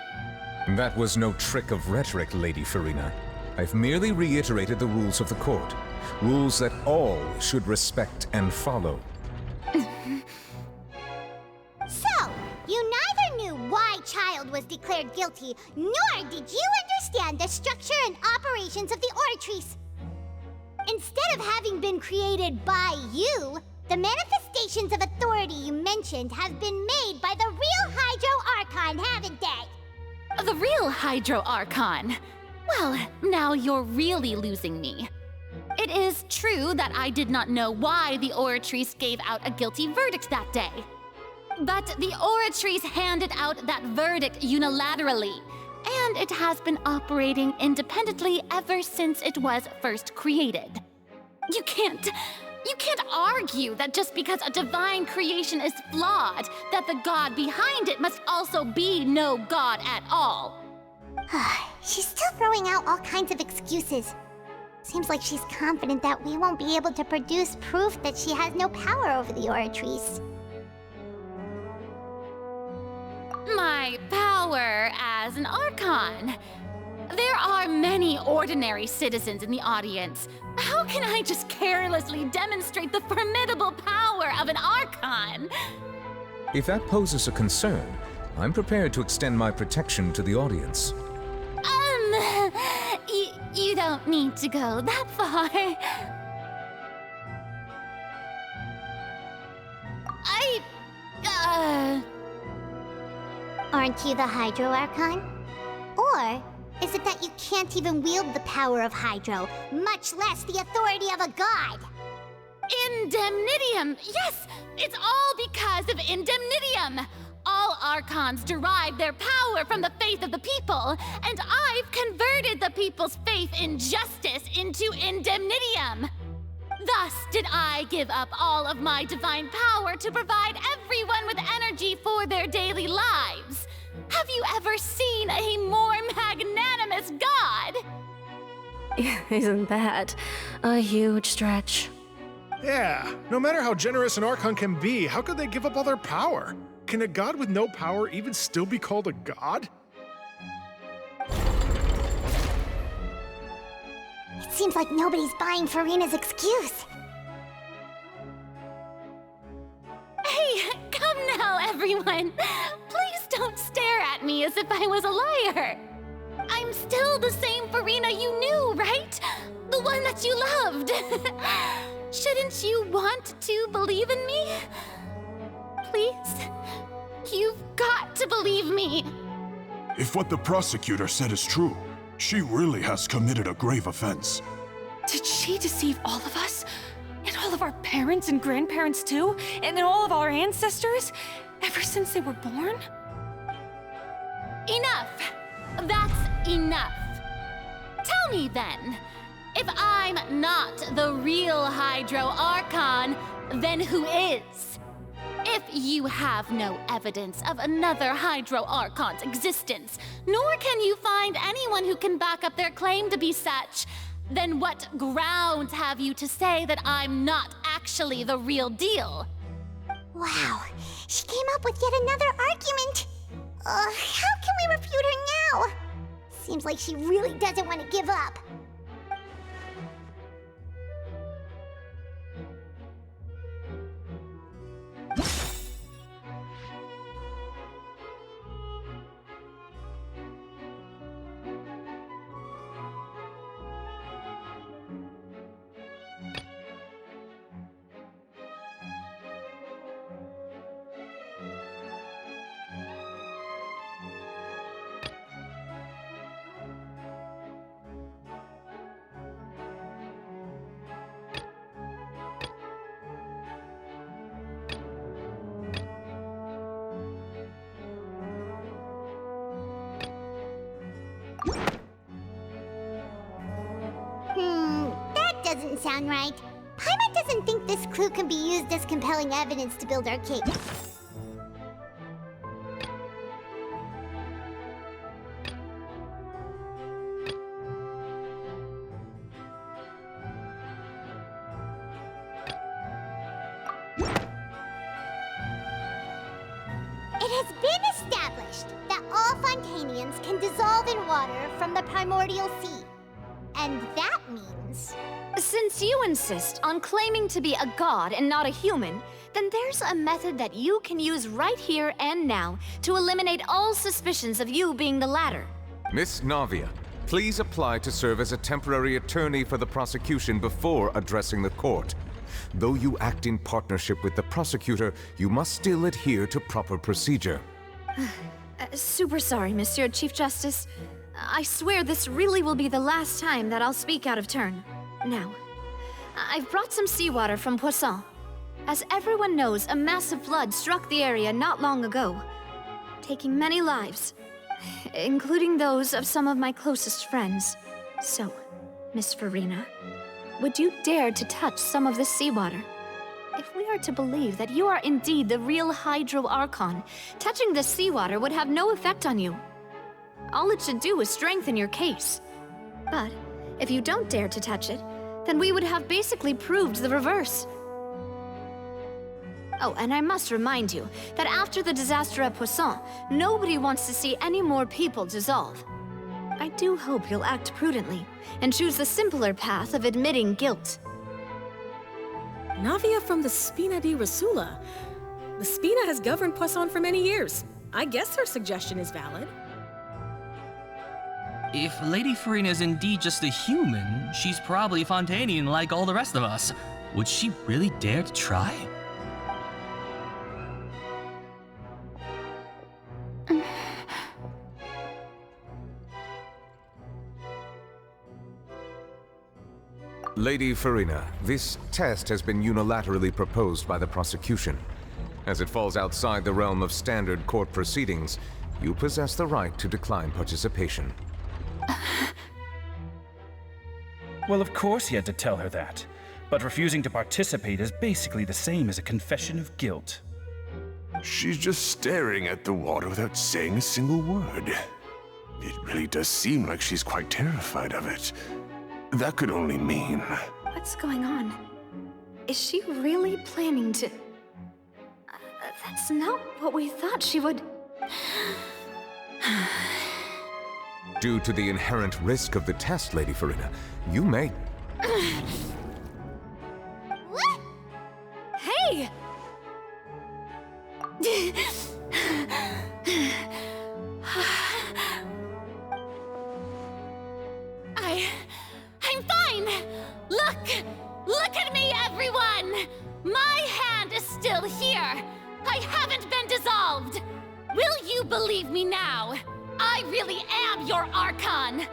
That was no trick of rhetoric, Lady Farina. I've merely reiterated the rules of the court. Rules that all should respect and follow. So, you neither knew why Child was declared guilty, nor did you understand the structure and operations of the Oratrice. Instead of having been created by you, the manifestations of authority you mentioned have been made by the real Hydro Archon, haven't they? The real Hydro Archon? Well, now you're really losing me. It is true that I did not know why the Oratrice gave out a guilty verdict that day. But the Oratrice handed out that verdict unilaterally, and it has been operating independently ever since it was first created. You can't argue that just because a divine creation is flawed, that the god behind it must also be no god at all. She's still throwing out all kinds of excuses. Seems like she's confident that we won't be able to produce proof that she has no power over the Oratrice. my power as an Archon. There are many ordinary citizens in the audience. How can I just carelessly demonstrate the formidable power of an Archon? If that poses a concern, I'm prepared to extend my protection to the audience. You don't need to go that far. Aren't you the Hydro Archon? Or is it that you can't even wield the power of Hydro, much less the authority of a god? Indemnitium! Yes! It's all because of Indemnitium! All Archons derive their power from the faith of the people, and I've converted the people's faith in justice into Indemnitium! Thus did I give up all of my divine power to provide everyone with energy for their daily lives. Have you ever seen a more magnanimous god? Isn't that a huge stretch? Yeah, no matter how generous an Archon can be, how could they give up all their power? Can a god with no power even still be called a god? It seems like nobody's buying Furina's excuse. Hey, come now, everyone! Please don't stare at me as if I was a liar! I'm still the same Furina you knew, right? The one that you loved! Shouldn't you want to believe in me? Please? You've got to believe me! If what the prosecutor said is true, she really has committed a grave offense. Did she deceive all of us? And all of our parents and grandparents too? And all of our ancestors? Ever since they were born? Enough! That's enough! Tell me then, if I'm not the real Hydro Archon, then who is? If you have no evidence of another Hydro Archon's existence, nor can you find anyone who can back up their claim to be such, then what grounds have you to say that I'm not actually the real deal? Wow, she came up with yet another argument. How can we refute her now? Seems like she really doesn't want to give up. That doesn't sound right. Paimon doesn't think this clue can be used as compelling evidence to build our case. It has been established that all Fontainians can dissolve in water from the primordial sea. And that means... Since you insist on claiming to be a god and not a human, then there's a method that you can use right here and now to eliminate all suspicions of you being the latter. Miss Navia, please apply to serve as a temporary attorney for the prosecution before addressing the court. Though you act in partnership with the prosecutor, you must still adhere to proper procedure. Super sorry, Monsieur Chief Justice. I swear this really will be the last time that I'll speak out of turn. Now, I've brought some seawater from Poisson. As everyone knows, a massive flood struck the area not long ago, taking many lives, including those of some of my closest friends. So, Miss Furina, would you dare to touch some of this seawater? If we are to believe that you are indeed the real Hydro Archon, touching this seawater would have no effect on you. All it should do is strengthen your case. But if you don't dare to touch it, then we would have basically proved the reverse. Oh, and I must remind you that after the disaster at Poisson, nobody wants to see any more people dissolve. I do hope you'll act prudently and choose the simpler path of admitting guilt. Navia from the Spina di Rasula. The Spina has governed Poisson for many years. I guess her suggestion is valid. If Lady Farina is indeed just a human, she's probably Fontainian like all the rest of us. Would she really dare to try? Lady Farina, this test has been unilaterally proposed by the prosecution. As it falls outside the realm of standard court proceedings, you possess the right to decline participation. Well, of course he had to tell her that. But refusing to participate is basically the same as a confession of guilt. She's just staring at the water without saying a single word. It really does seem like she's quite terrified of it. That could only mean... What's going on? Is she really planning to... that's not what we thought she would... Due to the inherent risk of the test, Lady Farina, you may... What? Hey! I'm fine! Look at me, everyone! My hand is still here! I haven't been dissolved! Will you believe me now? I really am your Archon!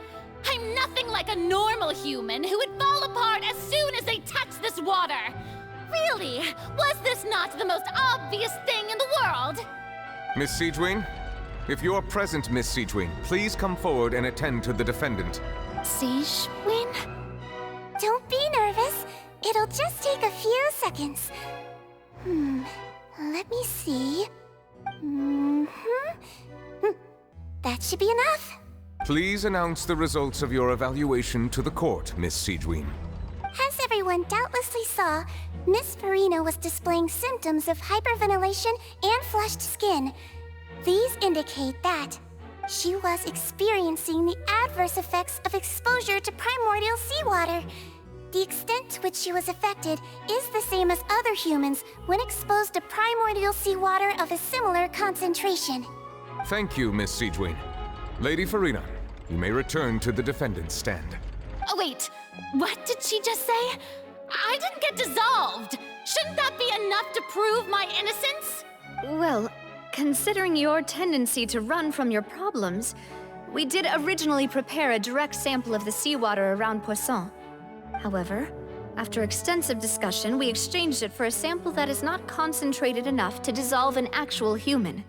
I'm nothing like a normal human who would fall apart as soon as they touch this water! Really? Was this not the most obvious thing in the world? Miss Siegewien? If you're present, Miss Siegewien, please come forward and attend to the defendant. Siegewien? Don't be nervous. It'll just take a few seconds. Let me see. That should be enough. Please announce the results of your evaluation to the court, Miss Siegewien. As everyone doubtlessly saw, Miss Farina was displaying symptoms of hyperventilation and flushed skin. These indicate that she was experiencing the adverse effects of exposure to primordial seawater. The extent to which she was affected is the same as other humans when exposed to primordial seawater of a similar concentration. Thank you, Miss Siegewien. Lady Farina, you may return to the defendant's stand. Oh, wait. What did she just say? I didn't get dissolved! Shouldn't that be enough to prove my innocence? Well, considering your tendency to run from your problems, we did originally prepare a direct sample of the seawater around Poisson. However, after extensive discussion, we exchanged it for a sample that is not concentrated enough to dissolve an actual human.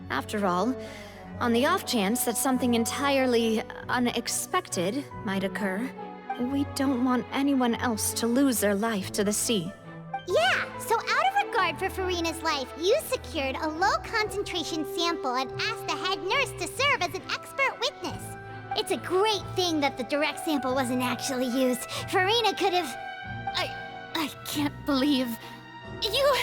After all, on the off chance that something entirely unexpected might occur, we don't want anyone else to lose their life to the sea. Yeah, so out of regard for Farina's life, you secured a low-concentration sample and asked the head nurse to serve as an expert witness. It's a great thing that the direct sample wasn't actually used. Farina could have... I can't believe... you...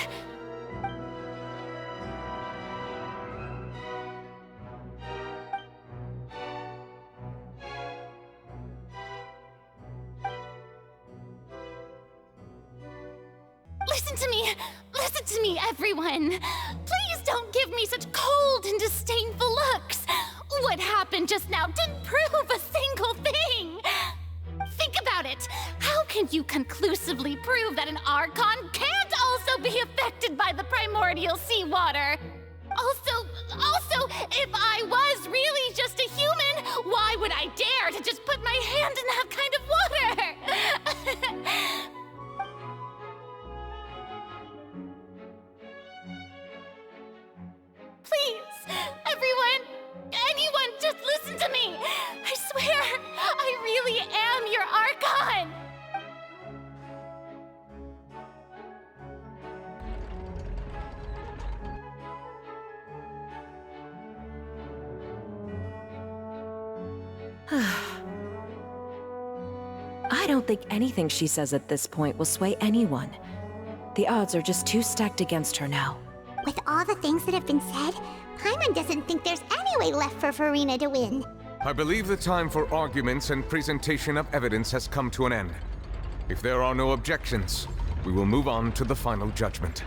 Listen to me, everyone! Please don't give me such cold and disdainful looks! What happened just now didn't prove a single thing! Think about it! How can you conclusively prove that an Archon can't also be affected by the primordial seawater? Also, if I was really just a human, why would I dare to just put my hand in that kind of water? Please, anyone, just listen to me! I swear, I really am your Archon! I don't think anything she says at this point will sway anyone. The odds are just too stacked against her now. With all the things that have been said, Paimon doesn't think there's any way left for Furina to win. I believe the time for arguments and presentation of evidence has come to an end. If there are no objections, we will move on to the final judgment.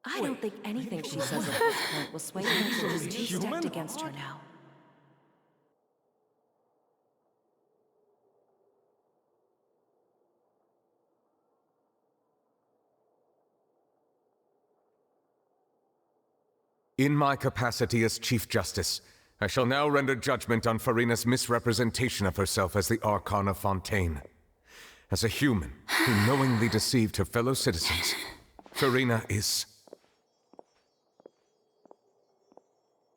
I don't think anything she says at this point will sway her. She's just too stacked against her now. In my capacity as Chief Justice, I shall now render judgment on Furina's misrepresentation of herself as the Archon of Fontain. As a human who knowingly deceived her fellow citizens, Furina is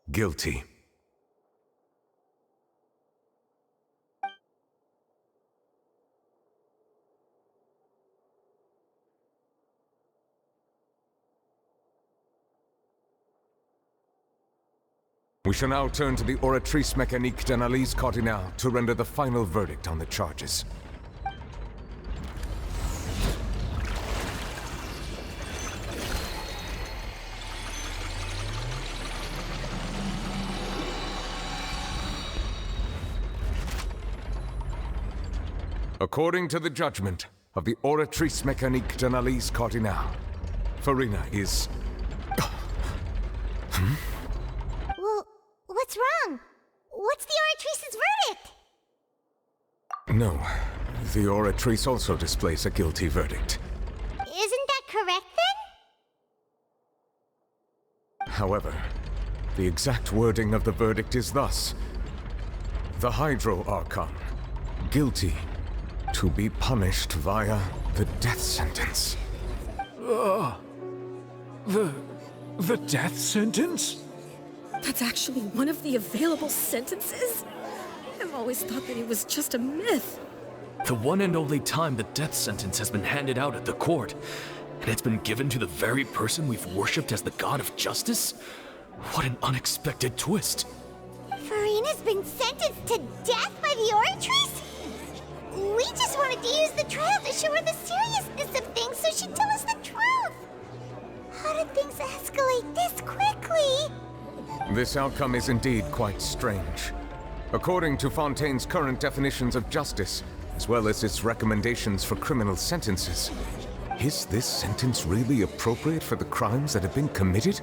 guilty. We shall now turn to the Oratrice Mécanique d'Analyse Cardinale to render the final verdict on the charges. According to the judgment of the Oratrice Mécanique d'Analyse Cardinale, Furina is... Well, what's wrong? What's the Oratrice's verdict? No, the Oratrice also displays a guilty verdict. Isn't that correct then? However, the exact wording of the verdict is thus: the Hydro Archon, guilty, to be punished via the death sentence. The death sentence? That's actually one of the available sentences? I've always thought that it was just a myth. The one and only time the death sentence has been handed out at the court, and it's been given to the very person we've worshipped as the god of justice? What an unexpected twist. Furina's been sentenced to death by the Oratrice? We just wanted to use the trial to show her the seriousness of things so she'd tell us the truth. How did things escalate this quickly? This outcome is indeed quite strange. According to Fontaine's current definitions of justice, as well as its recommendations for criminal sentences, is this sentence really appropriate for the crimes that have been committed?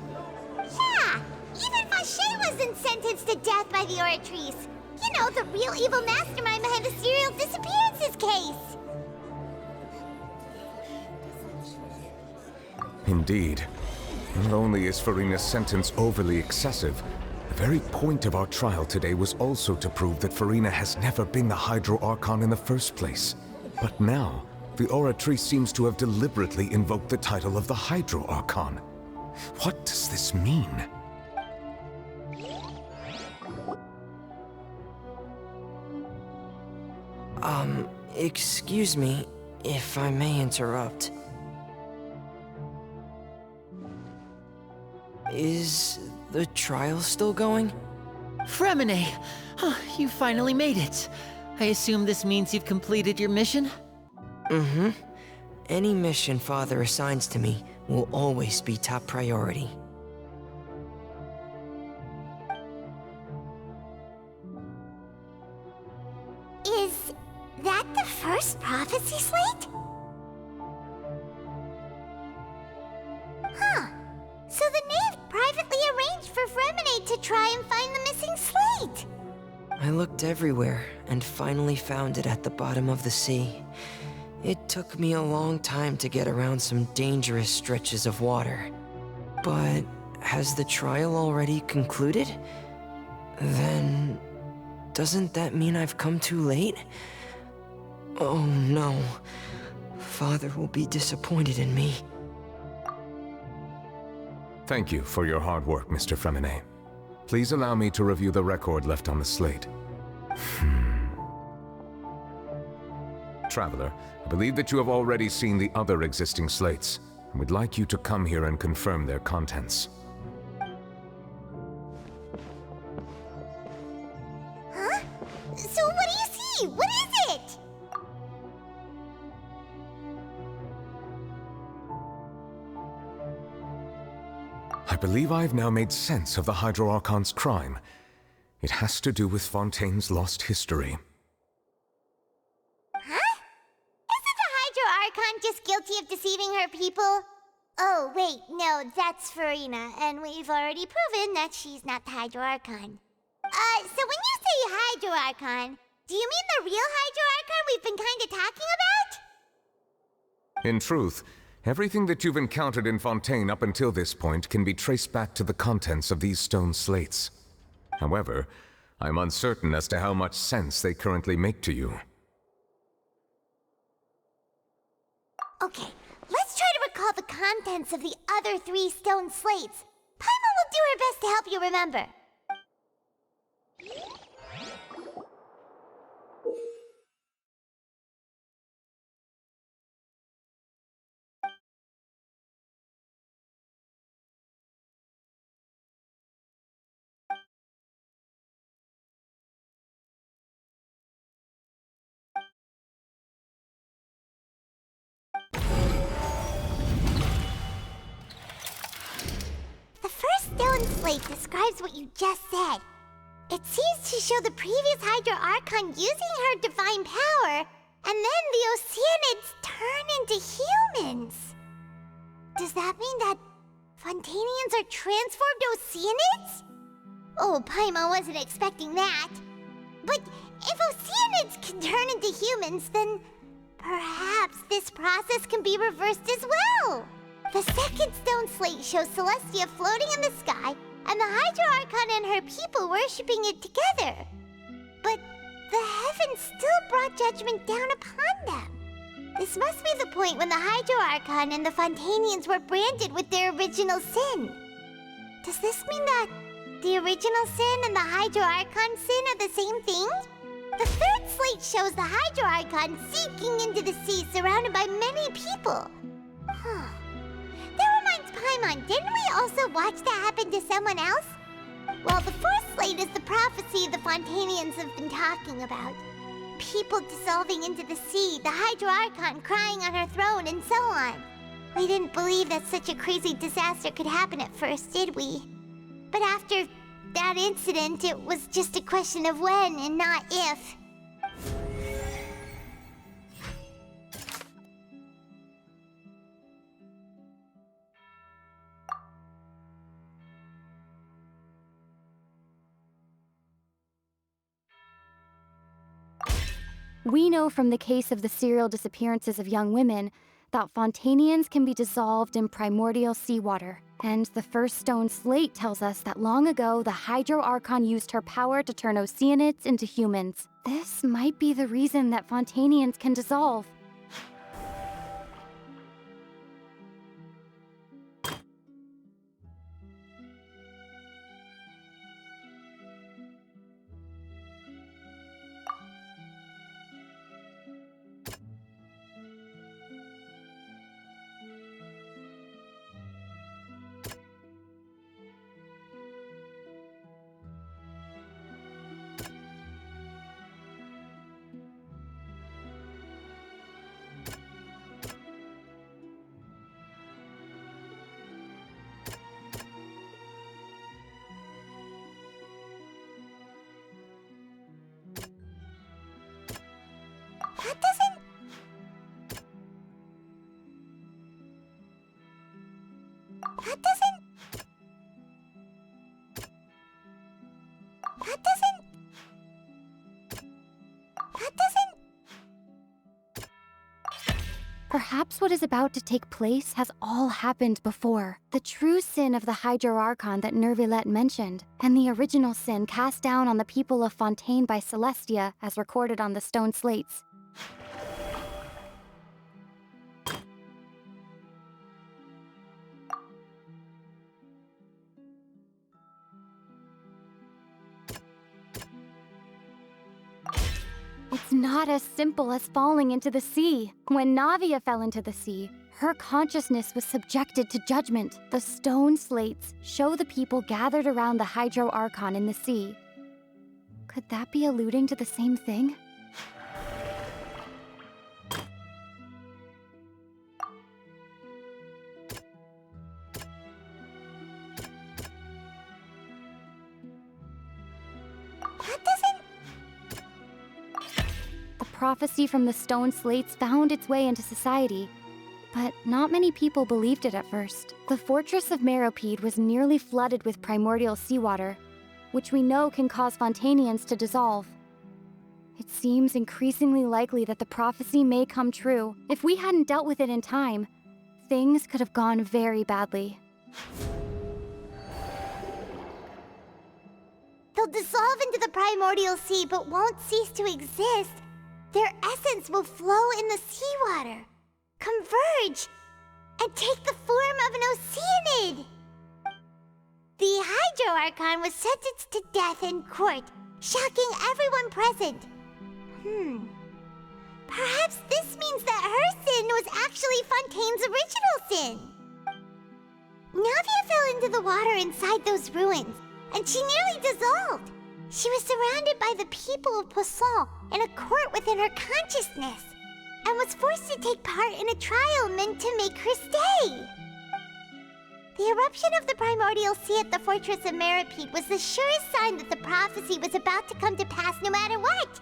Yeah, even Fontain wasn't sentenced to death by the Oratrice. You know, the real evil mastermind behind the serial disappearances case. Indeed. Not only is Furina's sentence overly excessive, the very point of our trial today was also to prove that Furina has never been the Hydro Archon in the first place. But now, the Oratrice seems to have deliberately invoked the title of the Hydro Archon. What does this mean? Excuse me, if I may interrupt. Is the trial still going? Fremine! You finally made it. I assume this means you've completed your mission? Mm-hmm. Any mission Father assigns to me will always be top priority. Is that the first prophecy slate? Huh. So the knave privately arranged for Fremine to try and find the missing slate. I looked everywhere and finally found it at the bottom of the sea. It took me a long time to get around some dangerous stretches of water. But has the trial already concluded? Then doesn't that mean I've come too late? Oh no. Father will be disappointed in me. Thank you for your hard work, Mr. Fremine. Please allow me to review the record left on the slate. Traveler, I believe that you have already seen the other existing slates, and would like you to come here and confirm their contents. Huh? So what do you see Hey, what is it? I believe I've now made sense of the Hydro Archon's crime. It has to do with Fontaine's lost history. Huh? Isn't the Hydro Archon just guilty of deceiving her people? Oh, wait, no, that's Farina, and we've already proven that she's not the Hydro Archon. So when you say Hydro Archon, do you mean the real Hydro Archon we've been kinda talking about? In truth, everything that you've encountered in Fontaine up until this point can be traced back to the contents of these stone slates. However, I'm uncertain as to how much sense they currently make to you. Okay, let's try to recall the contents of the other 3 stone slates. Paimon will do her best to help you remember. The first stone slate describes what you just said. It seems to show the previous Hydro Archon using her divine power, and then the Oceanids turn into humans. Does that mean that Fontainians are transformed Oceanids? Oh, Paimon wasn't expecting that. But if Oceanids can turn into humans, then perhaps this process can be reversed as well. The second stone slate shows Celestia floating in the sky, and the Hydro Archon and her people worshipping it together. But the heavens still brought judgment down upon them. This must be the point when the Hydro Archon and the Fontainians were branded with their original sin. Does this mean that the original sin and the Hydro Archon sin are the same thing? The third slate shows the Hydro Archon sinking into the sea surrounded by many people. That reminds Paimon, didn't we also watch that happen to someone else? Well, the fourth slate is the prophecy the Fontainians have been talking about. People dissolving into the sea, the Hydro Archon crying on her throne, and so on. We didn't believe that such a crazy disaster could happen at first, did we? But after that incident, it was just a question of when and not if. We know from the case of the serial disappearances of young women that Fontainians can be dissolved in primordial seawater. And the first stone slate tells us that long ago, the Hydro Archon used her power to turn Oceanids into humans. This might be the reason that Fontainians can dissolve. Perhaps what is about to take place has all happened before. The true sin of the Hydro Archon that Nervilette mentioned, and the original sin cast down on the people of Fontaine by Celestia, as recorded on the stone slates. It's not as simple as falling into the sea. When Navia fell into the sea, her consciousness was subjected to judgment. The stone slates show the people gathered around the Hydro Archon in the sea. Could that be alluding to the same thing? That doesn't... The prophecy from the stone slates found its way into society, but not many people believed it at first. The fortress of Meropide was nearly flooded with primordial seawater, which we know can cause Fontainians to dissolve. It seems increasingly likely that the prophecy may come true. If we hadn't dealt with it in time, things could have gone very badly. They'll dissolve into the primordial sea but won't cease to exist. Their essence will flow in the seawater, converge, and take the form of an Oceanid. The Hydro Archon was sentenced to death in court, shocking everyone present. Perhaps this means that her sin was actually Fontaine's original sin. Navia fell into the water inside those ruins, and she nearly dissolved. She was surrounded by the people of Poisson in a court within her consciousness, and was forced to take part in a trial meant to make her stay. The eruption of the primordial sea at the fortress of Meropide was the surest sign that the prophecy was about to come to pass no matter what.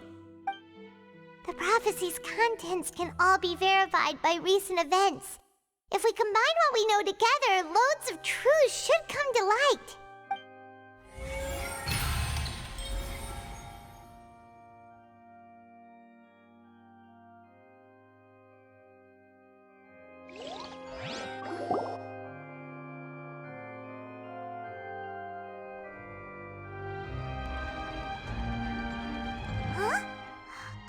The prophecy's contents can all be verified by recent events. If we combine what we know together, loads of truths should come to light. Huh?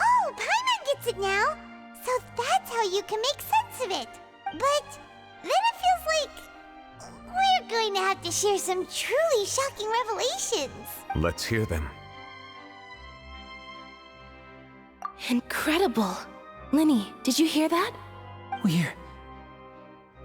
Oh, Paimon gets it now! So that's how you can make sense of it. But then it feels like we're going to have to share some truly shocking revelations. Let's hear them. Incredible! Linny, did you hear that? We're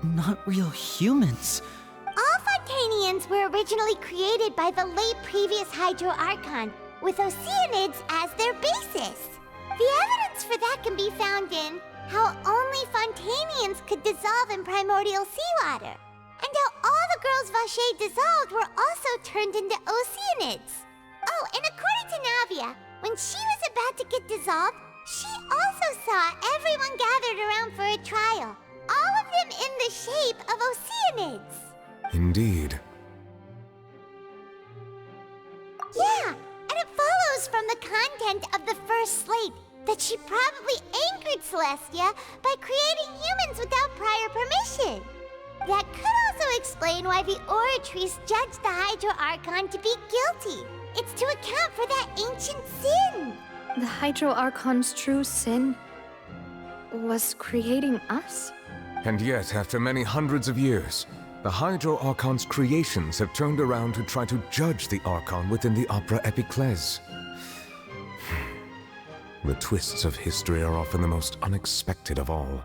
not real humans. All Fontainians were originally created by the late previous Hydro Archon, with Oceanids as their basis. The evidence for that can be found in how only Fontainians could dissolve in primordial seawater, and how all the girls Vacher dissolved were also turned into Oceanids. Oh, and according to Navia, when she was about to get dissolved, she also saw everyone gathered around for a trial, all of them in the shape of Oceanids. Indeed. Yeah, and it follows from the content of the first slate that she probably angered Celestia by creating humans without prior permission. That could also explain why the Oratrice judged the Hydro Archon to be guilty. It's to account for that ancient sin. The Hydro Archon's true sin was creating us? And yet, after many hundreds of years, the Hydro Archon's creations have turned around to try to judge the Archon within the Opera Epiclese. The twists of history are often the most unexpected of all.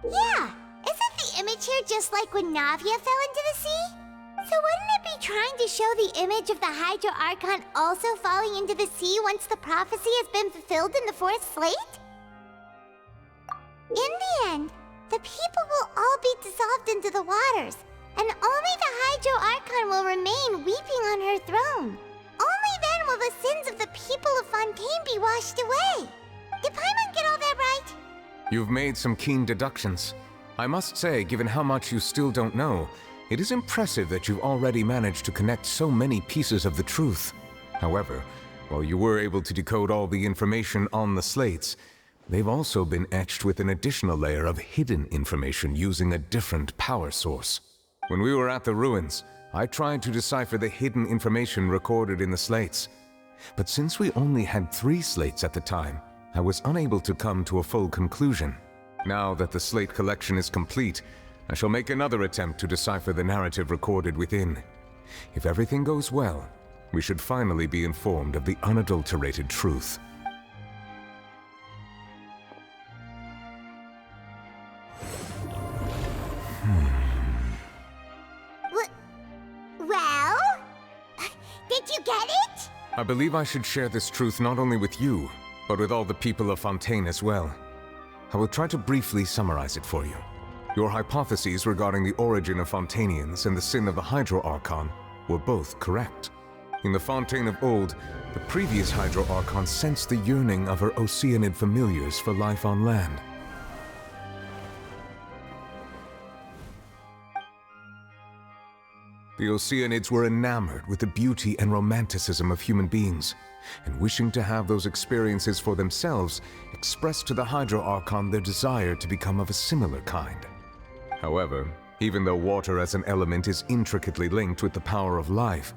Yeah, isn't the image here just like when Navia fell into the sea? So wouldn't it be trying to show the image of the Hydro Archon also falling into the sea once the prophecy has been fulfilled in the fourth slate? In the end, the people will all be dissolved into the waters, and only the Hydro Archon will remain weeping on her throne. Only then will the sins of the people of Fontaine be washed away. Did Paimon get all that right? You've made some keen deductions. I must say, given how much you still don't know, it is impressive that you've already managed to connect so many pieces of the truth. However, while you were able to decode all the information on the slates, they've also been etched with an additional layer of hidden information using a different power source. When we were at the ruins, I tried to decipher the hidden information recorded in the slates. But since we only had 3 slates at the time, I was unable to come to a full conclusion. Now that the slate collection is complete, I shall make another attempt to decipher the narrative recorded within. If everything goes well, we should finally be informed of the unadulterated truth. Well? Did you get it? I believe I should share this truth not only with you, but with all the people of Fontaine as well. I will try to briefly summarize it for you. Your hypotheses regarding the origin of Fontainians and the sin of the Hydro Archon were both correct. In the Fontaine of old, The previous Hydro Archon sensed the yearning of her Oceanid familiars for life on land. The Oceanids were enamored with the beauty and romanticism of human beings, and wishing to have those experiences for themselves, expressed to the Hydro Archon their desire to become of a similar kind. However, even though water as an element is intricately linked with the power of life,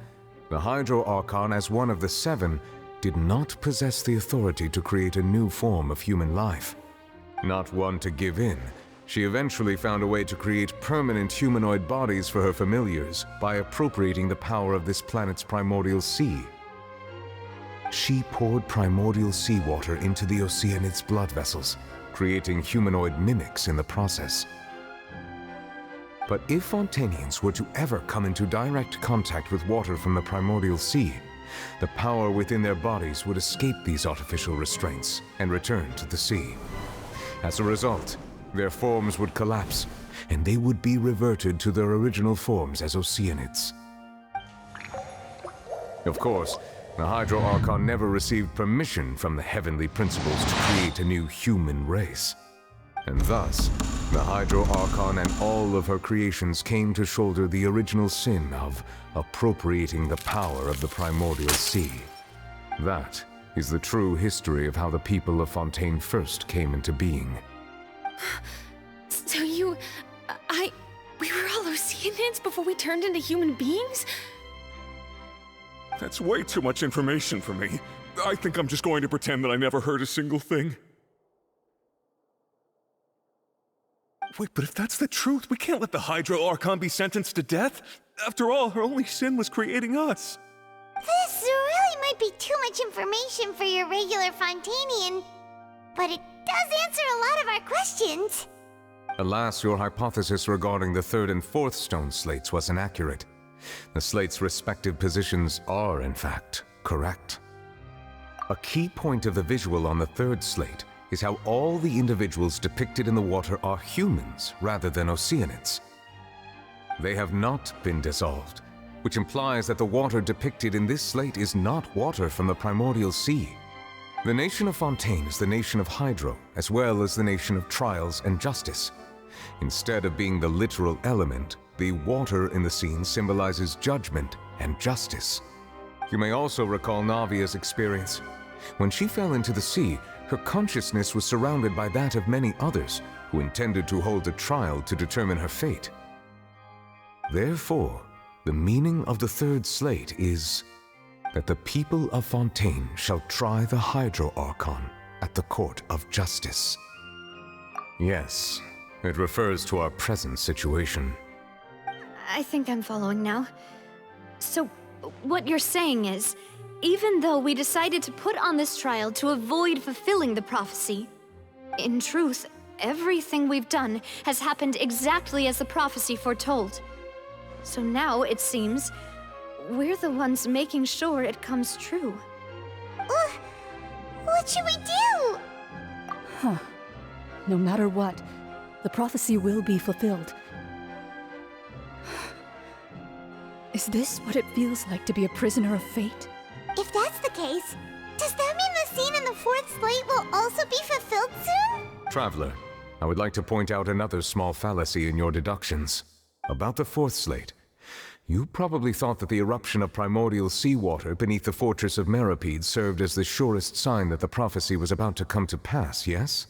the Hydro Archon, as one of the seven, did not possess the authority to create a new form of human life. Not one to give in, she eventually found a way to create permanent humanoid bodies for her familiars by appropriating the power of this planet's primordial sea. She poured primordial seawater into the Oceanids' blood vessels, creating humanoid mimics in the process. But if Fontainians were to ever come into direct contact with water from the primordial sea, the power within their bodies would escape these artificial restraints and return to the sea. As a result, their forms would collapse, and they would be reverted to their original forms as Oceanids. Of course, the Hydro Archon never received permission from the heavenly principles to create a new human race. And thus, the Hydro Archon and all of her creations came to shoulder the original sin of appropriating the power of the primordial sea. That is the true history of how the people of Fontain first came into being. So we were all Oceanids before we turned into human beings? That's way too much information for me. I think I'm just going to pretend that I never heard a single thing. Wait, but if that's the truth, we can't let the Hydro Archon be sentenced to death. After all, her only sin was creating us. This really might be too much information for your regular Fontainian, but it does answer a lot of our questions. Alas, your hypothesis regarding the third and fourth stone slates was inaccurate. The slates' respective positions are, in fact, correct. A key point of the visual on the third slate is how all the individuals depicted in the water are humans rather than Oceanids. They have not been dissolved, which implies that the water depicted in this slate is not water from the primordial sea. The nation of Fontain is the nation of Hydro, as well as the nation of trials and justice. Instead of being the literal element, the water in the scene symbolizes judgment and justice. You may also recall Navia's experience. When she fell into the sea, her consciousness was surrounded by that of many others who intended to hold a trial to determine her fate. Therefore, the meaning of the third slate is that the people of Fontain shall try the Hydro Archon at the court of justice. Yes, it refers to our present situation. I think I'm following now. So, what you're saying is, even though we decided to put on this trial to avoid fulfilling the prophecy, in truth, everything we've done has happened exactly as the prophecy foretold. So now, it seems, we're the ones making sure it comes true. What should we do? Huh. No matter what, the prophecy will be fulfilled. Is this what it feels like to be a prisoner of fate? If that's the case, does that mean the scene in the fourth slate will also be fulfilled soon? Traveler, I would like to point out another small fallacy in your deductions. About the fourth slate, you probably thought that the eruption of primordial seawater beneath the fortress of Meripede served as the surest sign that the prophecy was about to come to pass, yes?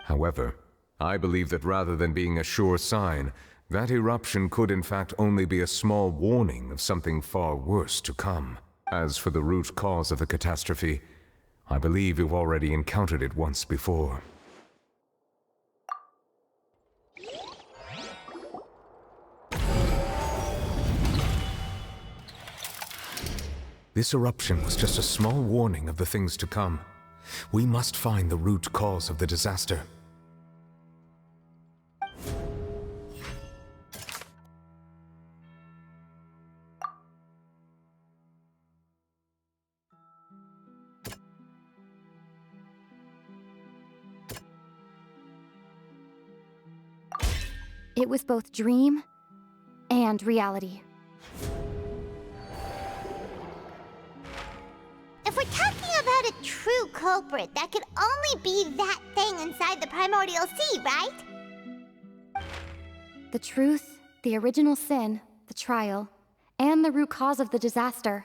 However, I believe that rather than being a sure sign, that eruption could in fact only be a small warning of something far worse to come. As for the root cause of the catastrophe, I believe you've already encountered it once before. This eruption was just a small warning of the things to come. We must find the root cause of the disaster. It was both dream and reality. if we're talking about a true culprit, that could only be that thing inside the primordial sea, right? The truth, the original sin, the trial, and the root cause of the disaster.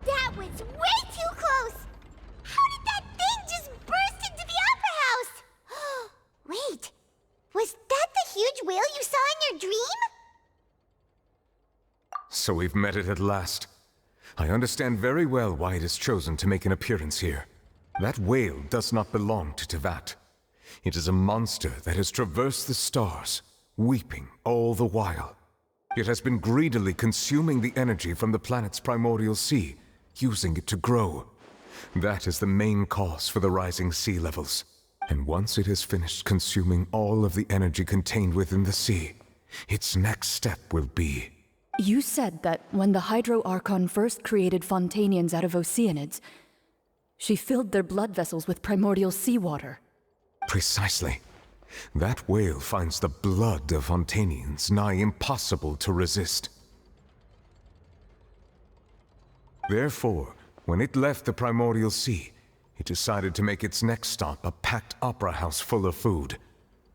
That was way too close! How did that thing just burst into the Opera House? Wait, was that the huge whale you saw in your dream? So we've met it at last. I understand very well why it has chosen to make an appearance here. That whale does not belong to Tevat. It is a monster that has traversed the stars, weeping all the while. It has been greedily consuming the energy from the planet's primordial sea, using it to grow. That is the main cause for the rising sea levels. And once it has finished consuming all of the energy contained within the sea, its next step will be... You said that when the Hydro Archon first created Fontainians out of Oceanids, she filled their blood vessels with primordial seawater. Precisely. That whale finds the blood of Fontainians nigh impossible to resist. Therefore, when it left the primordial sea, it decided to make its next stop a packed opera house full of food.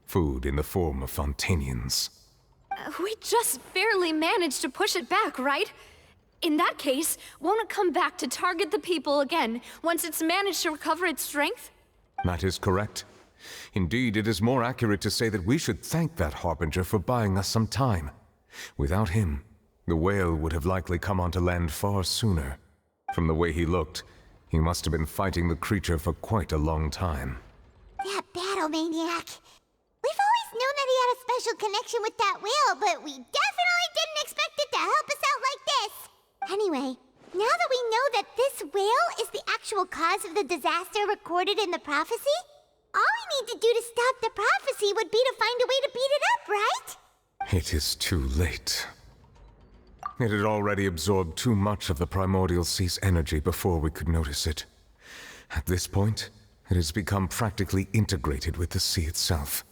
Food in the form of Fontainians. We just barely managed to push it back, right? In that case, won't it come back to target the people again once it's managed to recover its strength? That is correct. Indeed, it is more accurate to say that we should thank that Harbinger for buying us some time. Without him, the whale would have likely come onto land far sooner. From the way he looked, he must have been fighting the creature for quite a long time. That battle maniac. We've always known that he had a special connection with that whale, but we definitely didn't expect it to help us out like this. Anyway, now that we know that this whale is the actual cause of the disaster recorded in the prophecy, all we need to do to stop the prophecy would be to find a way to beat it up, right? It is too late. It had already absorbed too much of the primordial sea's energy before we could notice it. At this point, it has become practically integrated with the sea itself.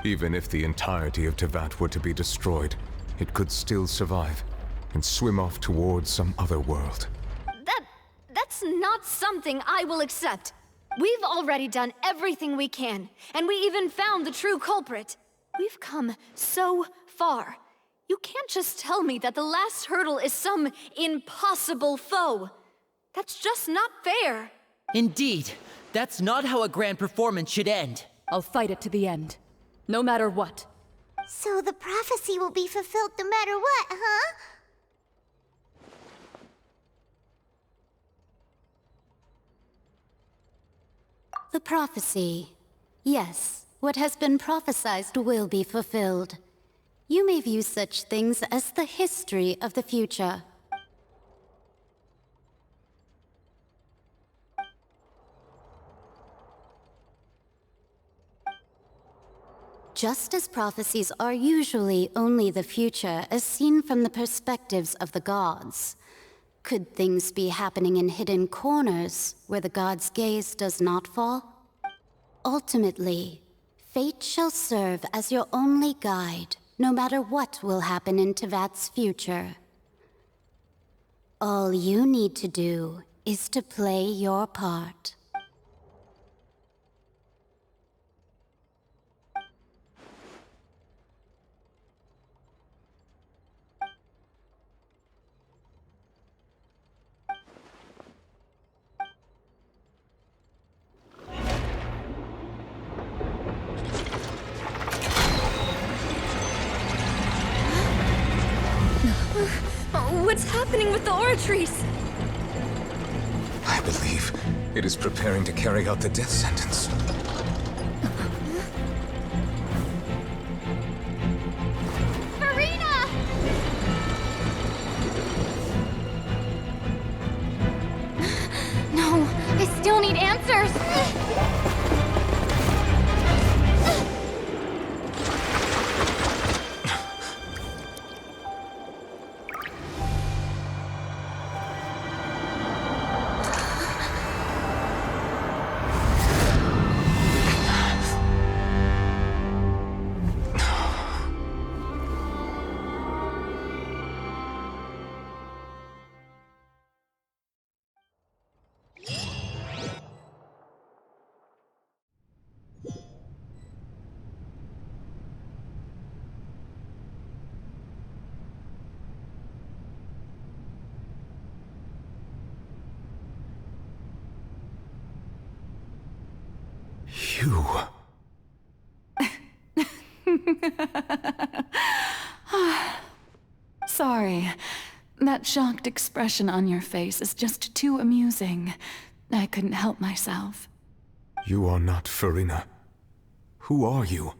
Even if the entirety of Tevat were to be destroyed, it could still survive and swim off towards some other world. That's not something I will accept. We've already done everything we can, and we even found the true culprit. We've come so far. You can't just tell me that the last hurdle is some impossible foe. That's just not fair. Indeed, that's not how a grand performance should end. I'll fight it to the end, no matter what. So the prophecy will be fulfilled no matter what, huh? The prophecy. Yes, what has been prophesied will be fulfilled. You may view such things as the history of the future. Just as prophecies are usually only the future as seen from the perspectives of the gods, could things be happening in hidden corners where the gods' gaze does not fall? Ultimately, fate shall serve as your only guide, no matter what will happen in Tevat's future. All you need to do is to play your part. What's happening with the aura trees? I believe it is preparing to carry out the death sentence. Furina! No, I still need answers. You... Sorry. That shocked expression on your face is just too amusing. I couldn't help myself. You are not Furina. Who are you?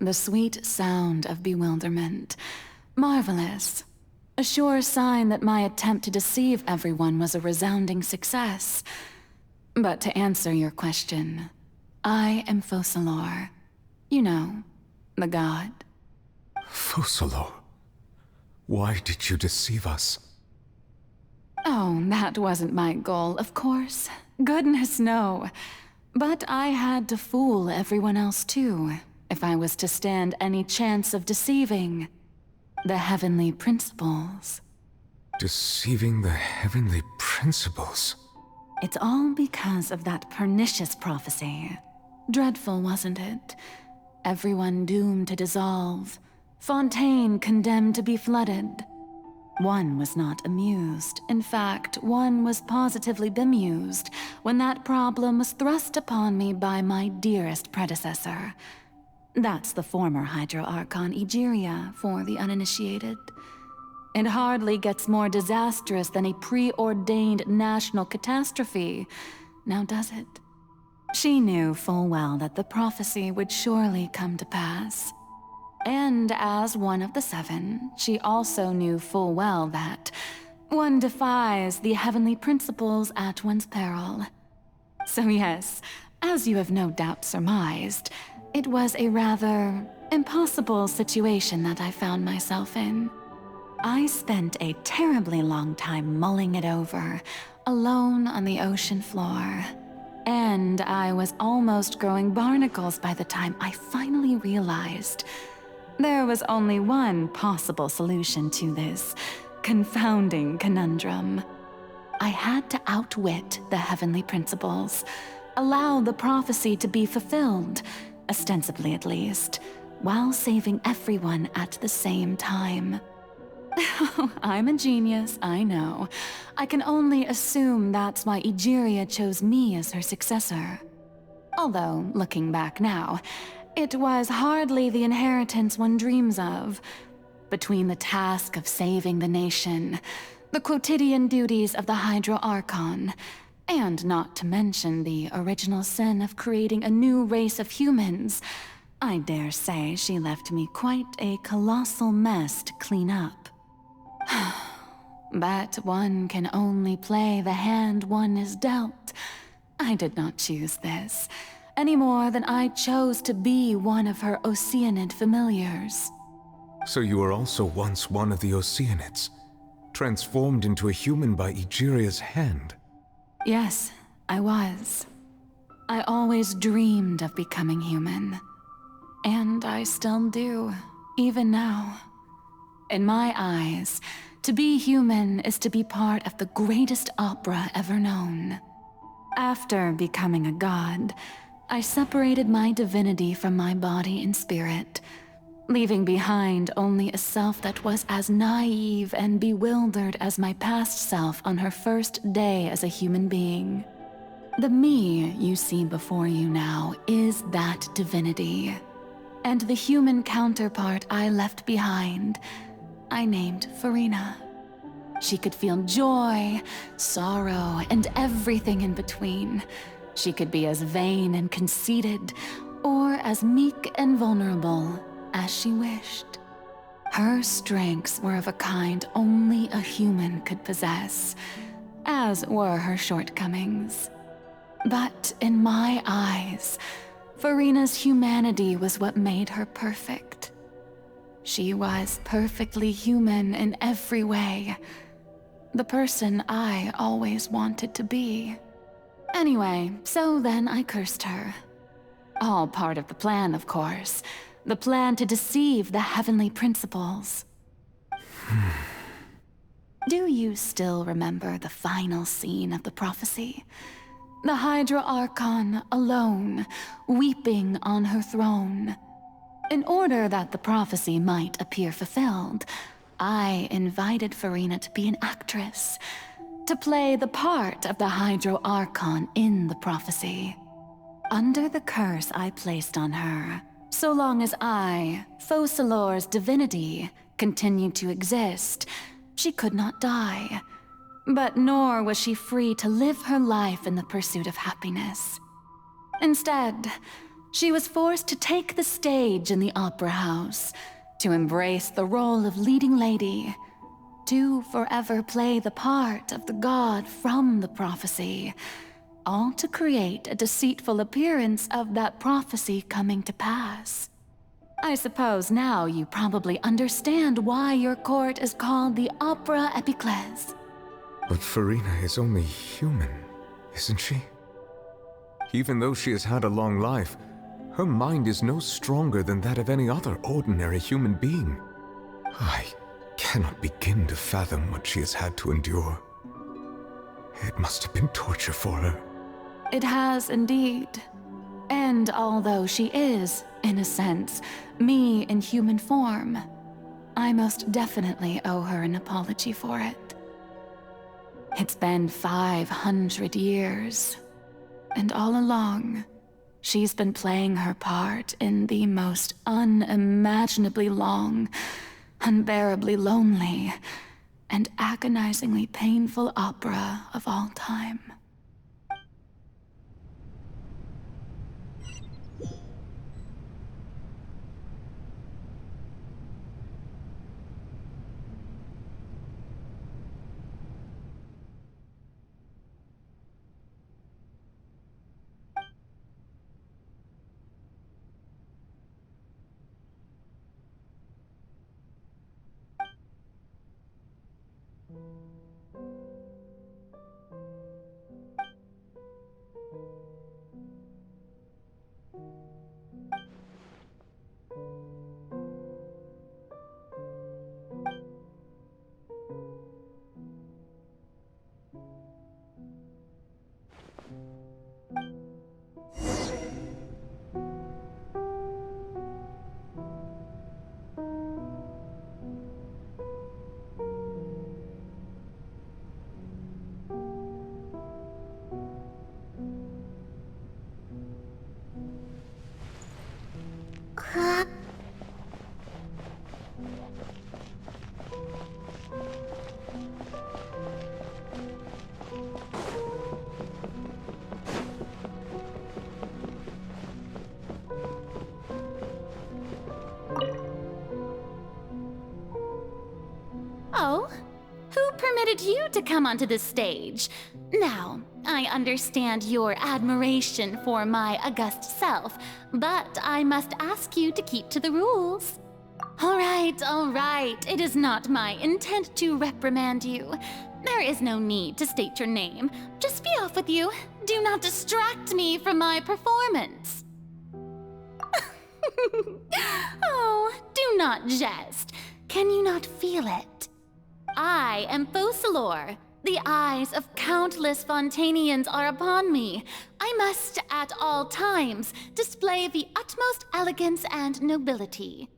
The sweet sound of bewilderment. Marvelous. A sure sign that my attempt to deceive everyone was a resounding success. But to answer your question, I am Focalor. You know, the god. Focalor? Why did you deceive us? Oh, that wasn't my goal, of course. Goodness, no. But I had to fool everyone else too, if I was to stand any chance of deceiving the heavenly principles. Deceiving the heavenly principles? It's all because of that pernicious prophecy. Dreadful, wasn't it? Everyone doomed to dissolve. Fontain condemned to be flooded. One was not amused. In fact, one was positively bemused when that problem was thrust upon me by my dearest predecessor. That's the former Hydro Archon Egeria, for the uninitiated. It hardly gets more disastrous than a preordained national catastrophe, now does it? She knew full well that the prophecy would surely come to pass. And as one of the seven, she also knew full well that one defies the heavenly principles at one's peril. So yes, as you have no doubt surmised, it was a rather impossible situation that I found myself in. I spent a terribly long time mulling it over, alone on the ocean floor. And I was almost growing barnacles by the time I finally realized there was only one possible solution to this confounding conundrum. I had to outwit the heavenly principles, allow the prophecy to be fulfilled, ostensibly at least, while saving everyone at the same time. I'm a genius, I know. I can only assume that's why Egeria chose me as her successor. Although, looking back now, it was hardly the inheritance one dreams of. Between the task of saving the nation, the quotidian duties of the Hydro Archon, and not to mention the original sin of creating a new race of humans, I dare say she left me quite a colossal mess to clean up. But one can only play the hand one is dealt. I did not choose this, any more than I chose to be one of her Oceanid familiars. So you were also once one of the Oceanids, transformed into a human by Egeria's hand. Yes, I was. I always dreamed of becoming human. And I still do, even now. In my eyes, to be human is to be part of the greatest opera ever known. After becoming a god, I separated my divinity from my body and spirit, leaving behind only a self that was as naive and bewildered as my past self on her first day as a human being. The me you see before you now is that divinity. And the human counterpart I left behind, I named Furina. She could feel joy, sorrow, and everything in between. She could be as vain and conceited, or as meek and vulnerable as she wished. Her strengths were of a kind only a human could possess, as were her shortcomings. But in my eyes, Furina's humanity was what made her perfect. She was perfectly human in every way. The person I always wanted to be. Anyway, so then I cursed her. All part of the plan, of course. The plan to deceive the heavenly principles. Do you still remember the final scene of the prophecy? The Hydra Archon alone, weeping on her throne. In order that the prophecy might appear fulfilled, I invited Furina to be an actress, to play the part of the Hydro Archon in the prophecy. Under the curse I placed on her, so long as I, Focalor's divinity, continued to exist, she could not die. But nor was she free to live her life in the pursuit of happiness. Instead, she was forced to take the stage in the opera house, to embrace the role of leading lady, to forever play the part of the god from the prophecy, all to create a deceitful appearance of that prophecy coming to pass. I suppose now you probably understand why your court is called the Opera Epiclese. But Furina is only human, isn't she? Even though she has had a long life, her mind is no stronger than that of any other ordinary human being. I cannot begin to fathom what she has had to endure. It must have been torture for her. It has indeed. And although she is, in a sense, me in human form, I most definitely owe her an apology for it. It's been 500 years, and all along, she's been playing her part in the most unimaginably long, unbearably lonely, and agonizingly painful opera of all time. Oh, who permitted you to come onto this stage? Now, I understand your admiration for my august self, but I must ask you to keep to the rules. All right. It is not my intent to reprimand you. There is no need to state your name. Just be off with you. Do not distract me from my performance. Oh, do not jest. Can you not feel it? I am Focalor. The eyes of countless Fontainians are upon me. I must, at all times, display the utmost elegance and nobility.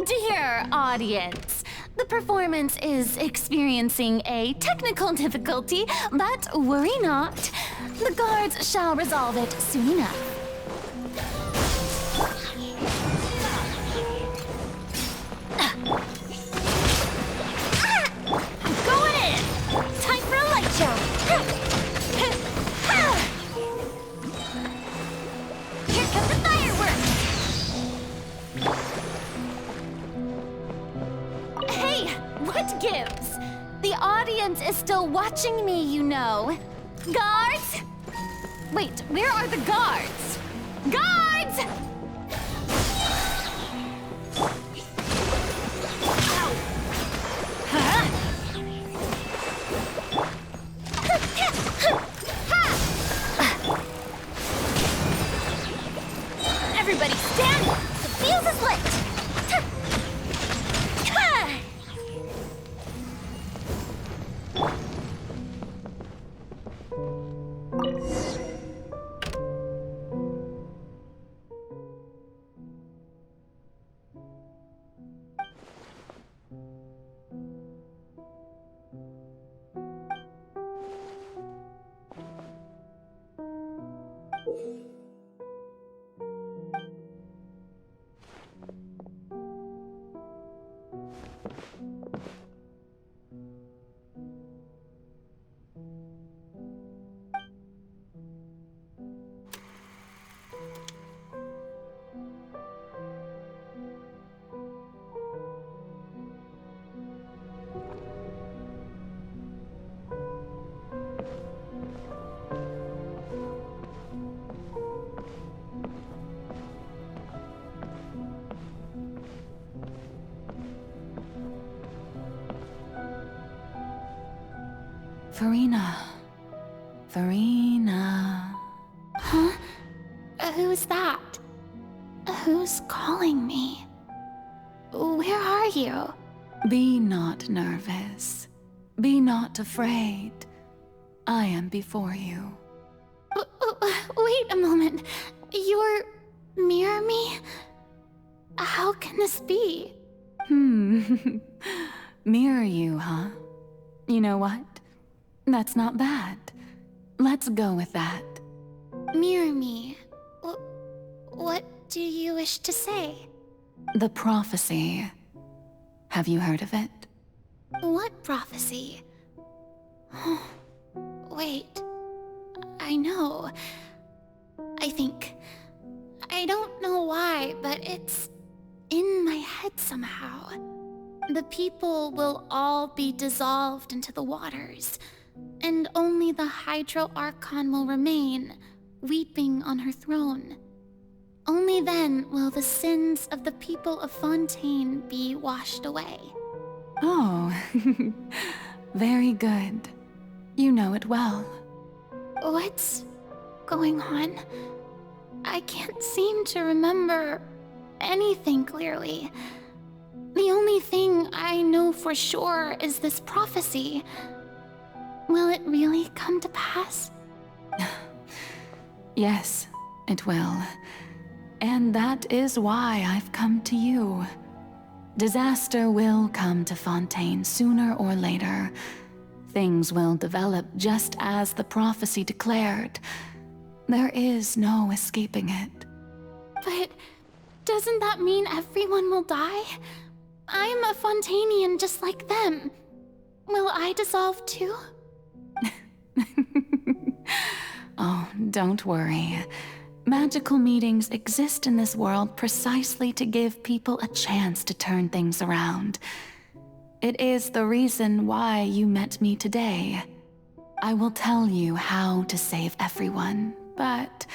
Dear audience, the performance is experiencing a technical difficulty, but worry not. The guards shall resolve it soon enough. I'm going in! Time for a light show! Here come the fireworks! Hey, what gives? The audience is still watching me, you know. Guards? Wait, where are the guards? Guards! Everybody stand! The fuse is lit! Farina. Huh? Who's that? Who's calling me? Where are you? Be not nervous. Be not afraid. I am before you. Wait a moment. You're near me? How can this be? Mirror you, huh? You know what? That's not bad. Let's go with that. Mirror me? What do you wish to say? The prophecy. Have you heard of it? What prophecy? Wait. I know. I think. I don't know why, but it's in my head somehow. The people will all be dissolved into the waters, and only the Hydro Archon will remain, weeping on her throne. Only then will the sins of the people of Fontain be washed away. Oh, very good. You know it well. What's going on? I can't seem to remember anything clearly. The only thing I know for sure is this prophecy. Will it really come to pass? Yes, it will. And that is why I've come to you. Disaster will come to Fontain sooner or later. Things will develop just as the prophecy declared. There is no escaping it. But Doesn't that mean everyone will die? I'm a Fontanian just like them. Will I dissolve too? Oh, don't worry. Magical meetings exist in this world precisely to give people a chance to turn things around. It is the reason why you met me today. I will tell you how to save everyone, but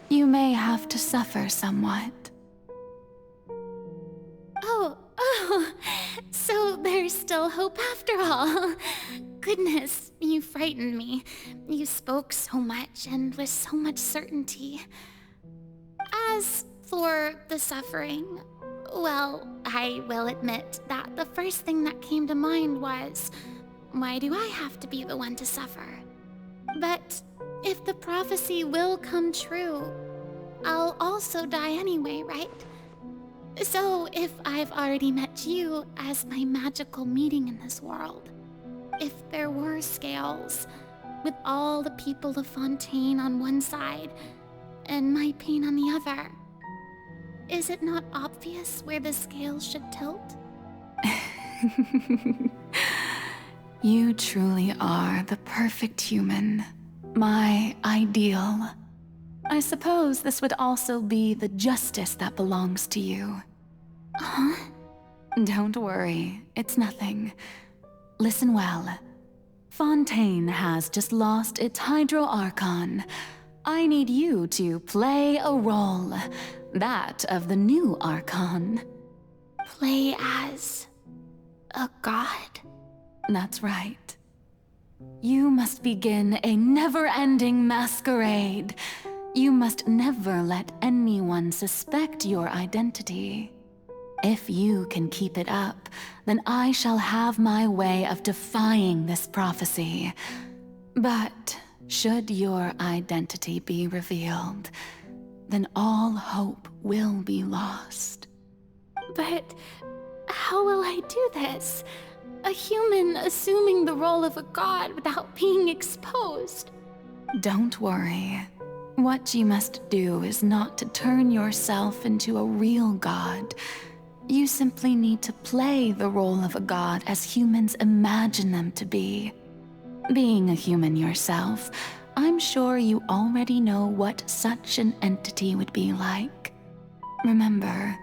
you may have to suffer somewhat. Oh, so there's still hope after all. Goodness, you frightened me. You spoke so much and with so much certainty. As for the suffering, well, I will admit that the first thing that came to mind was, why do I have to be the one to suffer? But if the prophecy will come true, I'll also die anyway, right? So if I've already met you as my magical meeting in this world, if there were scales, with all the people of Fontain on one side and my pain on the other, is it not obvious where the scales should tilt? You truly are the perfect human, my ideal. I suppose this would also be the justice that belongs to you. Huh? Don't worry, it's nothing. Listen well. Fontaine has just lost its Hydro Archon. I need you to play a role, that of the new Archon. Play as a god? That's right. You must begin a never-ending masquerade. You must never let anyone suspect your identity. If you can keep it up, then I shall have my way of defying this prophecy. But should your identity be revealed, then all hope will be lost. But how will I do this? A human assuming the role of a god without being exposed? Don't worry. What you must do is not to turn yourself into a real god. You simply need to play the role of a god as humans imagine them to be. Being a human yourself, I'm sure you already know what such an entity would be like. Remember,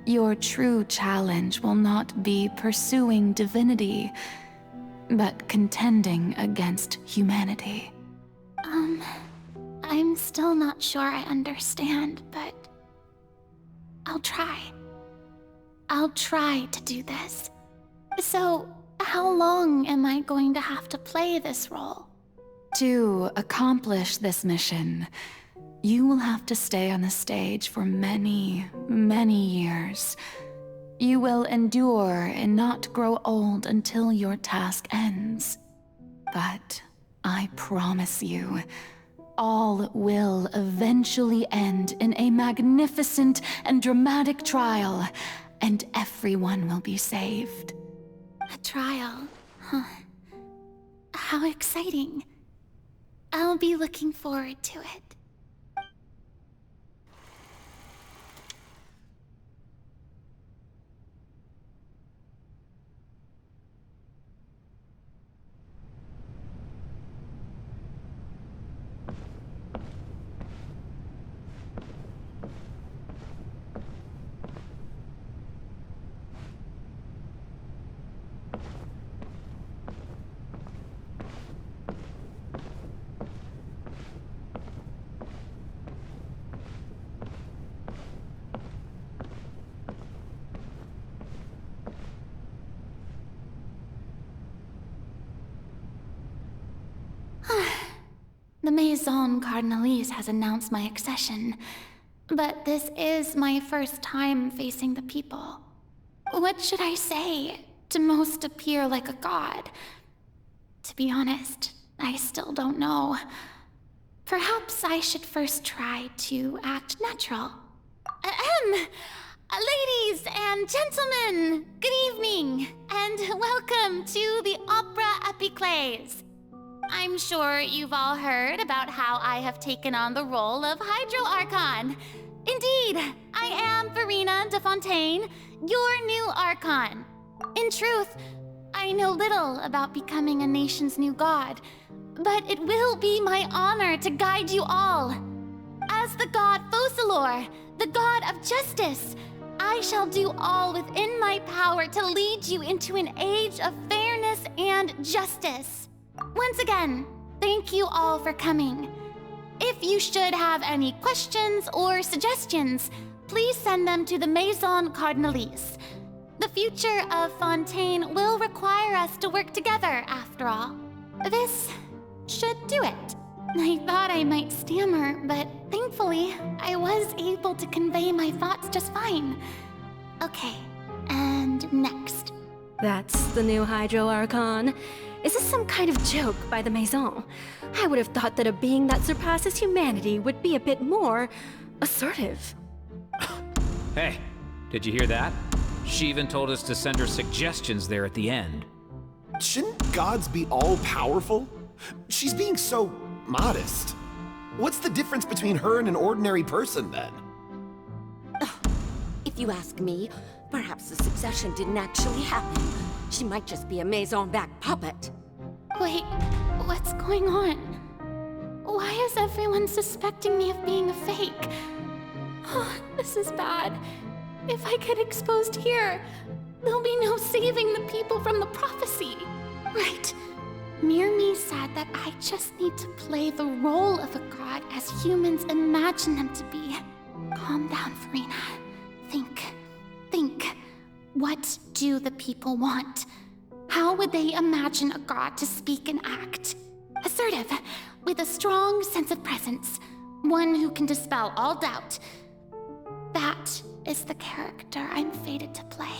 your true challenge will not be pursuing divinity, but contending against humanity. I'm still not sure I understand, but I'll try. I'll try to do this. So, how long am I going to have to play this role? To accomplish this mission, you will have to stay on the stage for many, many years. You will endure and not grow old until your task ends. But I promise you, all will eventually end in a magnificent and dramatic trial, and everyone will be saved. A trial, huh? How exciting. I'll be looking forward to it. The Maison Cardinalise has announced my accession, but this is my first time facing the people. What should I say to most appear like a god? To be honest, I still don't know. Perhaps I should first try to act natural. Ladies and gentlemen, good evening, and welcome to the Opera Epiclese. I'm sure you've all heard about how I have taken on the role of Hydro Archon. Indeed, I am Farina de Fontain, your new Archon. In truth, I know little about becoming a nation's new god, but it will be my honor to guide you all. As the god Focalor, the god of justice, I shall do all within my power to lead you into an age of fairness and justice. Once again, thank you all for coming. If you should have any questions or suggestions, please send them to the Maison Cardinalise. The future of Fontaine will require us to work together, after all. This should do it. I thought I might stammer, but thankfully, I was able to convey my thoughts just fine. Okay, and next. That's the new Hydro Archon. Is this some kind of joke by the Maison? I would have thought that a being that surpasses humanity would be a bit more assertive. Hey, did you hear that? She even told us to send her suggestions there at the end. Shouldn't gods be all-powerful? She's being so modest. What's the difference between her and an ordinary person, then? If you ask me, perhaps the succession didn't actually happen. She might just be a Maison back puppet. Wait, what's going on? Why is everyone suspecting me of being a fake? Oh, this is bad. If I get exposed here, there'll be no saving the people from the prophecy. Right. Mirmi said that I just need to play the role of a god as humans imagine them to be. Calm down, Farina. Think. What do the people want? How would they imagine a god to speak and act? Assertive, with a strong sense of presence. One who can dispel all doubt. That is the character I'm fated to play.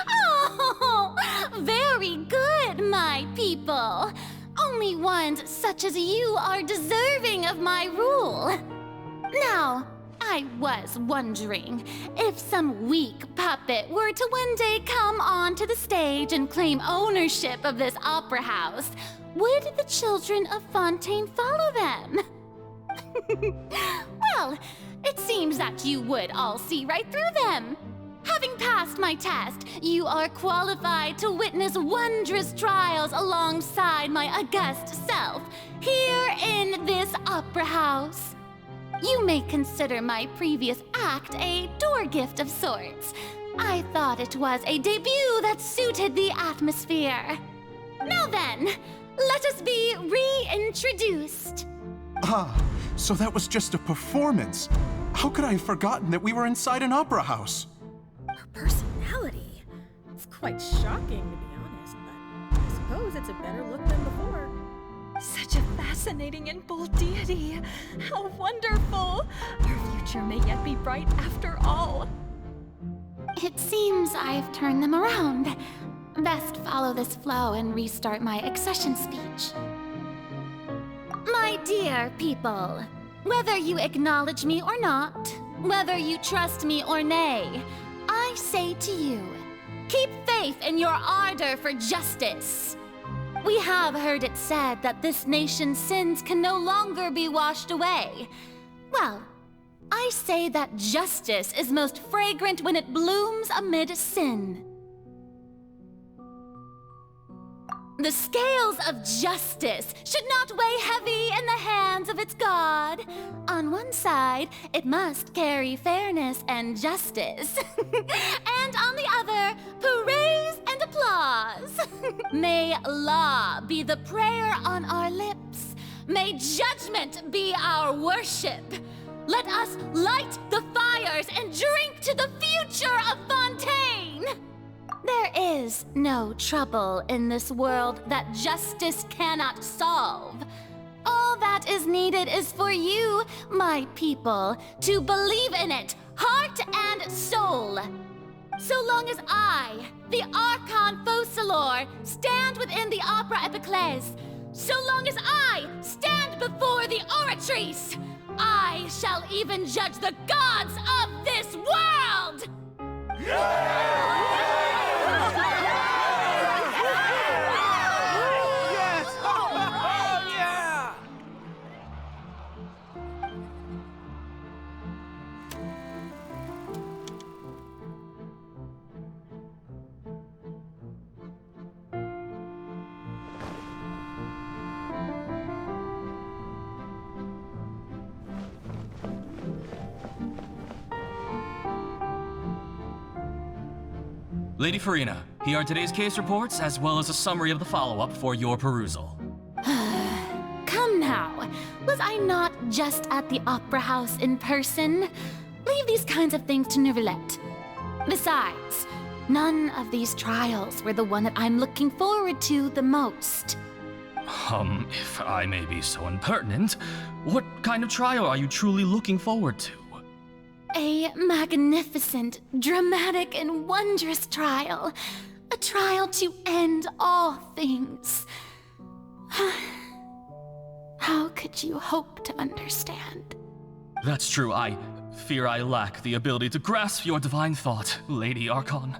Oh, very good, my people. Only ones such as you are deserving of my rule. Now, I was wondering if some weak puppet were to one day come onto the stage and claim ownership of this opera house, would the children of Fontaine follow them? Well, it seems that you would all see right through them. Having passed my test, you are qualified to witness wondrous trials alongside my august self, here in this opera house. You may consider my previous act a door gift of sorts. I thought it was a debut that suited the atmosphere. Now then, let us be reintroduced. Ah, so that was just a performance. How could I have forgotten that we were inside an opera house? Her personality. It's quite shocking, to be honest, but I suppose it's a better look than before. Such a fascinating and bold deity. How wonderful! Our future may yet be bright after all. It seems I've turned them around. Best follow this flow and restart my accession speech. My dear people, whether you acknowledge me or not, whether you trust me or nay, I say to you, keep faith in your ardor for justice. We have heard it said that this nation's sins can no longer be washed away. Well, I say that justice is most fragrant when it blooms amid sin. The scales of justice should not weigh heavy in the hands of its god. On one side, it must carry fairness and justice. And on the other, praise and applause. May law be the prayer on our lips. May judgment be our worship. Let us light the fires and drink to the future of Fontaine. There is no trouble in this world that justice cannot solve. All that is needed is for you, my people, to believe in it, heart and soul. So long as I, the Archon Focalor, stand within the Opera Epiclese, so long as I stand before the Oratrice, I shall even judge the gods of this world! Yes! Lady Farina, here are today's case reports, as well as a summary of the follow-up for your perusal. Come now. Was I not just at the Opera House in person? Leave these kinds of things to Neuvillette. Besides, none of these trials were the one that I'm looking forward to the most. If I may be so impertinent, what kind of trial are you truly looking forward to? A magnificent, dramatic, and wondrous trial. A trial to end all things. How could you hope to understand? That's true. I fear I lack the ability to grasp your divine thought, Lady Archon.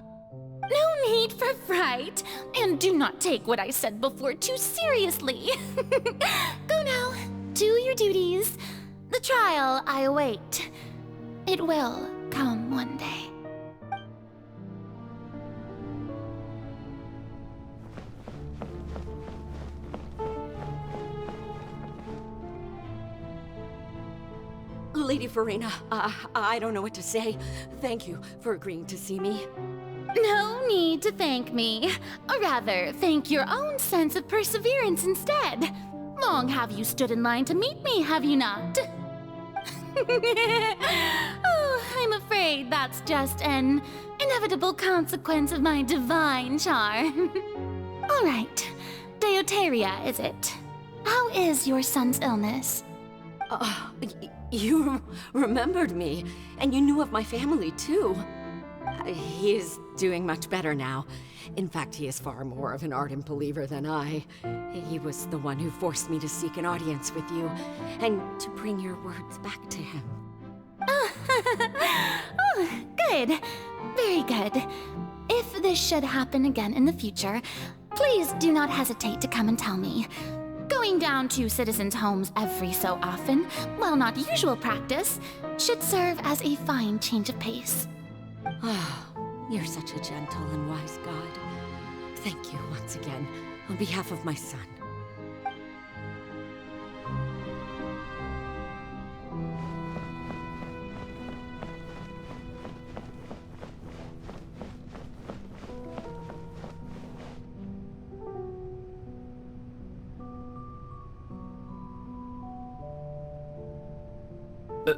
No need for fright, and do not take what I said before too seriously. Go now, do your duties. The trial I await. It will come one day. Lady Farina, I don't know what to say. Thank you for agreeing to see me. No need to thank me. Or rather, thank your own sense of perseverance instead. Long have you stood in line to meet me, have you not? Oh, I'm afraid that's just an inevitable consequence of my divine charm. All right, Deoteria, is it? How is your son's illness? You remembered me, and you knew of my family, too. He is doing much better now. In fact, he is far more of an ardent believer than I. He was the one who forced me to seek an audience with you, and to bring your words back to him. Oh, good. Very good. If this should happen again in the future, please do not hesitate to come and tell me. Going down to citizens' homes every so often, while not usual practice, should serve as a fine change of pace. You're such a gentle and wise god. Thank you once again, on behalf of my son.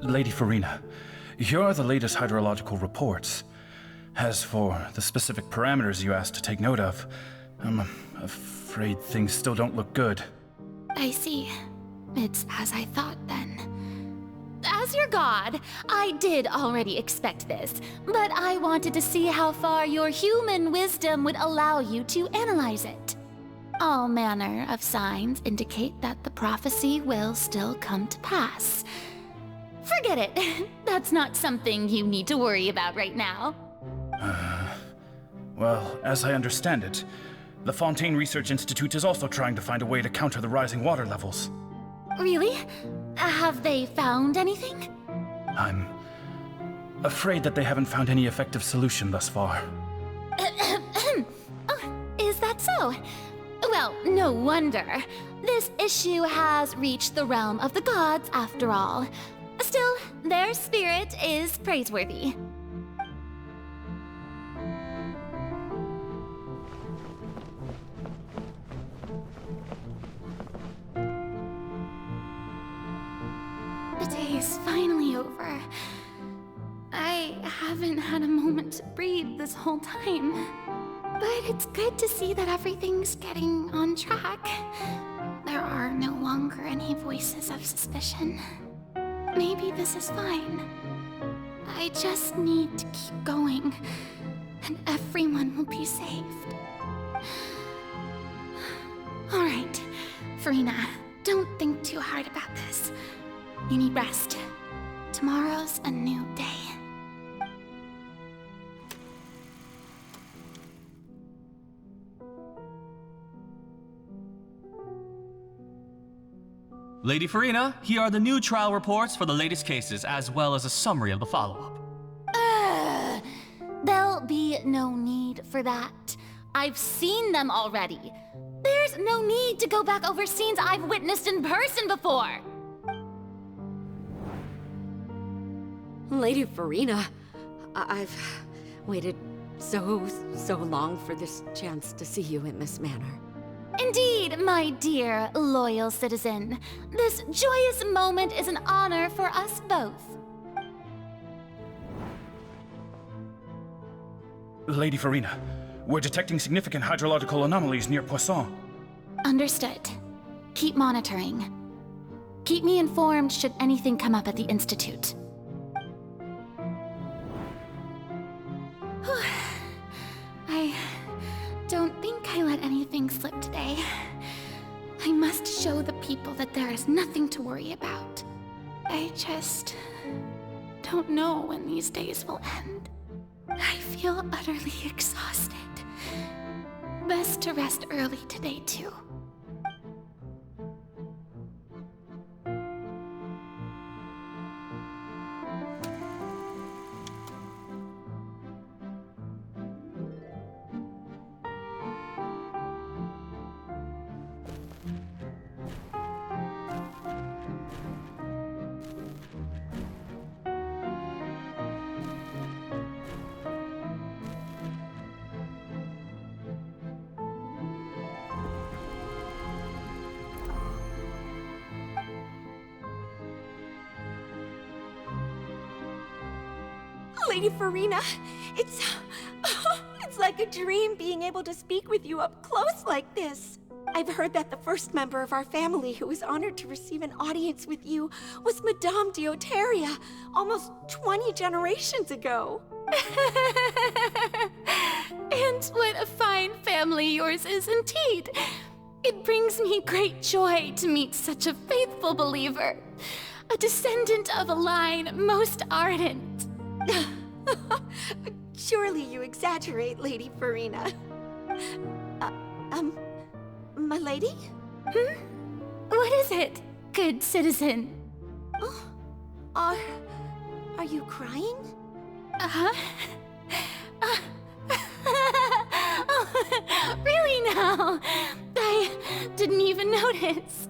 Lady Farina, here are the latest hydrological reports. As for the specific parameters you asked to take note of, I'm afraid things still don't look good. I see. It's as I thought then. As your god, I did already expect this, but I wanted to see how far your human wisdom would allow you to analyze it. All manner of signs indicate that the prophecy will still come to pass. Forget it. That's not something you need to worry about right now. Well, as I understand it, the Fontain Research Institute is also trying to find a way to counter the rising water levels. Really? Have they found anything? I'm afraid that they haven't found any effective solution thus far. Oh, is that so? Well, no wonder. This issue has reached the realm of the gods, after all. Still, their spirit is praiseworthy. The day is finally over. I haven't had a moment to breathe this whole time. But it's good to see that everything's getting on track. There are no longer any voices of suspicion. Maybe this is fine. I just need to keep going, and everyone will be saved. All right, Farina, don't think too hard about this. You need rest. Tomorrow's a new day. Lady Farina, here are the new trial reports for the latest cases, as well as a summary of the follow-up. There'll be no need for that. I've seen them already. There's no need to go back over scenes I've witnessed in person before. Lady Farina, I've waited so long for this chance to see you in this manner. Indeed, my dear, loyal citizen. This joyous moment is an honor for us both. Lady Farina, we're detecting significant hydrological anomalies near Poisson. Understood. Keep monitoring. Keep me informed should anything come up at the Institute. I don't think I let anything slip today. I must show the people that there is nothing to worry about. I just don't know when these days will end. I feel utterly exhausted. Best to rest early today, too. Lady Farina, it's like a dream being able to speak with you up close like this. I've heard that the first member of our family who was honored to receive an audience with you was Madame Dioteria, almost 20 generations ago. And what a fine family yours is indeed. It brings me great joy to meet such a faithful believer, a descendant of a line most ardent. Surely you exaggerate, Lady Farina. My lady? What is it, good citizen? Are you crying? Oh, really now? I didn't even notice.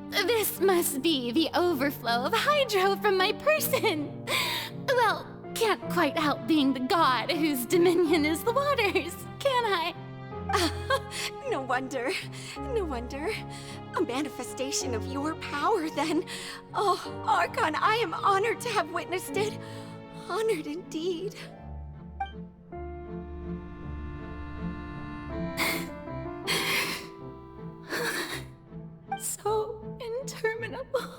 This must be the overflow of hydro from my person. Well, can't quite help being the god whose dominion is the waters, can I? No wonder. No wonder. A manifestation of your power, then. Oh, Archon, I am honored to have witnessed it. Honored indeed. So interminable.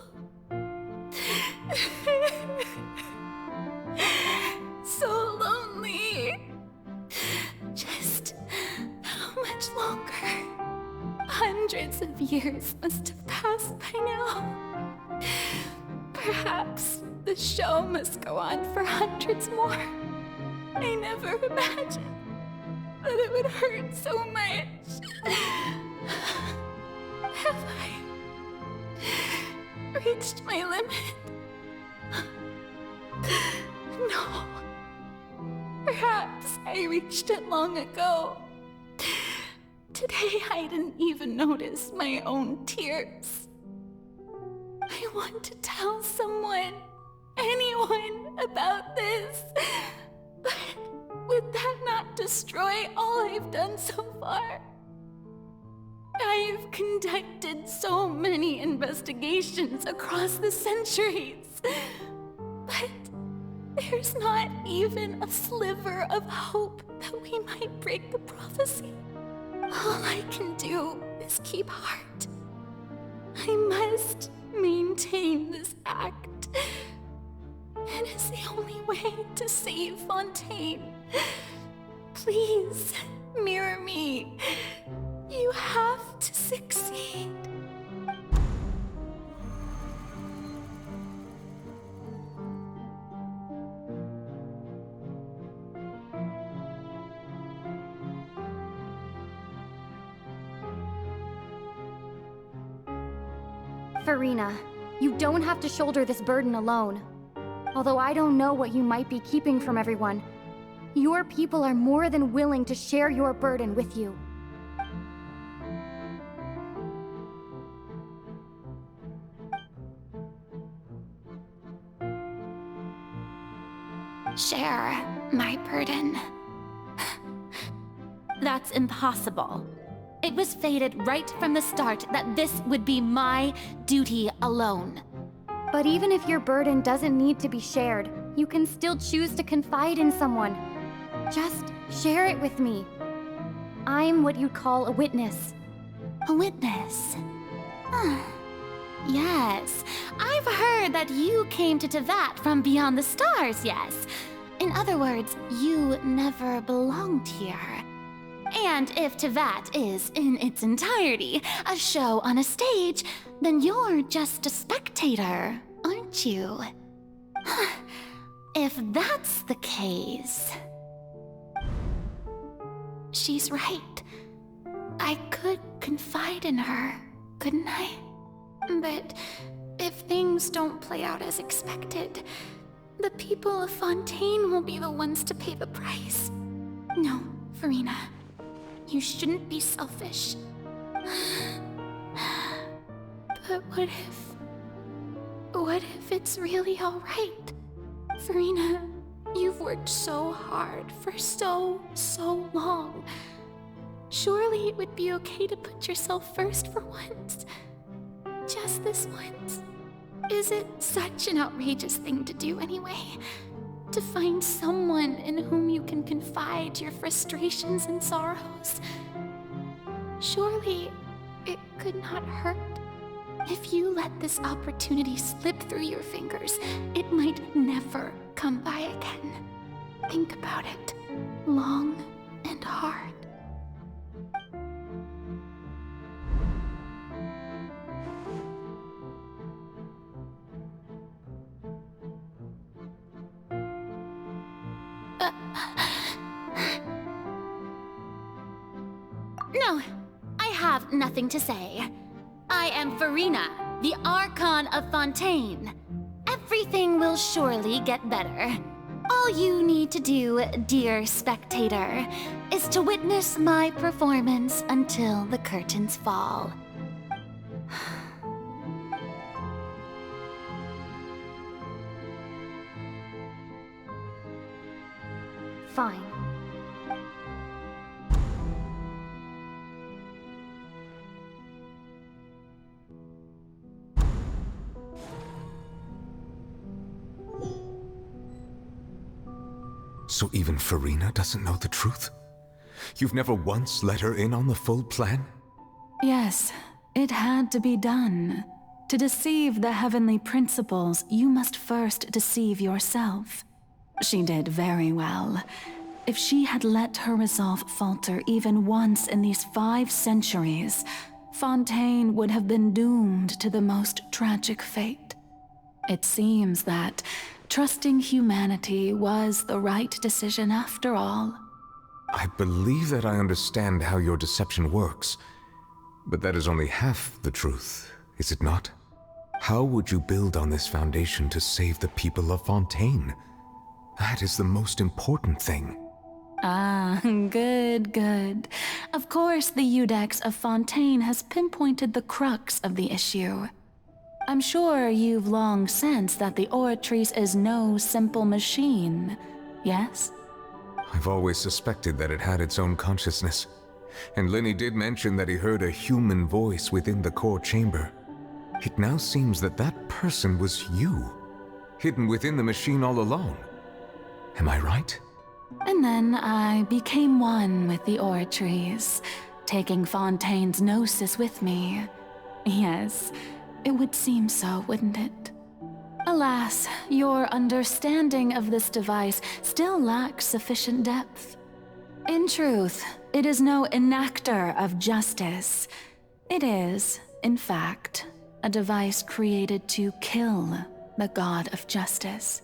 So lonely. Just how much longer? Hundreds of years must have passed by now. Perhaps the show must go on for hundreds more. I never imagined that it would hurt so much. Have I reached my limit? No. Perhaps I reached it long ago. Today I didn't even notice my own tears. I want to tell someone, anyone, about this. But would that not destroy all I've done so far? I've conducted so many investigations across the centuries, but there's not even a sliver of hope that we might break the prophecy. All I can do is keep heart. I must maintain this act. It is the only way to save Fontaine. Please, mirror me. You have to succeed. Farina, you don't have to shoulder this burden alone. Although I don't know what you might be keeping from everyone, your people are more than willing to share your burden with you. Share my burden. That's impossible. It was fated right from the start that this would be my duty alone. But even if your burden doesn't need to be shared, you can still choose to confide in someone. Just share it with me. I'm what you'd call a witness. A witness? Yes, I've heard that you came to Tevat from beyond the stars, yes. In other words, you never belonged here. And if Tevat is, in its entirety, a show on a stage, then you're just a spectator, aren't you? If that's the case... She's right. I could confide in her, couldn't I? But if things don't play out as expected, the people of Fontain will be the ones to pay the price. No, Farina. You shouldn't be selfish. But what if it's really alright? Farina, you've worked so hard for so long. Surely it would be okay to put yourself first for once. Just this once. Is it such an outrageous thing to do anyway? To find someone in whom you can confide your frustrations and sorrows? Surely it could not hurt. If you let this opportunity slip through your fingers, it might never come by again. Think about it long and hard. No, I have nothing to say. I am Farina, the Archon of Fontain. Everything will surely get better. All you need to do, dear spectator, is to witness my performance until the curtains fall. Fine. So even Farina doesn't know the truth? You've never once let her in on the full plan? Yes, it had to be done. To deceive the heavenly principles, you must first deceive yourself. She did very well. If she had let her resolve falter even once in these 5 centuries, Fontain would have been doomed to the most tragic fate. It seems that trusting humanity was the right decision after all. I believe that I understand how your deception works, but that is only half the truth, is it not? How would you build on this foundation to save the people of Fontain? That is the most important thing. Ah, good. Of course, the Iudex of Fontain has pinpointed the crux of the issue. I'm sure you've long sensed that the Oratrice is no simple machine, yes? I've always suspected that it had its own consciousness, and Lenny did mention that he heard a human voice within the core chamber. It now seems that that person was you, hidden within the machine all along. Am I right? And then I became one with the Oratrice, taking Fontaine's gnosis with me. Yes, it would seem so, wouldn't it? Alas, your understanding of this device still lacks sufficient depth. In truth, it is no enactor of justice. It is, in fact, a device created to kill the god of justice.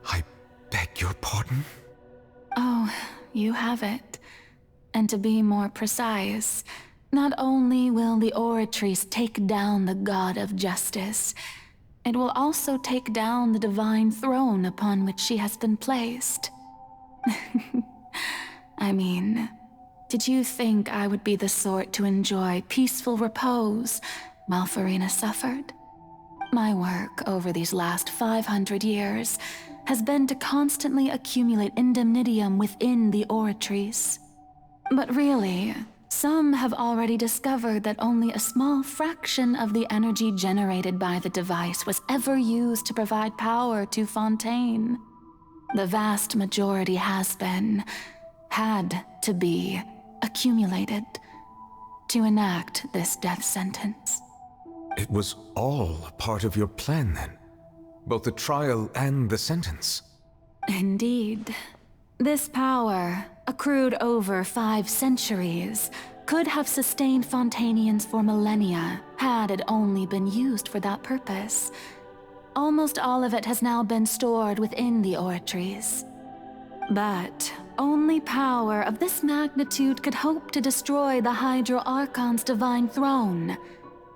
I beg your pardon? Oh, you have it. And to be more precise, not only will the Oratrice take down the god of justice, it will also take down the divine throne upon which she has been placed. I mean, did you think I would be the sort to enjoy peaceful repose while Farina suffered? My work over these last 500 years has been to constantly accumulate indemnitium within the Oratrice. But really, some have already discovered that only a small fraction of the energy generated by the device was ever used to provide power to Fontain. The vast majority had to be, accumulated to enact this death sentence. It was all part of your plan, then? Both the trial and the sentence? Indeed. This power, accrued over 5 centuries, could have sustained Fontainians for millennia had it only been used for that purpose. Almost all of it has now been stored within the Oratrice. But only power of this magnitude could hope to destroy the Hydro Archon's divine throne,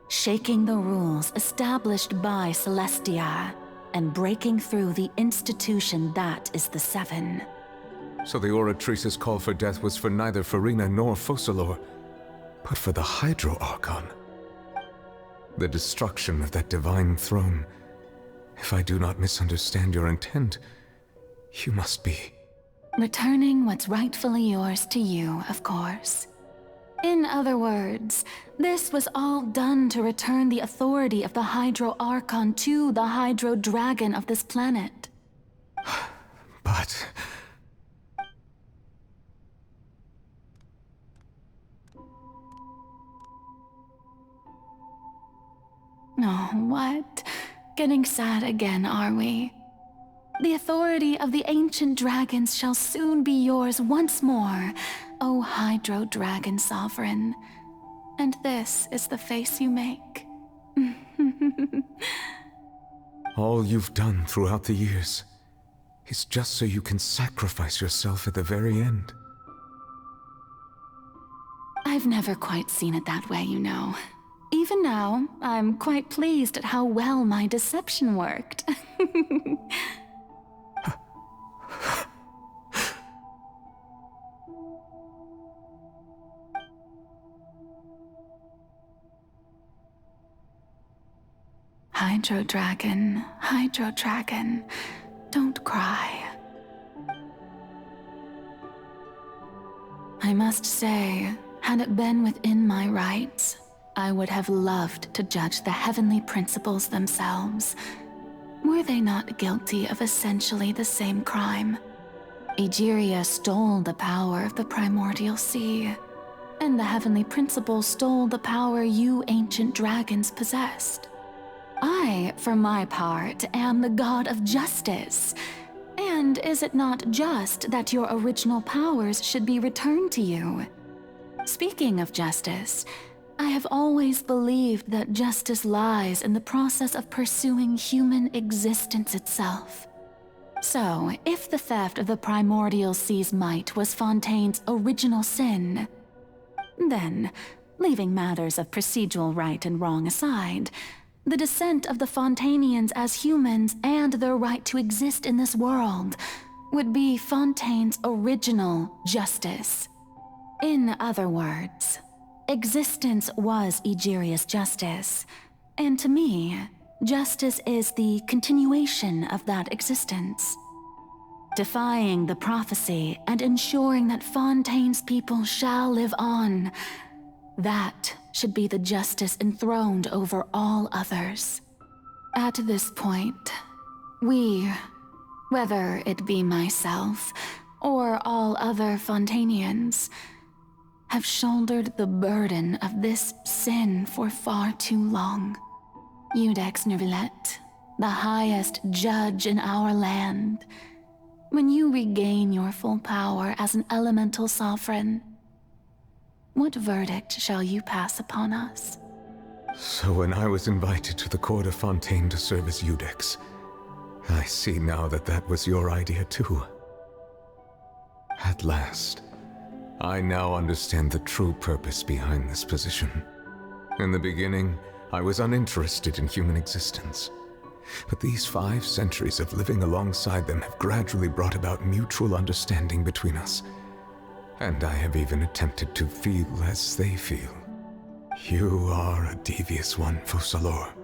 shaking the rules established by Celestia and breaking through the institution that is the Seven. So the Oratrice's call for death was for neither Farina nor Focalor, but for the Hydro Archon. The destruction of that divine throne. If I do not misunderstand your intent, you must be... returning what's rightfully yours to you, of course. In other words, this was all done to return the authority of the Hydro Archon to the Hydro Dragon of this planet. But... Oh, what? Getting sad again, are we? The authority of the ancient dragons shall soon be yours once more, O Hydro Dragon Sovereign. And this is the face you make. all you've done throughout the years is just so you can sacrifice yourself at the very end. I've never quite seen it that way, you know. Even now, I'm quite pleased at how well my deception worked. Hydro Dragon, don't cry. I must say, had it been within my rights, I would have loved to judge the heavenly principles themselves. Were they not guilty of essentially the same crime? Egeria stole the power of the primordial sea, and the heavenly principles stole the power you ancient dragons possessed. I, for my part, am the god of justice. And is it not just that your original powers should be returned to you? Speaking of justice, I have always believed that justice lies in the process of pursuing human existence itself. So, if the theft of the primordial sea's might was Fontain's original sin, then, leaving matters of procedural right and wrong aside, the descent of the Fontainians as humans and their right to exist in this world would be Fontain's original justice. In other words, existence was Egeria's justice, and to me, justice is the continuation of that existence. Defying the prophecy and ensuring that Fontaine's people shall live on, that should be the justice enthroned over all others. At this point, we, whether it be myself or all other Fontainians, have shouldered the burden of this sin for far too long. Iudex Neuvillette, the highest judge in our land, when you regain your full power as an elemental sovereign, what verdict shall you pass upon us? So when I was invited to the court of Fontaine to serve as Iudex, I see now that that was your idea too. At last, I now understand the true purpose behind this position. In the beginning, I was uninterested in human existence. But these 5 centuries of living alongside them have gradually brought about mutual understanding between us. And I have even attempted to feel as they feel. You are a devious one, Focalor.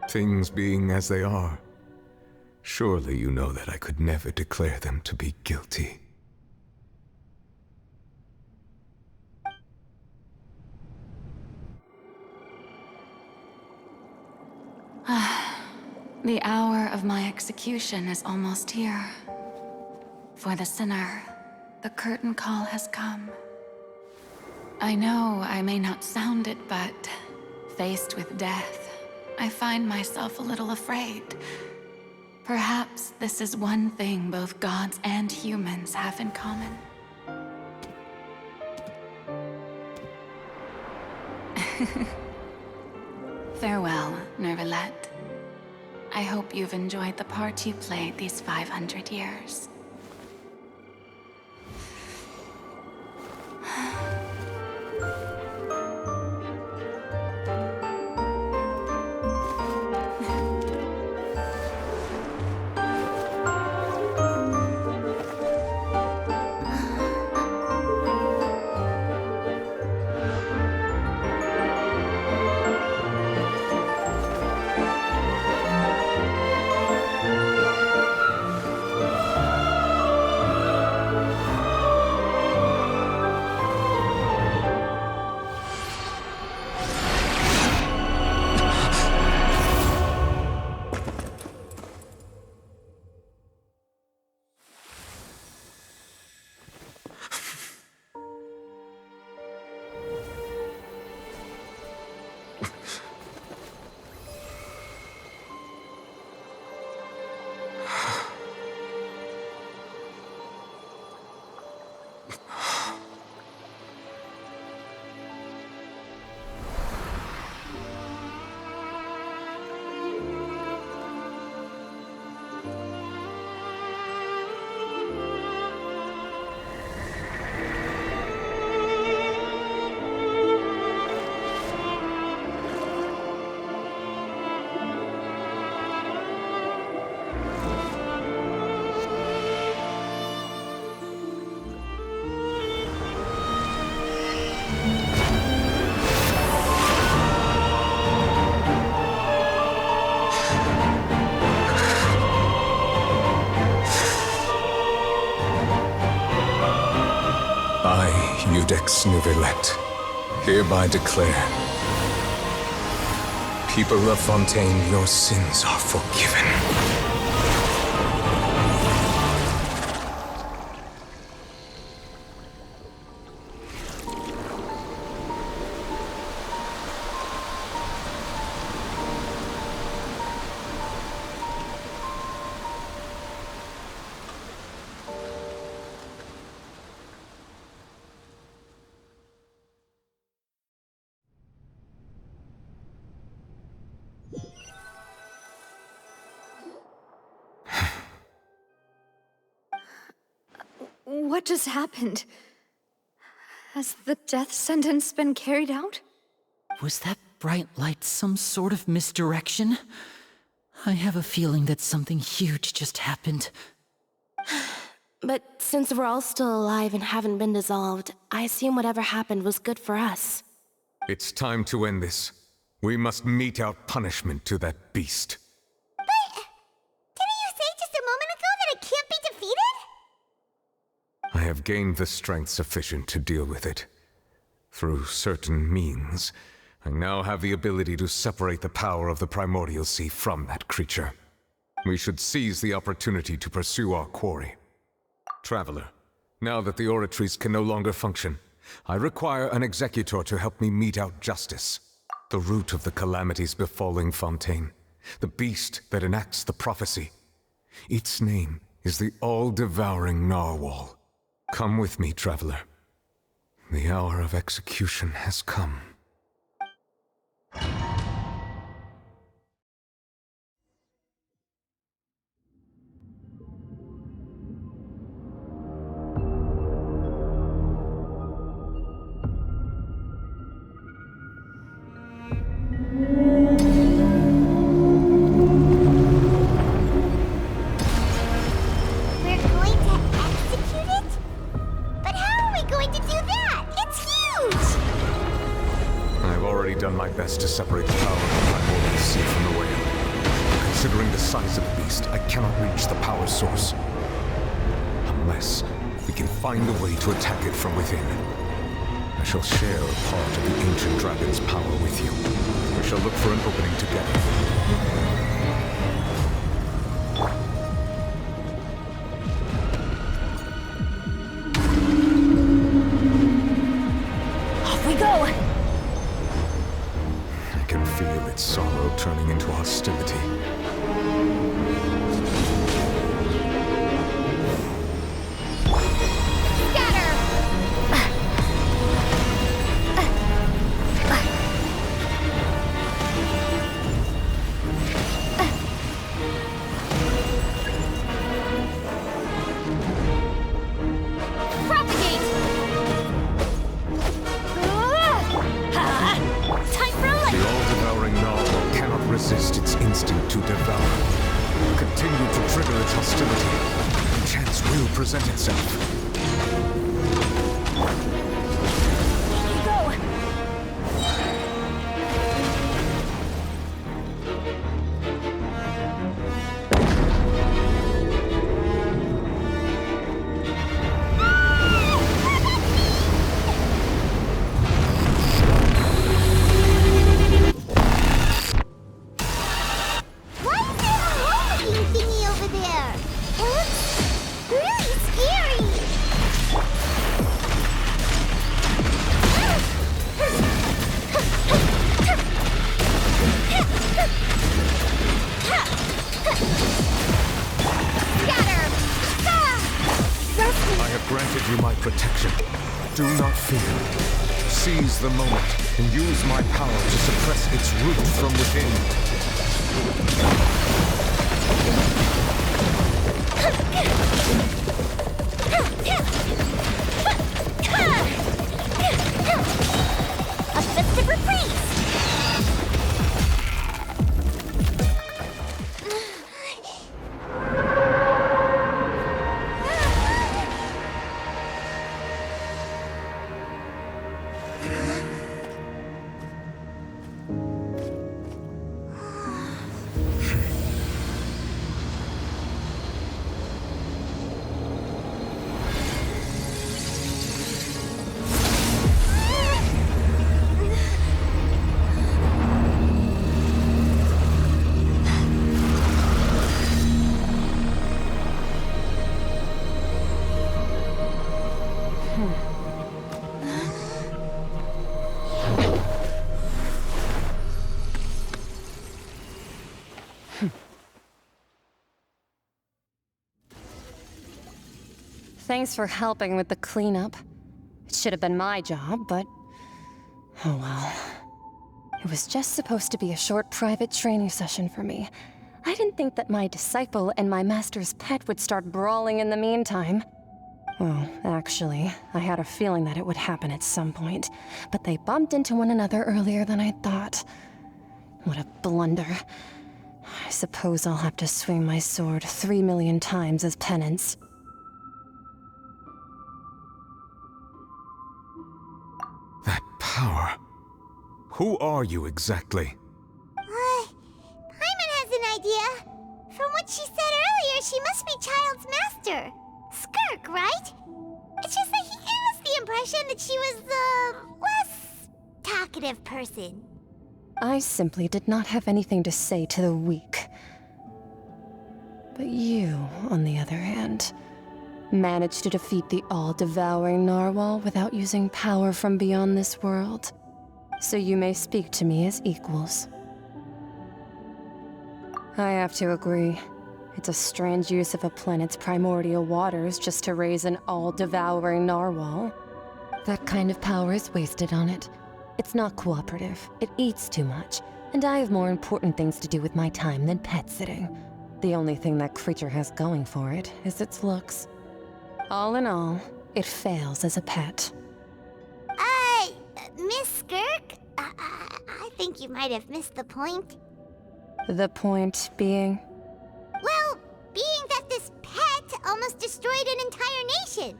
Things being as they are, Surely you know that I could never declare them to be guilty. The hour of my execution is almost here. For the sinner, the curtain call has come. I know I may not sound it, but faced with death, I find myself a little afraid. Perhaps this is one thing both gods and humans have in common. Farewell, Nervalette. I hope you've enjoyed the part you played these 500 years. Ex Nervalette, hereby declare, people of Fontain, your sins are forgiven. What just happened? Has the death sentence been carried out? Was that bright light some sort of misdirection? I have a feeling that something huge just happened. But since we're all still alive and haven't been dissolved, I assume whatever happened was good for us. It's time to end this. We must mete out punishment to that beast. But didn't you say just a moment ago that it can't be defeated? I have gained the strength sufficient to deal with it. Through certain means, I now have the ability to separate the power of the Primordial Sea from that creature. We should seize the opportunity to pursue our quarry. Traveler, now that the oratories can no longer function, I require an executor to help me mete out justice. The root of the calamities befalling Fontain, the beast that enacts the prophecy. Its name is the all-devouring Narwhal. Come with me, traveler. The hour of execution has come. To separate the power of the Primordial Sea from the whale. Considering the size of the beast, I cannot reach the power source. Unless we can find a way to attack it from within. I shall share a part of the ancient dragon's power with you. We shall look for an opening together. Off we go! I can feel its sorrow turning into hostility. Resist its instinct to devour. Continue to trigger its hostility. Chance will present itself. Granted you my protection. Do not fear. Seize the moment and use my power to suppress its root from within. A festive reprise! Thanks for helping with the cleanup. It should have been my job, but... oh well. It was just supposed to be a short private training session for me. I didn't think that my disciple and my master's pet would start brawling in the meantime. Well, actually, I had a feeling that it would happen at some point, but they bumped into one another earlier than I thought. What a blunder. I suppose I'll have to swing my sword 3 million times as penance. That power. Who are you exactly? Paimon has an idea. From what she said earlier, she must be Child's master. Skirk, right? It's just that he gave us the impression that she was the less talkative person. I simply did not have anything to say to the weak. But you, on the other hand, managed to defeat the all-devouring narwhal without using power from beyond this world. So you may speak to me as equals. I have to agree. It's a strange use of a planet's primordial waters just to raise an all-devouring narwhal. That kind of power is wasted on it. It's not cooperative, it eats too much, and I have more important things to do with my time than pet sitting. The only thing that creature has going for it is its looks. All in all, it fails as a pet. Miss Skirk? I think you might have missed the point. The point being? Well, being that this pet almost destroyed an entire nation.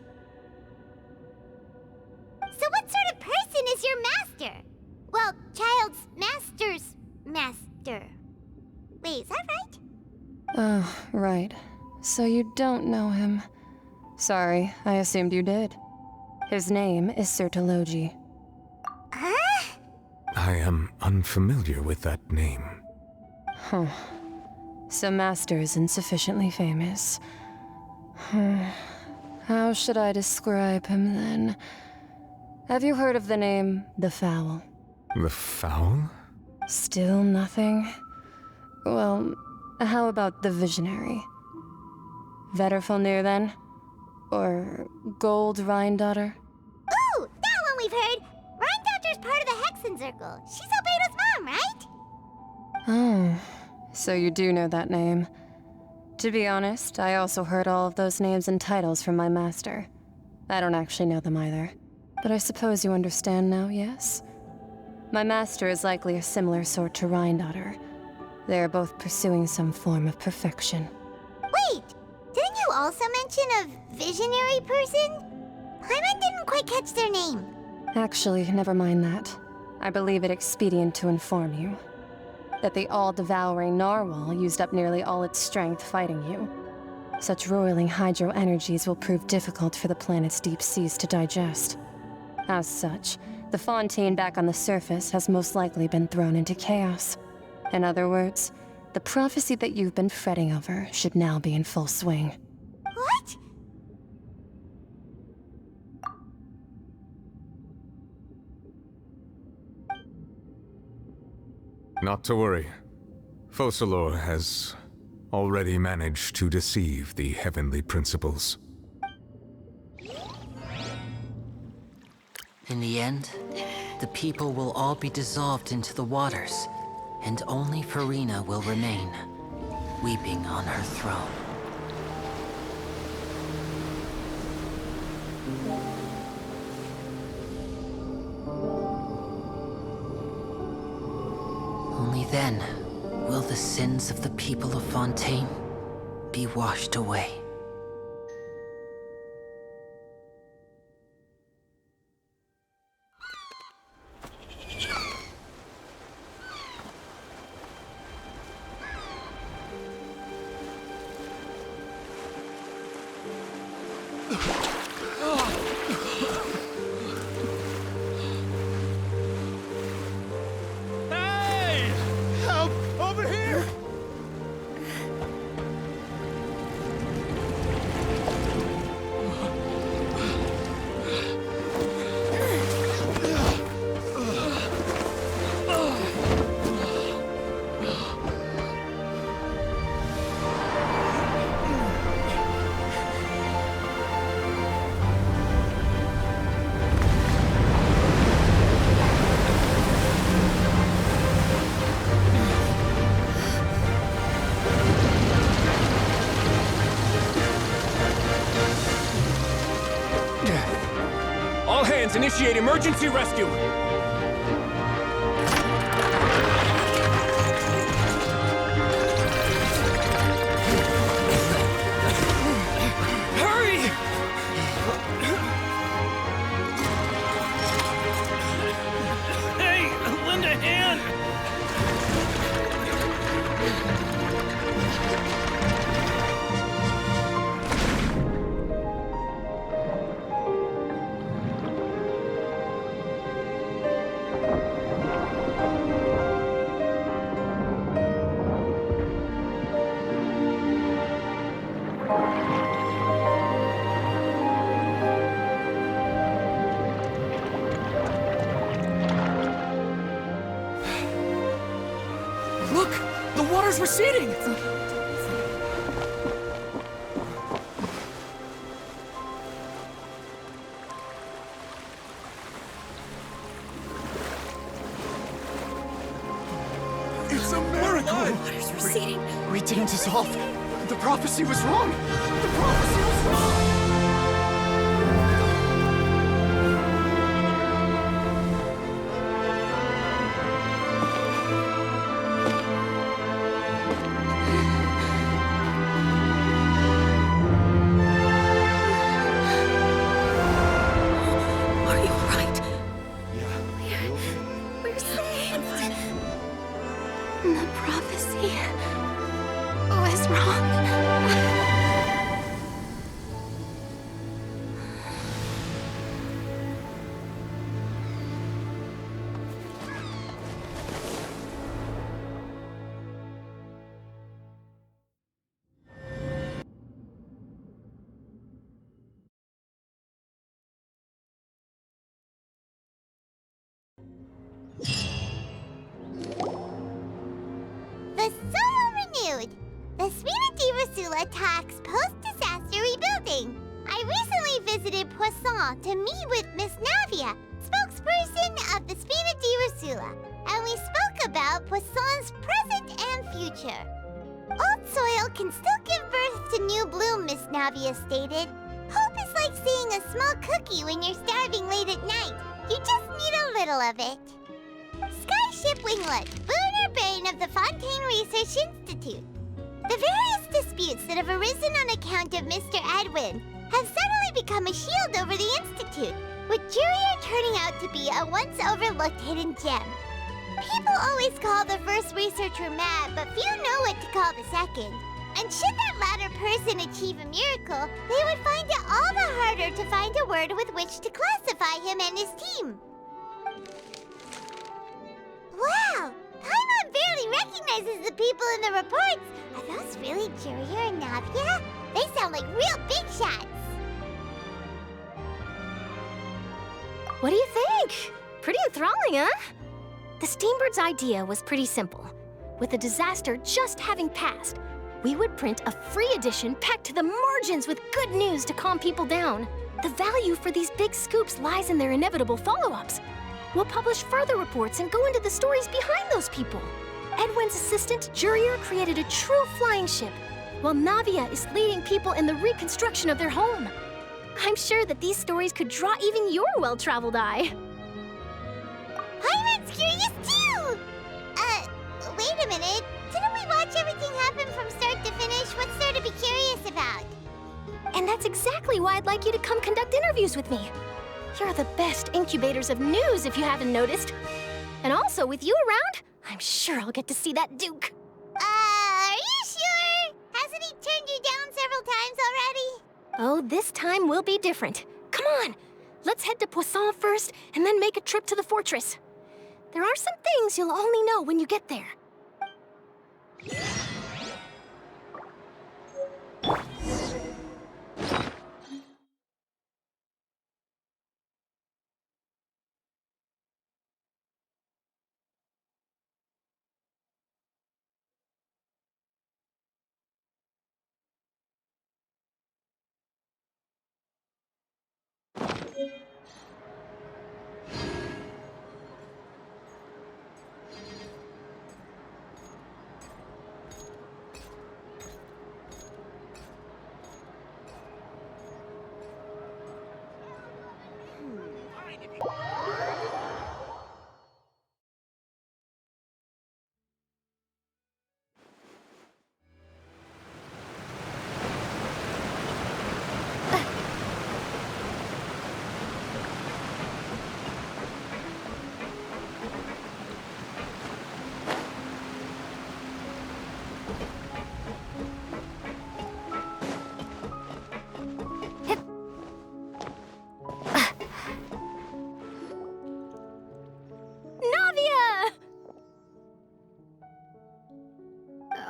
So what sort of person is your master? Well, Child's master's master. Wait, is that right? Oh, right. So you don't know him. Sorry, I assumed you did. His name is Sir Taloji. I am unfamiliar with that name. Huh. So Master isn't sufficiently famous. How should I describe him then? Have you heard of the name The Fowl? The Fowl? Still nothing? Well, how about the Visionary? Vetterfulnir then? Or Gold Rhindaughter? Ooh, that one we've heard! Rhindaughter's part of the Hexen Circle. She's Albedo's mom, right? Oh, so you do know that name. To be honest, I also heard all of those names and titles from my master. I don't actually know them either. But I suppose you understand now, yes? My master is likely a similar sort to Rhindaughter. They are both pursuing some form of perfection. Wait! Didn't you also mention a visionary person? Paimon didn't quite catch their name. Actually, never mind that. I believe it expedient to inform you that the all-devouring narwhal used up nearly all its strength fighting you. Such roiling hydro energies will prove difficult for the planet's deep seas to digest. As such, the Fontain back on the surface has most likely been thrown into chaos. In other words, the prophecy that you've been fretting over should now be in full swing. What? Not to worry. Focalor has already managed to deceive the heavenly principles. In the end, the people will all be dissolved into the waters, and only Farina will remain, weeping on her throne. Only then will the sins of the people of Fontain be washed away. Hey! Help! Over here! All hands, initiate emergency rescue! Hurry! Hey, lend a hand! Look! The water's receding! It's a miracle! Water's receding. We didn't dissolve. The prophecy was wrong. The prophecy was wrong. Are you alright? We're safe. The prophecy was wrong. The Spina di Rosula talks post-disaster rebuilding. I recently visited Poisson to meet with Miss Navia, spokesperson of the Spina di Rosula, and we spoke about Poisson's present and future. Old soil can still give birth to new bloom, Miss Navia stated. Hope is like seeing a small cookie when you're starving late at night. You just need a little of it. Skyship Winglet, boon or bane of the Fontain Research Institute. The various disputes that have arisen on account of Mr. Edwin have suddenly become a shield over the Institute, with Jurier turning out to be a once-overlooked hidden gem. People always call the first researcher mad, but few know what to call the second. And should that latter person achieve a miracle, they would find it all the harder to find a word with which to classify him and his team. Wow! Paimon barely recognizes the people in the reports. Are those really Jurier and Navia? They sound like real big shots. What do you think? Pretty enthralling, huh? The Steambird's idea was pretty simple. With the disaster just having passed, we would print a free edition packed to the margins with good news to calm people down. The value for these big scoops lies in their inevitable follow-ups. We'll publish further reports and go into the stories behind those people. Edwin's assistant, Jurier, created a true flying ship, while Navia is leading people in the reconstruction of their home. I'm sure that these stories could draw even your well-traveled eye. Paimon's curious too! Wait a minute. Didn't we watch everything happen from start to finish? What's there to be curious about? And that's exactly why I'd like you to come conduct interviews with me. You're the best incubators of news, if you haven't noticed. And also, with you around, I'm sure I'll get to see that Duke. Are you sure? Hasn't he turned you down several times already? Oh, this time will be different. Come on, let's head to Poisson first, and then make a trip to the fortress. There are some things you'll only know when you get there.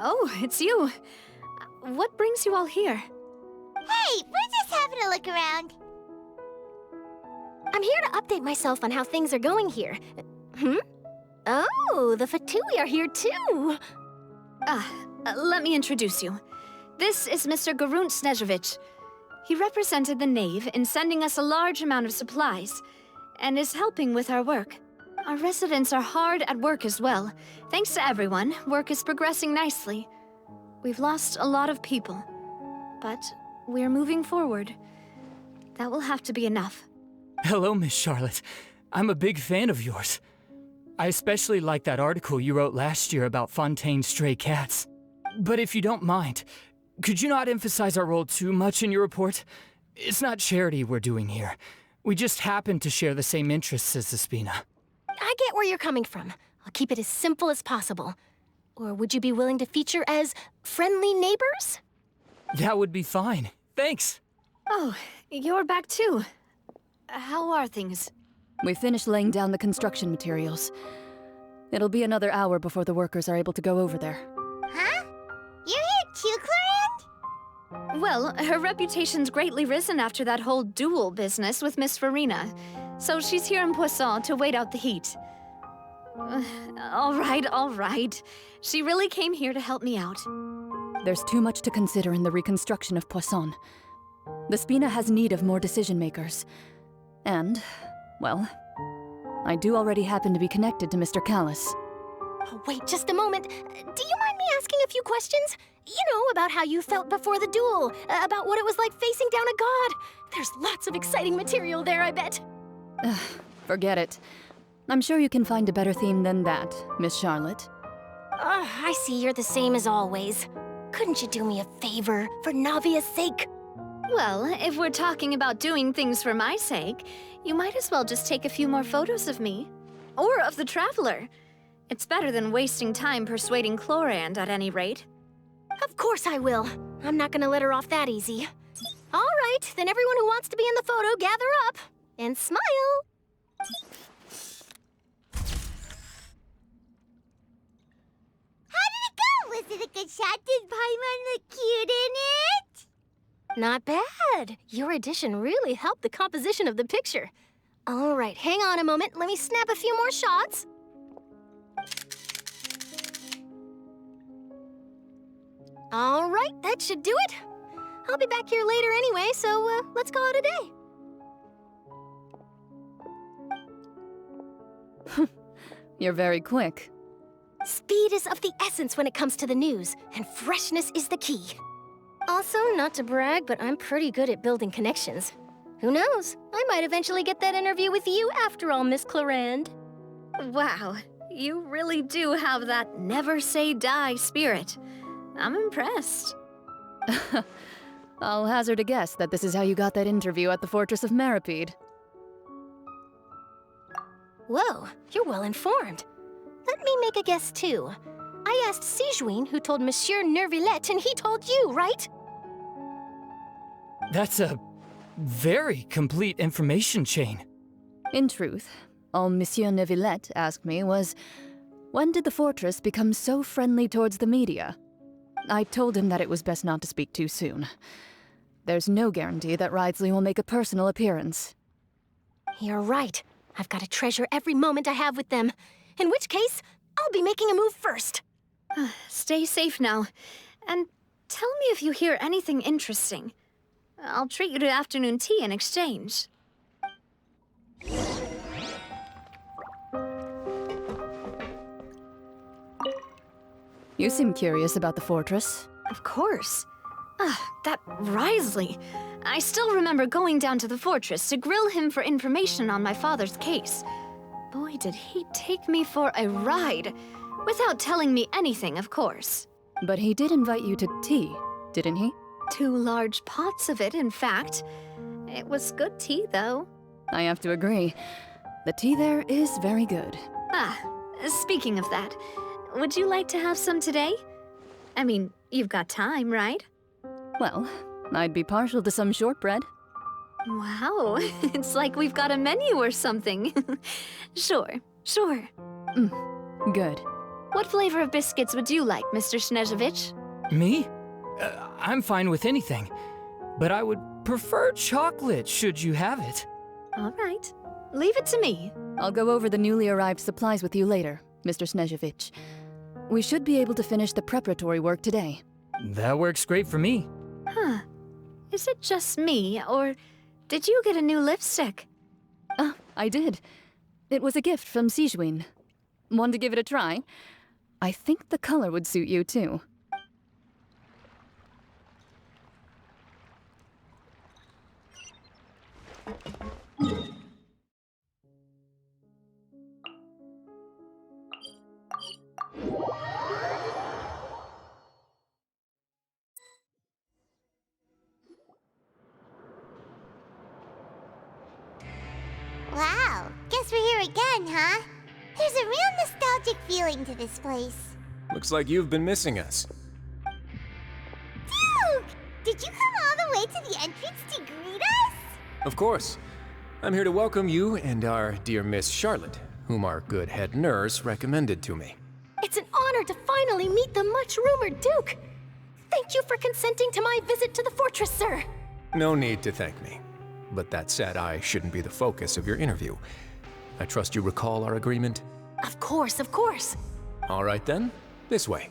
Oh, it's you. What brings you all here? Hey, we're just having a look around. I'm here to update myself on how things are going here. Oh, the Fatui are here too. Let me introduce you. This is Mr. Garunt Snezhevich. He represented the Knave in sending us a large amount of supplies, and is helping with our work. Our residents are hard at work as well. Thanks to everyone, work is progressing nicely. We've lost a lot of people, but we're moving forward. That will have to be enough. Hello, Miss Charlotte. I'm a big fan of yours. I especially like that article you wrote last year about Fontaine's stray cats. But if you don't mind, could you not emphasize our role too much in your report? It's not charity we're doing here. We just happen to share the same interests as the Spina. I get where you're coming from. I'll keep it as simple as possible. Or would you be willing to feature as friendly neighbors? That would be fine. Thanks. Oh, you're back too. How are things? We finished laying down the construction materials. It'll be another hour before the workers are able to go over there. Huh? You're here too, Clarence? Well, her reputation's greatly risen after that whole duel business with Miss Farina. So she's here in Poisson to wait out the heat. All right. She really came here to help me out. There's too much to consider in the reconstruction of Poisson. The Spina has need of more decision-makers. And, well, I do already happen to be connected to Mr. Callis. Oh, wait just a moment. Do you mind me asking a few questions? You know, about how you felt before the duel, about what it was like facing down a god. There's lots of exciting material there, I bet. Forget it. I'm sure you can find a better theme than that, Miss Charlotte. I see you're the same as always. Couldn't you do me a favor, for Navia's sake? Well, if we're talking about doing things for my sake, you might as well just take a few more photos of me. Or of the Traveler. It's better than wasting time persuading Chlorand, at any rate. Of course I will. I'm not gonna let her off that easy. All right, then everyone who wants to be in the photo, gather up. And smile. How did it go? Was it a good shot? Did Paimon look cute in it? Not bad. Your addition really helped the composition of the picture. All right, hang on a moment. Let me snap a few more shots. All right, that should do it. I'll be back here later anyway, so let's call it a day. You're very quick. Speed is of the essence when it comes to the news, and freshness is the key. Also, not to brag, but I'm pretty good at building connections. Who knows? I might eventually get that interview with you after all, Miss Chlorand. Wow, you really do have that never say die spirit. I'm impressed. I'll hazard a guess that this is how you got that interview at the Fortress of Meripede. Whoa, you're well informed. Let me make a guess, too. I asked Sijuin, who told Monsieur Nervillette, and he told you, right? That's a very complete information chain. In truth, all Monsieur Nervillette asked me was, when did the fortress become so friendly towards the media? I told him that it was best not to speak too soon. There's no guarantee that Ridesley will make a personal appearance. You're right. I've got to treasure every moment I have with them. In which case, I'll be making a move first. Stay safe now. And tell me if you hear anything interesting. I'll treat you to afternoon tea in exchange. You seem curious about the fortress. Of course. That Ridesley. I still remember going down to the fortress to grill him for information on my father's case. Boy, did he take me for a ride. Without telling me anything, of course. But he did invite you to tea, didn't he? 2 large pots of it, in fact. It was good tea, though. I have to agree. The tea there is very good. Speaking of that, would you like to have some today? I mean, you've got time, right? Well, I'd be partial to some shortbread. Wow, it's like we've got a menu or something. Sure. Good. What flavor of biscuits would you like, Mr. Snezhevich? Me? I'm fine with anything. But I would prefer chocolate, should you have it. All right. Leave it to me. I'll go over the newly arrived supplies with you later, Mr. Snezhevich. We should be able to finish the preparatory work today. That works great for me. Huh. Is it just me, or did you get a new lipstick? I did. It was a gift from Sijuin. Want to give it a try? I think the color would suit you, too. Wow, guess we're here again, huh? There's a real nostalgic feeling to this place. Looks like you've been missing us. Duke! Did you come all the way to the entrance to greet us? Of course. I'm here to welcome you and our dear Miss Charlotte, whom our good head nurse recommended to me. It's an honor to finally meet the much-rumored Duke. Thank you for consenting to my visit to the fortress, sir. No need to thank me. But that said, I shouldn't be the focus of your interview. I trust you recall our agreement? Of course. All right then, this way.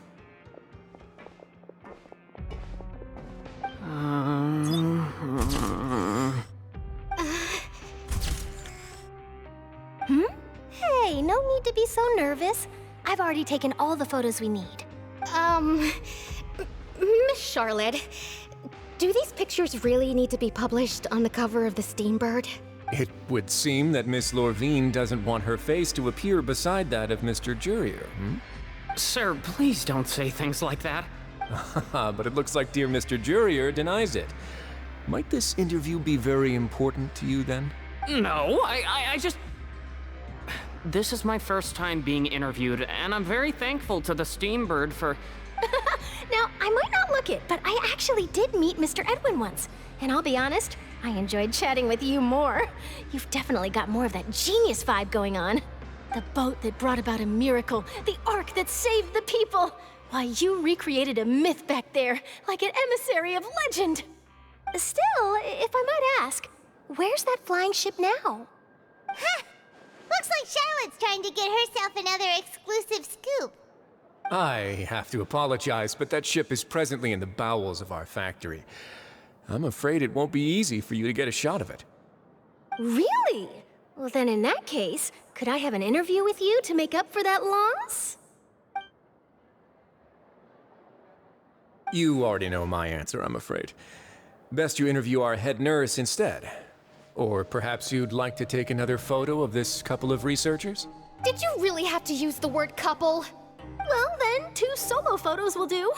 Hey, no need to be so nervous. I've already taken all the photos we need. Miss Charlotte, do these pictures really need to be published on the cover of the Steambird? It would seem that Miss Lorvine doesn't want her face to appear beside that of Mr. Jurier, Sir, please don't say things like that. But it looks like dear Mr. Jurier denies it. Might this interview be very important to you then? No, I just... This is my first time being interviewed, and I'm very thankful to the Steambird for... Now, I might not look it, but I actually did meet Mr. Edwin once. And I'll be honest, I enjoyed chatting with you more. You've definitely got more of that genius vibe going on. The boat that brought about a miracle, the ark that saved the people. Why, you recreated a myth back there, like an emissary of legend. Still, if I might ask, where's that flying ship now? Huh! Looks like Charlotte's trying to get herself another exclusive scoop. I have to apologize, but that ship is presently in the bowels of our factory. I'm afraid it won't be easy for you to get a shot of it. Really? Well, then in that case, could I have an interview with you to make up for that loss? You already know my answer, I'm afraid. Best you interview our head nurse instead. Or perhaps you'd like to take another photo of this couple of researchers? Did you really have to use the word couple? Well, then, 2 solo photos will do.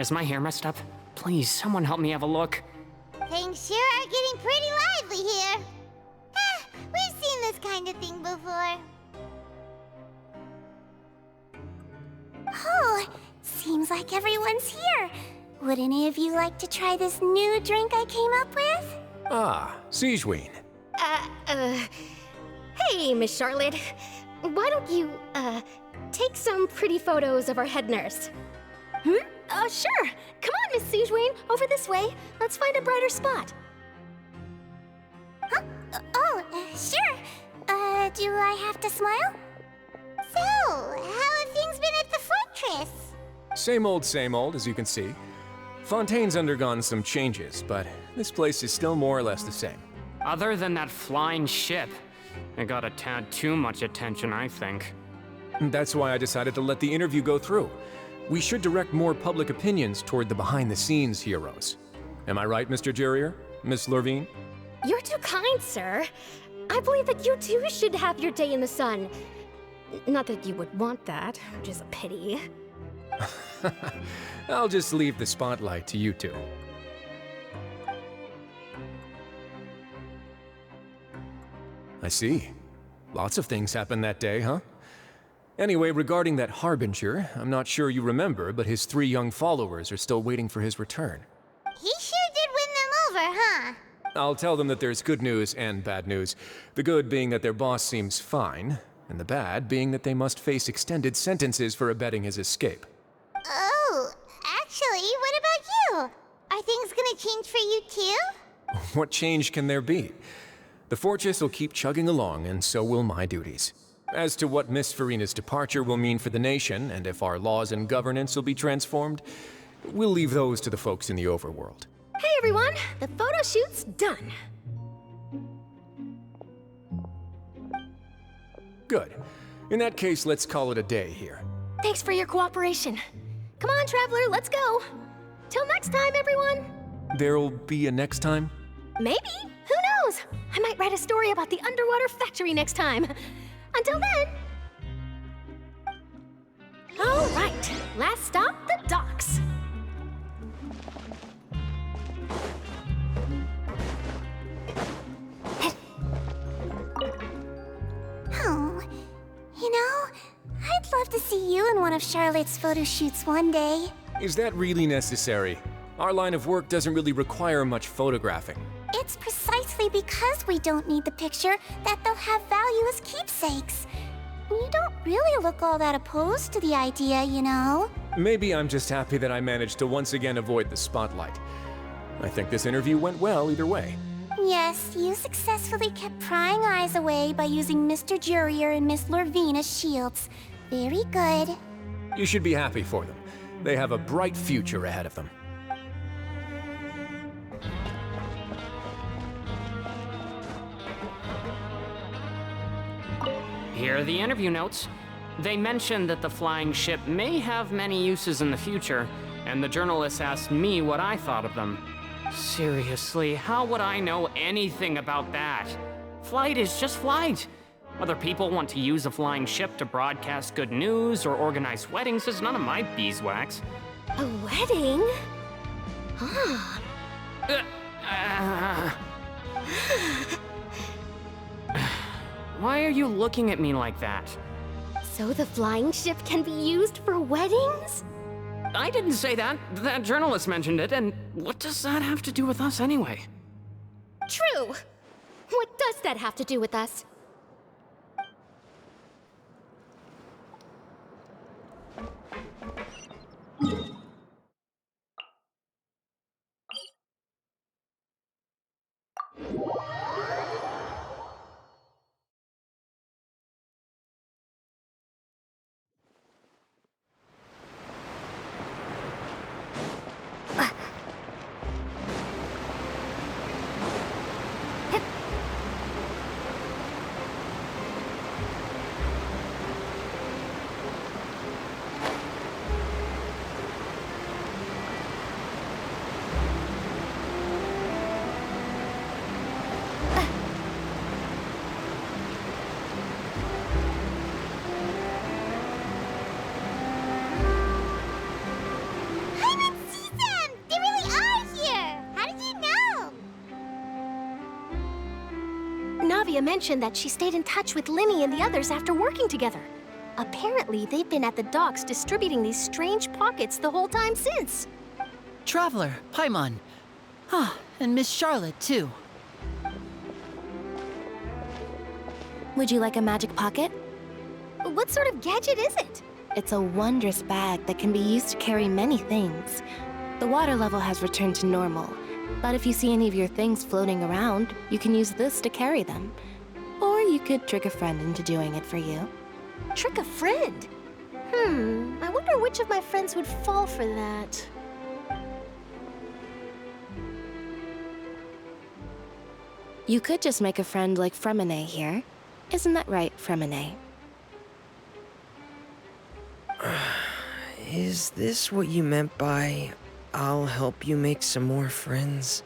Is my hair messed up? Please, someone help me have a look. Things sure are getting pretty lively here. We've seen this kind of thing before. Oh, seems like everyone's here. Would any of you like to try this new drink I came up with? Ah, Siegeween. Hey, Miss Charlotte. Why don't you, take some pretty photos of our head nurse? Sure. Come on, Miss Siegeween, over this way. Let's find a brighter spot. Huh? Sure. Do I have to smile? So, how have things been at the fortress? Same old, as you can see. Fontaine's undergone some changes, but this place is still more or less the same. Other than that flying ship, it got a tad too much attention, I think. That's why I decided to let the interview go through. We should direct more public opinions toward the behind-the-scenes heroes. Am I right, Mr. Jurier? Miss Lorvine? You're too kind, sir. I believe that you too should have your day in the sun. Not that you would want that, which is a pity. I'll just leave the spotlight to you two. I see. Lots of things happened that day, huh? Anyway, regarding that Harbinger, I'm not sure you remember, but his 3 young followers are still waiting for his return. He sure did win them over, huh? I'll tell them that there's good news and bad news. The good being that their boss seems fine, and the bad being that they must face extended sentences for abetting his escape. Oh, actually, what about you? Are things gonna change for you too? What change can there be? The fortress will keep chugging along, and so will my duties. As to what Miss Farina's departure will mean for the nation, and if our laws and governance will be transformed, we'll leave those to the folks in the overworld. Hey everyone, the photo shoot's done. Good. In that case, let's call it a day here. Thanks for your cooperation. Come on, Traveler, let's go. Till next time, everyone. There'll be a next time? Maybe. Who knows? I might write a story about the underwater factory next time. Until then. All right, last stop, the docks. Oh, you know, I'd love to see you in one of Charlotte's photo shoots one day. Is that really necessary? Our line of work doesn't really require much photographing. It's precisely because we don't need the picture that they'll have value as keepsakes. You don't really look all that opposed to the idea, you know. Maybe I'm just happy that I managed to once again avoid the spotlight. I think this interview went well either way. Yes, you successfully kept prying eyes away by using Mr. Jurier and Miss Lorvine as shields. Very good. You should be happy for them. They have a bright future ahead of them. Here are the interview notes. They mentioned that the flying ship may have many uses in the future, and the journalist asked me what I thought of them. Seriously, how would I know anything about that? Flight is just flight. Whether people want to use a flying ship to broadcast good news or organize weddings is none of my beeswax. A wedding? Huh. Why are you looking at me like that? So the flying ship can be used for weddings? I didn't say that. That journalist mentioned it, and what does that have to do with us anyway? True. What does that have to do with us? Navia mentioned that she stayed in touch with Linny and the others after working together. Apparently, they've been at the docks distributing these strange pockets the whole time since. Traveler, Paimon. Ah, and Miss Charlotte, too. Would you like a magic pocket? What sort of gadget is it? It's a wondrous bag that can be used to carry many things. The water level has returned to normal, but if you see any of your things floating around, you can use this to carry them. Or you could trick a friend into doing it for you. Trick a friend? I wonder which of my friends would fall for that. You could just make a friend like Fremine here. Isn't that right, Fremine? Is this what you meant by, I'll help you make some more friends?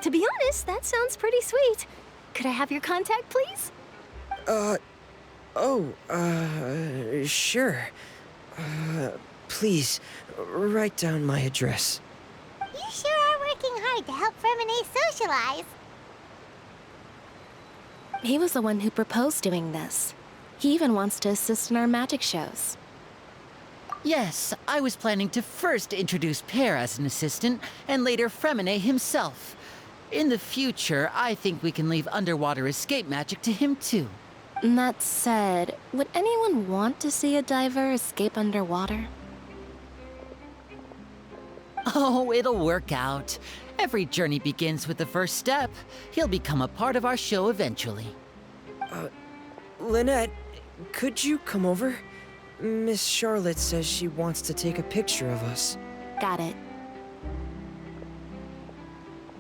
To be honest, that sounds pretty sweet. Could I have your contact, please? Sure. Please, write down my address. You sure are working hard to help Fremine socialize. He was the one who proposed doing this. He even wants to assist in our magic shows. Yes, I was planning to first introduce Pear as an assistant, and later Fremine himself. In the future, I think we can leave underwater escape magic to him too. That said, would anyone want to see a diver escape underwater? Oh, it'll work out. Every journey begins with the first step. He'll become a part of our show eventually. Lynette, could you come over? Miss Charlotte says she wants to take a picture of us. Got it.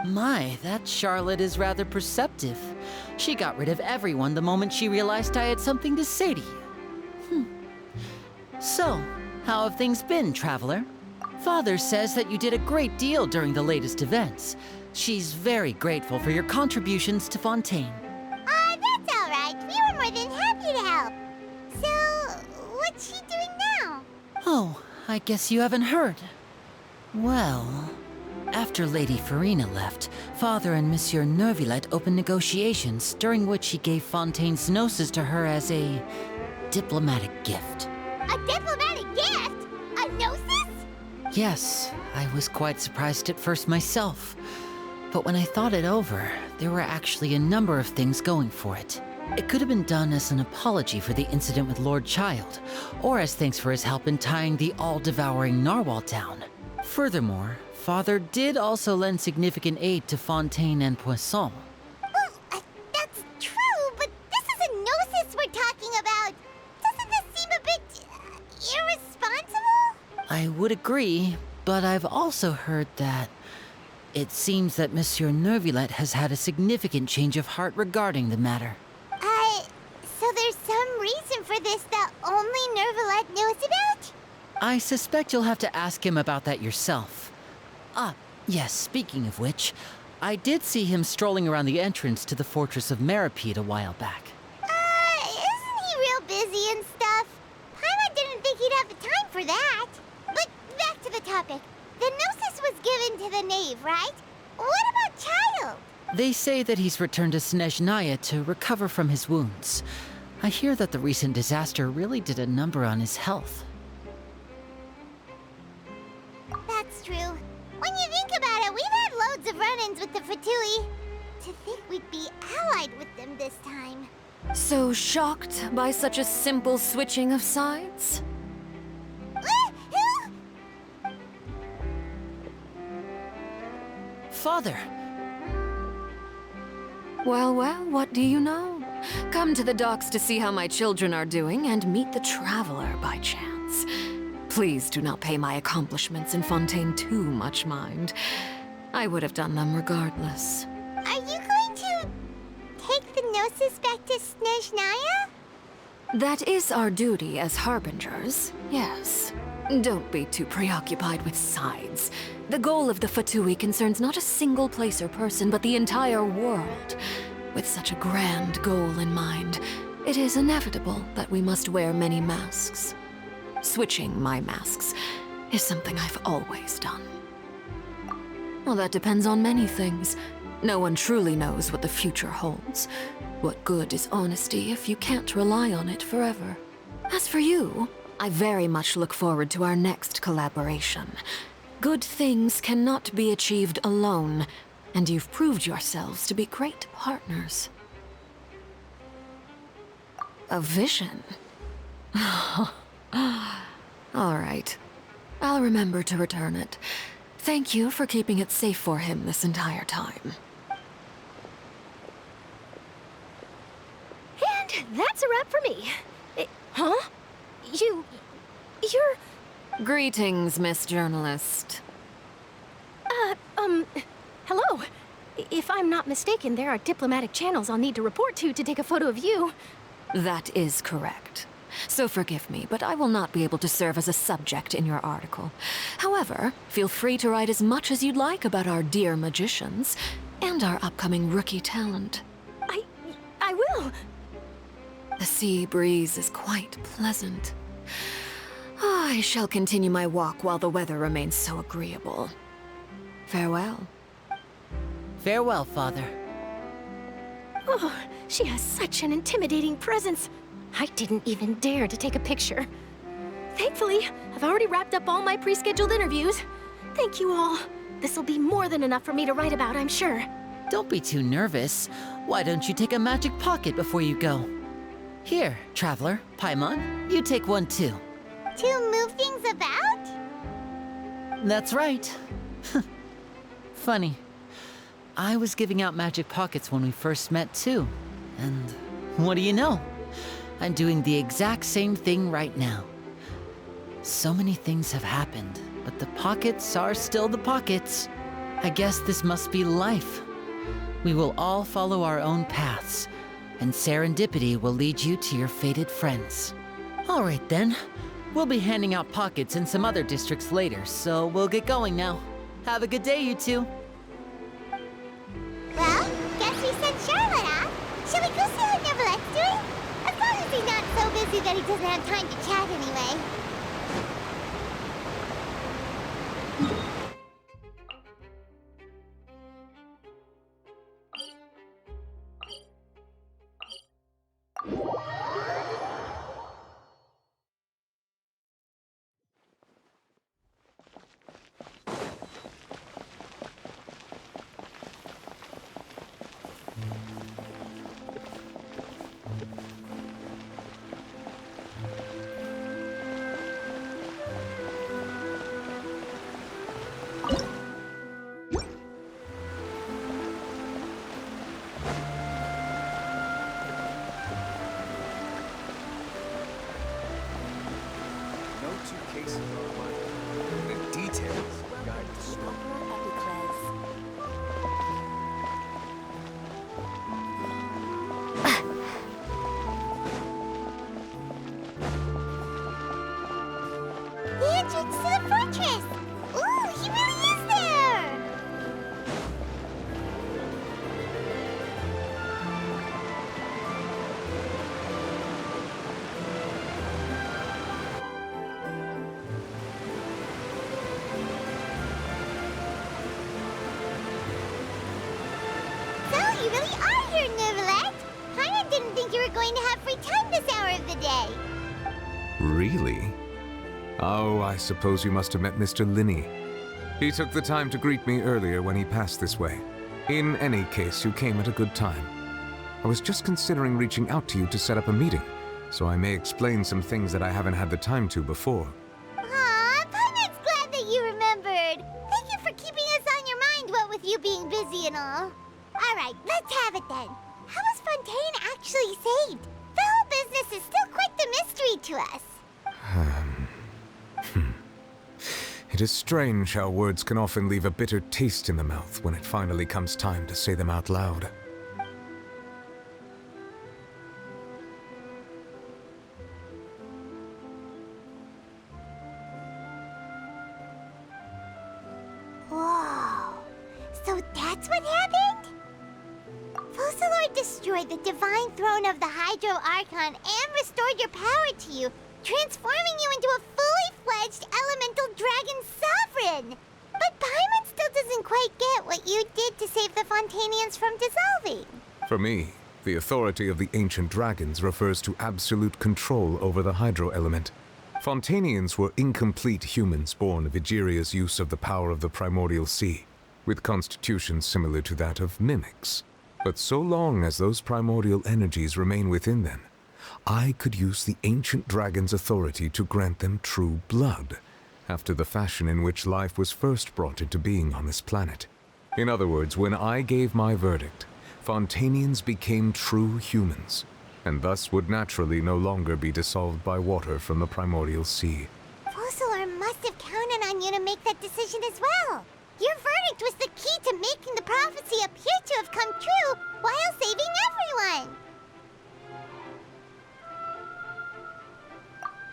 My, that Charlotte is rather perceptive. She got rid of everyone the moment she realized I had something to say to you. So, how have things been, Traveler? Father says that you did a great deal during the latest events. She's very grateful for your contributions to Fontain. That's all right. We were more than happy to help. So, what's she doing now? Oh, I guess you haven't heard. Well, after Lady Farina left, Father and Monsieur Neuvillette opened negotiations, during which he gave Fontaine's gnosis to her as a diplomatic gift. A diplomatic gift? A gnosis? Yes, I was quite surprised at first myself. But when I thought it over, there were actually a number of things going for it. It could have been done as an apology for the incident with Lord Child, or as thanks for his help in tying the all-devouring narwhal down. Furthermore, Father did also lend significant aid to Fontaine and Poisson. Well, that's true, but this is a gnosis we're talking about. Doesn't this seem a bit irresponsible? I would agree, but I've also heard that it seems that Monsieur Neuvillette has had a significant change of heart regarding the matter. So there's there's some reason for this that only Nervalet knows about? I suspect you'll have to ask him about that yourself. Ah, yes, speaking of which, I did see him strolling around the entrance to the Fortress of Meripede a while back. Isn't he real busy and stuff? Paimon didn't think he'd have the time for that. But back to the topic. The Gnosis was given to the knave, right? What about Child? They say that he's returned to Snezhnaya to recover from his wounds. I hear that the recent disaster really did a number on his health. That's true. When you think about it, we've had loads of run-ins with the Fatui. To think we'd be allied with them this time. So shocked by such a simple switching of sides? Father! Well, well, what do you know? Come to the docks to see how my children are doing and meet the Traveler by chance. Please do not pay my accomplishments in Fontaine too much mind. I would have done them regardless. Are you going to take the Gnosis back to Snezhnaya? That is our duty as Harbingers, yes. Don't be too preoccupied with sides. The goal of the Fatui concerns not a single place or person, but the entire world. With such a grand goal in mind, it is inevitable that we must wear many masks. Switching my masks is something I've always done. Well, that depends on many things. No one truly knows what the future holds. What good is honesty if you can't rely on it forever? As for you, I very much look forward to our next collaboration. Good things cannot be achieved alone, and you've proved yourselves to be great partners. A vision? All right. I'll remember to return it. Thank you for keeping it safe for him this entire time. And that's a wrap for me. Huh? You're... Greetings, Miss Journalist. Hello. If I'm not mistaken, there are diplomatic channels I'll need to report to take a photo of you. That is correct. So forgive me, but I will not be able to serve as a subject in your article. However, feel free to write as much as you'd like about our dear magicians and our upcoming rookie talent. I will. The sea breeze is quite pleasant. I shall continue my walk while the weather remains so agreeable. Farewell. Farewell, Father. Oh, she has such an intimidating presence. I didn't even dare to take a picture. Thankfully, I've already wrapped up all my pre-scheduled interviews. Thank you all. This'll be more than enough for me to write about, I'm sure. Don't be too nervous. Why don't you take a magic pocket before you go? Here, Traveler, Paimon, you take one too. To move things about? That's right. Funny. I was giving out magic pockets when we first met too. And what do you know? I'm doing the exact same thing right now. So many things have happened, but the pockets are still the pockets. I guess this must be life. We will all follow our own paths, and serendipity will lead you to your fated friends. All right then. We'll be handing out pockets in some other districts later, so we'll get going now. Have a good day, you two. Well, guess we sent Charlotte off. Shall we go see how Nervalet's doing? As long as he's not so busy that he doesn't have time to chat anyway. didn't think you were going to have free time this hour of the day. Really? Oh, I suppose you must have met Mr. Linney. He took the time to greet me earlier when he passed this way. In any case, you came at a good time. I was just considering reaching out to you to set up a meeting, so I may explain some things that I haven't had the time to before. Aw, Paimon's glad that you remembered. Thank you for keeping us on your mind, what with you being busy and all. Alright, let's have it then. How was Fontaine actually saved? The whole business is still quite the mystery to us. It is strange how words can often leave a bitter taste in the mouth when it finally comes time to say them out loud. Whoa. So that's what happened? Focalor destroyed the divine throne of the Hydro Archon and restored your power to you, transforming you into a fully fledged elemental dragon sovereign. But Paimon still doesn't quite get what you did to save the Fontainians from dissolving. For me, the authority of the ancient dragons refers to absolute control over the hydro element. Fontainians were incomplete humans born of Egeria's use of the power of the primordial sea, with constitutions similar to that of mimics. But so long as those primordial energies remain within them, I could use the ancient dragon's authority to grant them true blood, after the fashion in which life was first brought into being on this planet. In other words, when I gave my verdict, Fontainians became true humans, and thus would naturally no longer be dissolved by water from the primordial sea. Focalor must have counted on you to make that decision as well. Your verdict was the key to making the prophecy appear to have come true while saving everyone.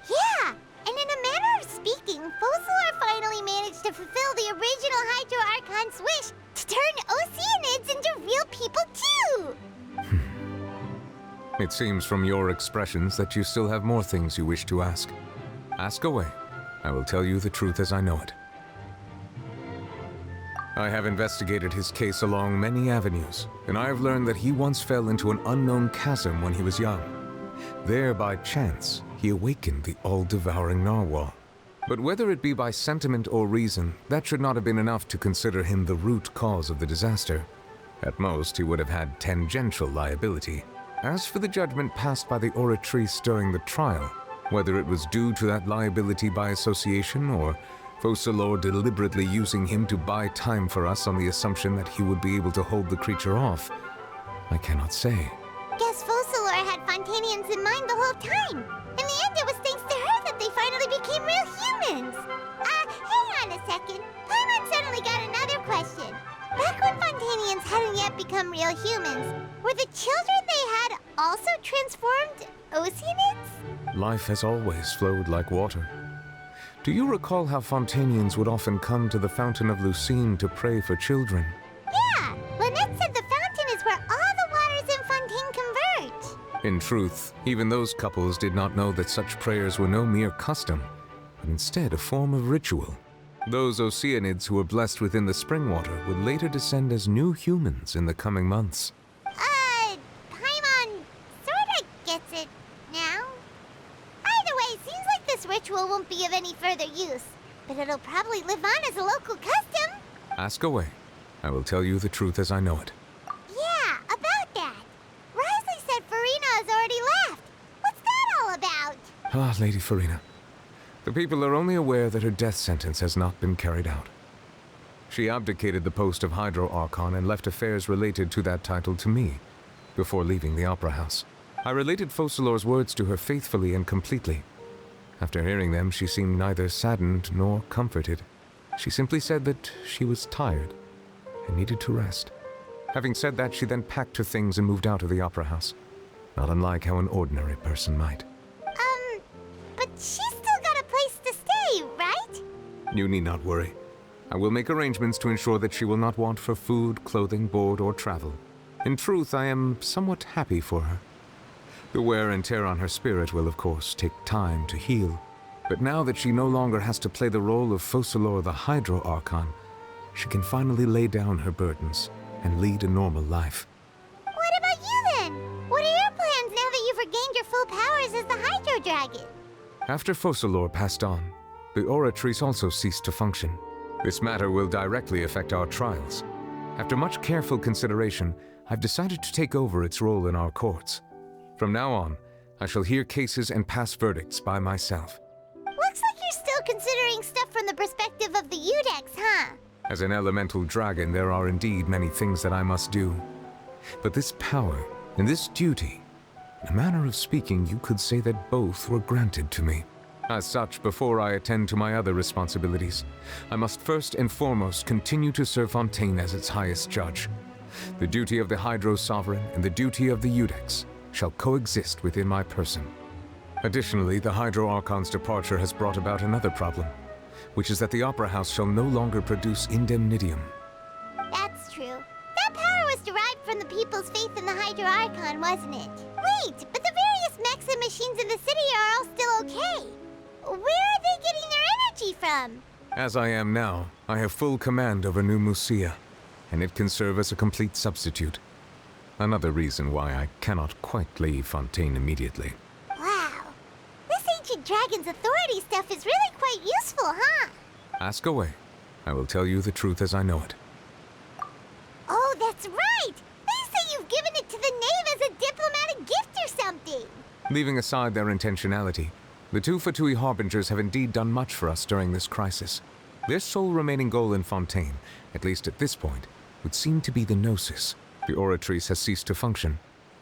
Yeah, and in a manner of speaking, Focalor finally managed to fulfill the original Hydro Archon's wish to turn Oceanids into real people too! It seems from your expressions that you still have more things you wish to ask. Ask away. I will tell you the truth as I know it. I have investigated his case along many avenues, and I have learned that he once fell into an unknown chasm when he was young. There, by chance, he awakened the all-devouring narwhal. But whether it be by sentiment or reason, that should not have been enough to consider him the root cause of the disaster. At most, he would have had tangential liability. As for the judgment passed by the Oratrice during the trial, whether it was due to that liability by association or Focalor deliberately using him to buy time for us on the assumption that he would be able to hold the creature off, I cannot say. Guess Focalor had Fontainians in mind the whole time. In the end, it was thanks to her that they finally became real humans. Hang on a second. Paimon suddenly got another question. Back when Fontainians hadn't yet become real humans, were the children they had also transformed Oceanids? Life has always flowed like water. Do you recall how Fontainians would often come to the Fountain of Lucine to pray for children? Yeah, Lynette said the fountain is where all the waters in Fontaine converge. In truth, even those couples did not know that such prayers were no mere custom, but instead a form of ritual. Those Oceanids who were blessed within the spring water would later descend as new humans in the coming months. Paimon sorta gets it now. Either way, seems like this ritual won't be of any further use, but it'll probably live on as a local custom. Ask away. I will tell you the truth as I know it. Yeah, about that. Risley said Farina has already left. What's that all about? Ah, Lady Farina. The people are only aware that her death sentence has not been carried out. She abdicated the post of Hydro Archon and left affairs related to that title to me, before leaving the Opera House. I related Focalor's words to her faithfully and completely. After hearing them, she seemed neither saddened nor comforted. She simply said that she was tired and needed to rest. Having said that, she then packed her things and moved out of the Opera House, not unlike how an ordinary person might. But she's still got a place to stay, right? You need not worry. I will make arrangements to ensure that she will not want for food, clothing, board, or travel. In truth, I am somewhat happy for her. The wear and tear on her spirit will, of course, take time to heal. But now that she no longer has to play the role of Focalor the Hydro Archon, she can finally lay down her burdens and lead a normal life. What about you then? What are your plans regained your full powers as the Hydro Dragon. After Focalor passed on, the Oratrice also ceased to function. This matter will directly affect our trials. After much careful consideration, I've decided to take over its role in our courts. From now on, I shall hear cases and pass verdicts by myself. Looks like you're still considering stuff from the perspective of the Udex, huh? As an elemental dragon, there are indeed many things that I must do. But this power and this duty, in a manner of speaking, you could say that both were granted to me. As such, before I attend to my other responsibilities, I must first and foremost continue to serve Fontain as its highest judge. The duty of the Hydro Sovereign and the duty of the Udex shall coexist within my person. Additionally, the Hydro Archon's departure has brought about another problem, which is that the Opera House shall no longer produce indemnitium. That's true. That power was derived from the people's faith in the Hydro Archon, wasn't it? Wait, but the various mechs and machines in the city are all still okay. Where are they getting their energy from? As I am now, I have full command over New Musia, and it can serve as a complete substitute. Another reason why I cannot quite leave Fontaine immediately. Wow. This ancient dragon's authority stuff is really quite useful, huh? Ask away. I will tell you the truth as I know it. Oh, that's right! They say you've given it to the knave as a diplomatic gift or something! Leaving aside their intentionality, the two Fatui Harbingers have indeed done much for us during this crisis. Their sole remaining goal in Fontaine, at least at this point, would seem to be the Gnosis. The Oratrice has ceased to function.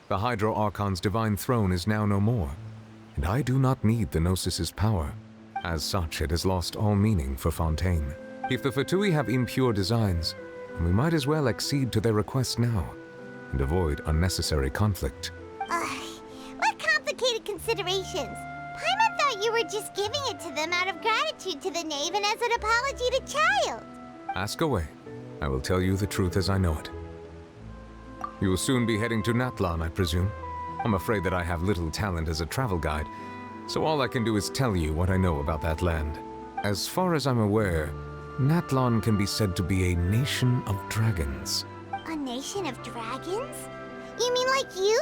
The Hydro Archon's divine throne is now no more, and I do not need the Gnosis's power. As such, it has lost all meaning for Fontaine. If the Fatui have impure designs, then we might as well accede to their request now, and avoid unnecessary conflict. What complicated considerations! Paimon thought you were just giving it to them out of gratitude to the knave and as an apology to Child. Ask away. I will tell you the truth as I know it. You will soon be heading to Natlan, I presume. I'm afraid that I have little talent as a travel guide, so all I can do is tell you what I know about that land. As far as I'm aware, Natlan can be said to be a nation of dragons. A nation of dragons? You mean like you?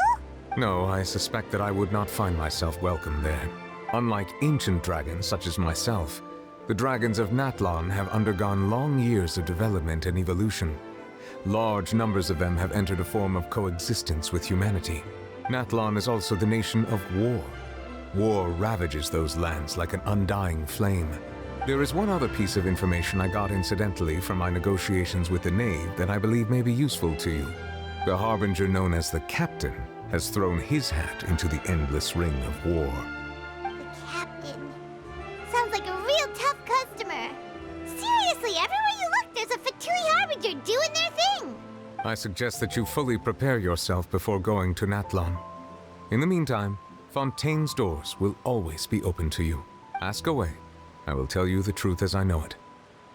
No, I suspect that I would not find myself welcome there. Unlike ancient dragons such as myself, the dragons of Natlan have undergone long years of development and evolution. Large numbers of them have entered a form of coexistence with humanity. Natlan is also the nation of war. War ravages those lands like an undying flame. There is one other piece of information I got incidentally from my negotiations with the knave that I believe may be useful to you. The Harbinger known as the Captain has thrown his hat into the endless ring of war. The Captain. Sounds like a real tough customer. Seriously, everywhere you look, there's a Fatui Harbinger doing their thing. I suggest that you fully prepare yourself before going to Natlan. In the meantime, Fontaine's doors will always be open to you. Ask away. I will tell you the truth as I know it.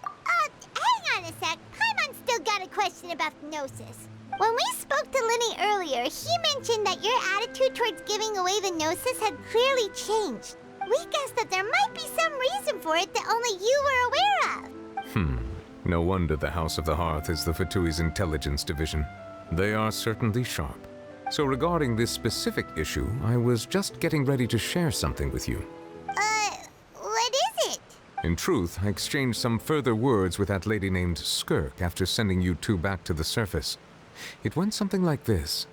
Hang on a sec. Paimon's still got a question about the Gnosis. When we spoke to Linny earlier, he mentioned that your attitude towards giving away the Gnosis had clearly changed. We guessed that there might be some reason for it that only you were aware of. No wonder the House of the Hearth is the Fatui's intelligence division. They are certainly sharp. So regarding this specific issue, I was just getting ready to share something with you. What is it? In truth, I exchanged some further words with that lady named Skirk after sending you two back to the surface. It went something like this.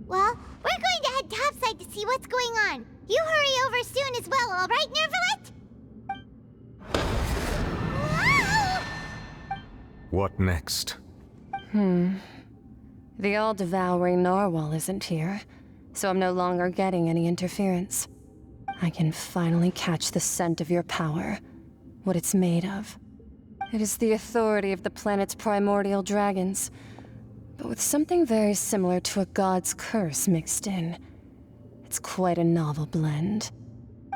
Well, we're going to head topside to see what's going on. You hurry over soon as well, all right, Nervalet? What next? The all-devouring narwhal isn't here, so I'm no longer getting any interference. I can finally catch the scent of your power, what it's made of. It is the authority of the planet's primordial dragons, but with something very similar to a god's curse mixed in. It's quite a novel blend.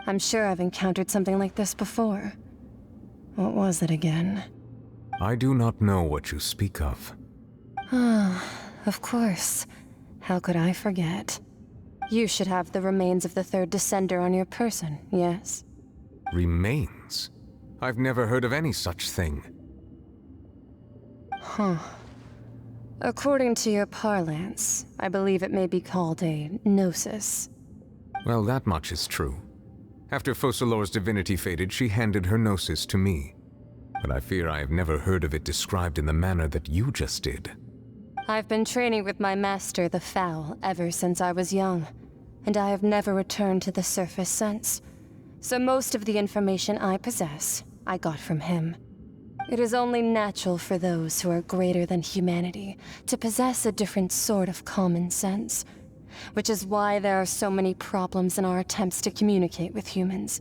I'm sure I've encountered something like this before. What was it again? I do not know what you speak of. Ah, of course. How could I forget? You should have the remains of the third descender on your person, yes? Remains? I've never heard of any such thing. Huh. According to your parlance, I believe it may be called a gnosis. Well, that much is true. After Focalor's divinity faded, she handed her gnosis to me. But I fear I have never heard of it described in the manner that you just did. I've been training with my master, the Foul, ever since I was young, and I have never returned to the surface since. So most of the information I possess, I got from him. It is only natural for those who are greater than humanity to possess a different sort of common sense, which is why there are so many problems in our attempts to communicate with humans.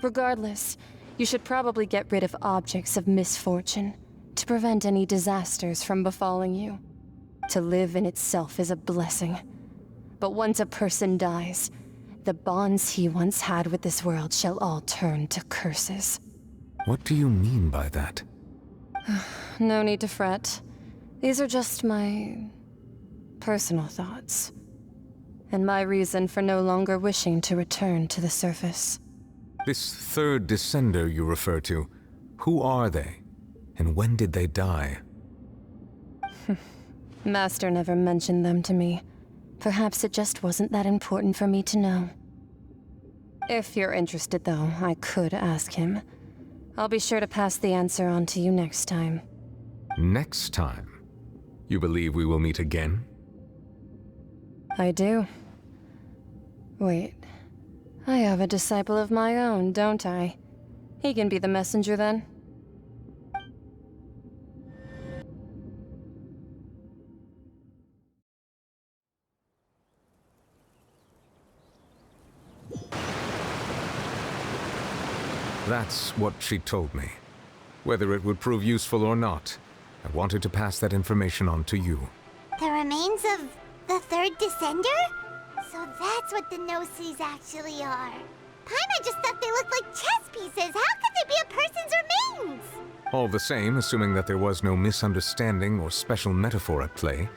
Regardless, you should probably get rid of objects of misfortune to prevent any disasters from befalling you. To live in itself is a blessing. But once a person dies, the bonds he once had with this world shall all turn to curses. What do you mean by that? No need to fret. These are just my personal thoughts, and my reason for no longer wishing to return to the surface. This third descender you refer to, who are they? And when did they die? Master never mentioned them to me. Perhaps it just wasn't that important for me to know. If you're interested, though, I could ask him. I'll be sure to pass the answer on to you next time. Next time? You believe we will meet again? I do. Wait. I have a disciple of my own, don't I? He can be the messenger then. That's what she told me. Whether it would prove useful or not, I wanted to pass that information on to you. The remains of the third descender? So that's what the Gnosis actually are. Paimon just thought they looked like chess pieces. How could they be a person's remains? All the same, assuming that there was no misunderstanding or special metaphor at play,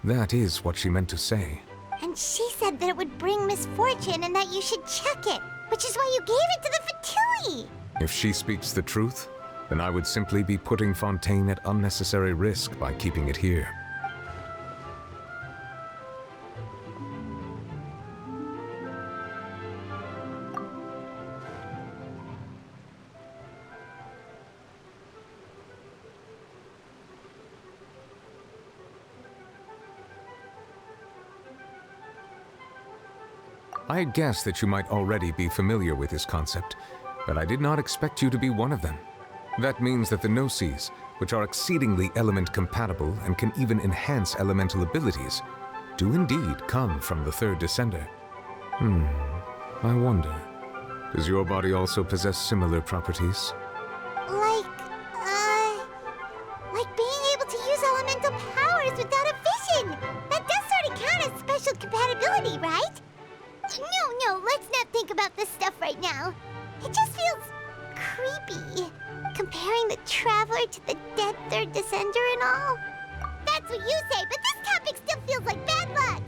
that is what she meant to say. And she said that it would bring misfortune and that you should check it, which is why you gave it to the Fatui. If she speaks the truth, then I would simply be putting Fontain at unnecessary risk by keeping it here. I had guessed that you might already be familiar with this concept, but I did not expect you to be one of them. That means that the Gnosis, which are exceedingly element-compatible and can even enhance elemental abilities, do indeed come from the third descender. I wonder, does your body also possess similar properties? Like being able to use elemental powers without a vision! That does sort of count as special compatibility, right? No, let's not think about this stuff right now. It just feels creepy. Comparing the Traveler to the dead third descender and all. That's what you say, but this topic still feels like bad luck.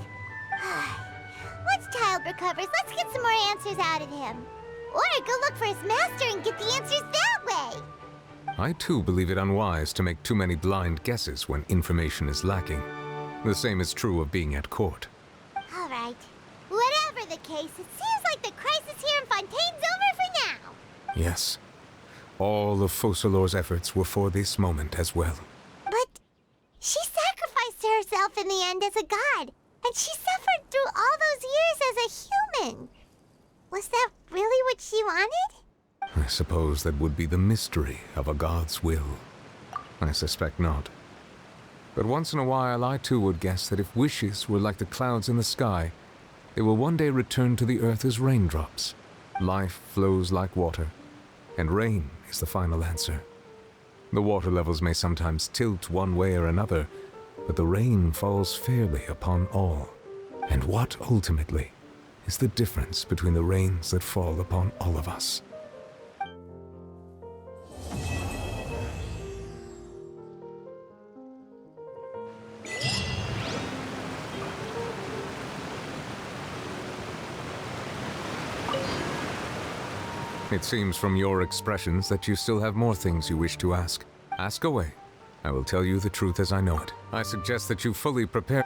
Once Child recovers, let's get some more answers out of him. Or go look for his master and get the answers that way. I too believe it unwise to make too many blind guesses when information is lacking. The same is true of being at court. All right. Whatever the case, it seems like the crisis here in Fontaine's over for now. Yes. All of Focalor's efforts were for this moment as well. But she sacrificed herself in the end as a god, and she suffered through all those years as a human. Was that really what she wanted? I suppose that would be the mystery of a god's will. I suspect not. But once in a while I too would guess that if wishes were like the clouds in the sky, they will one day return to the earth as raindrops. Life flows like water, and rain is the final answer. The water levels may sometimes tilt one way or another, but the rain falls fairly upon all. And what, ultimately, is the difference between the rains that fall upon all of us? It seems from your expressions that you still have more things you wish to ask. Ask away. I will tell you the truth as I know it. I suggest that you fully prepare.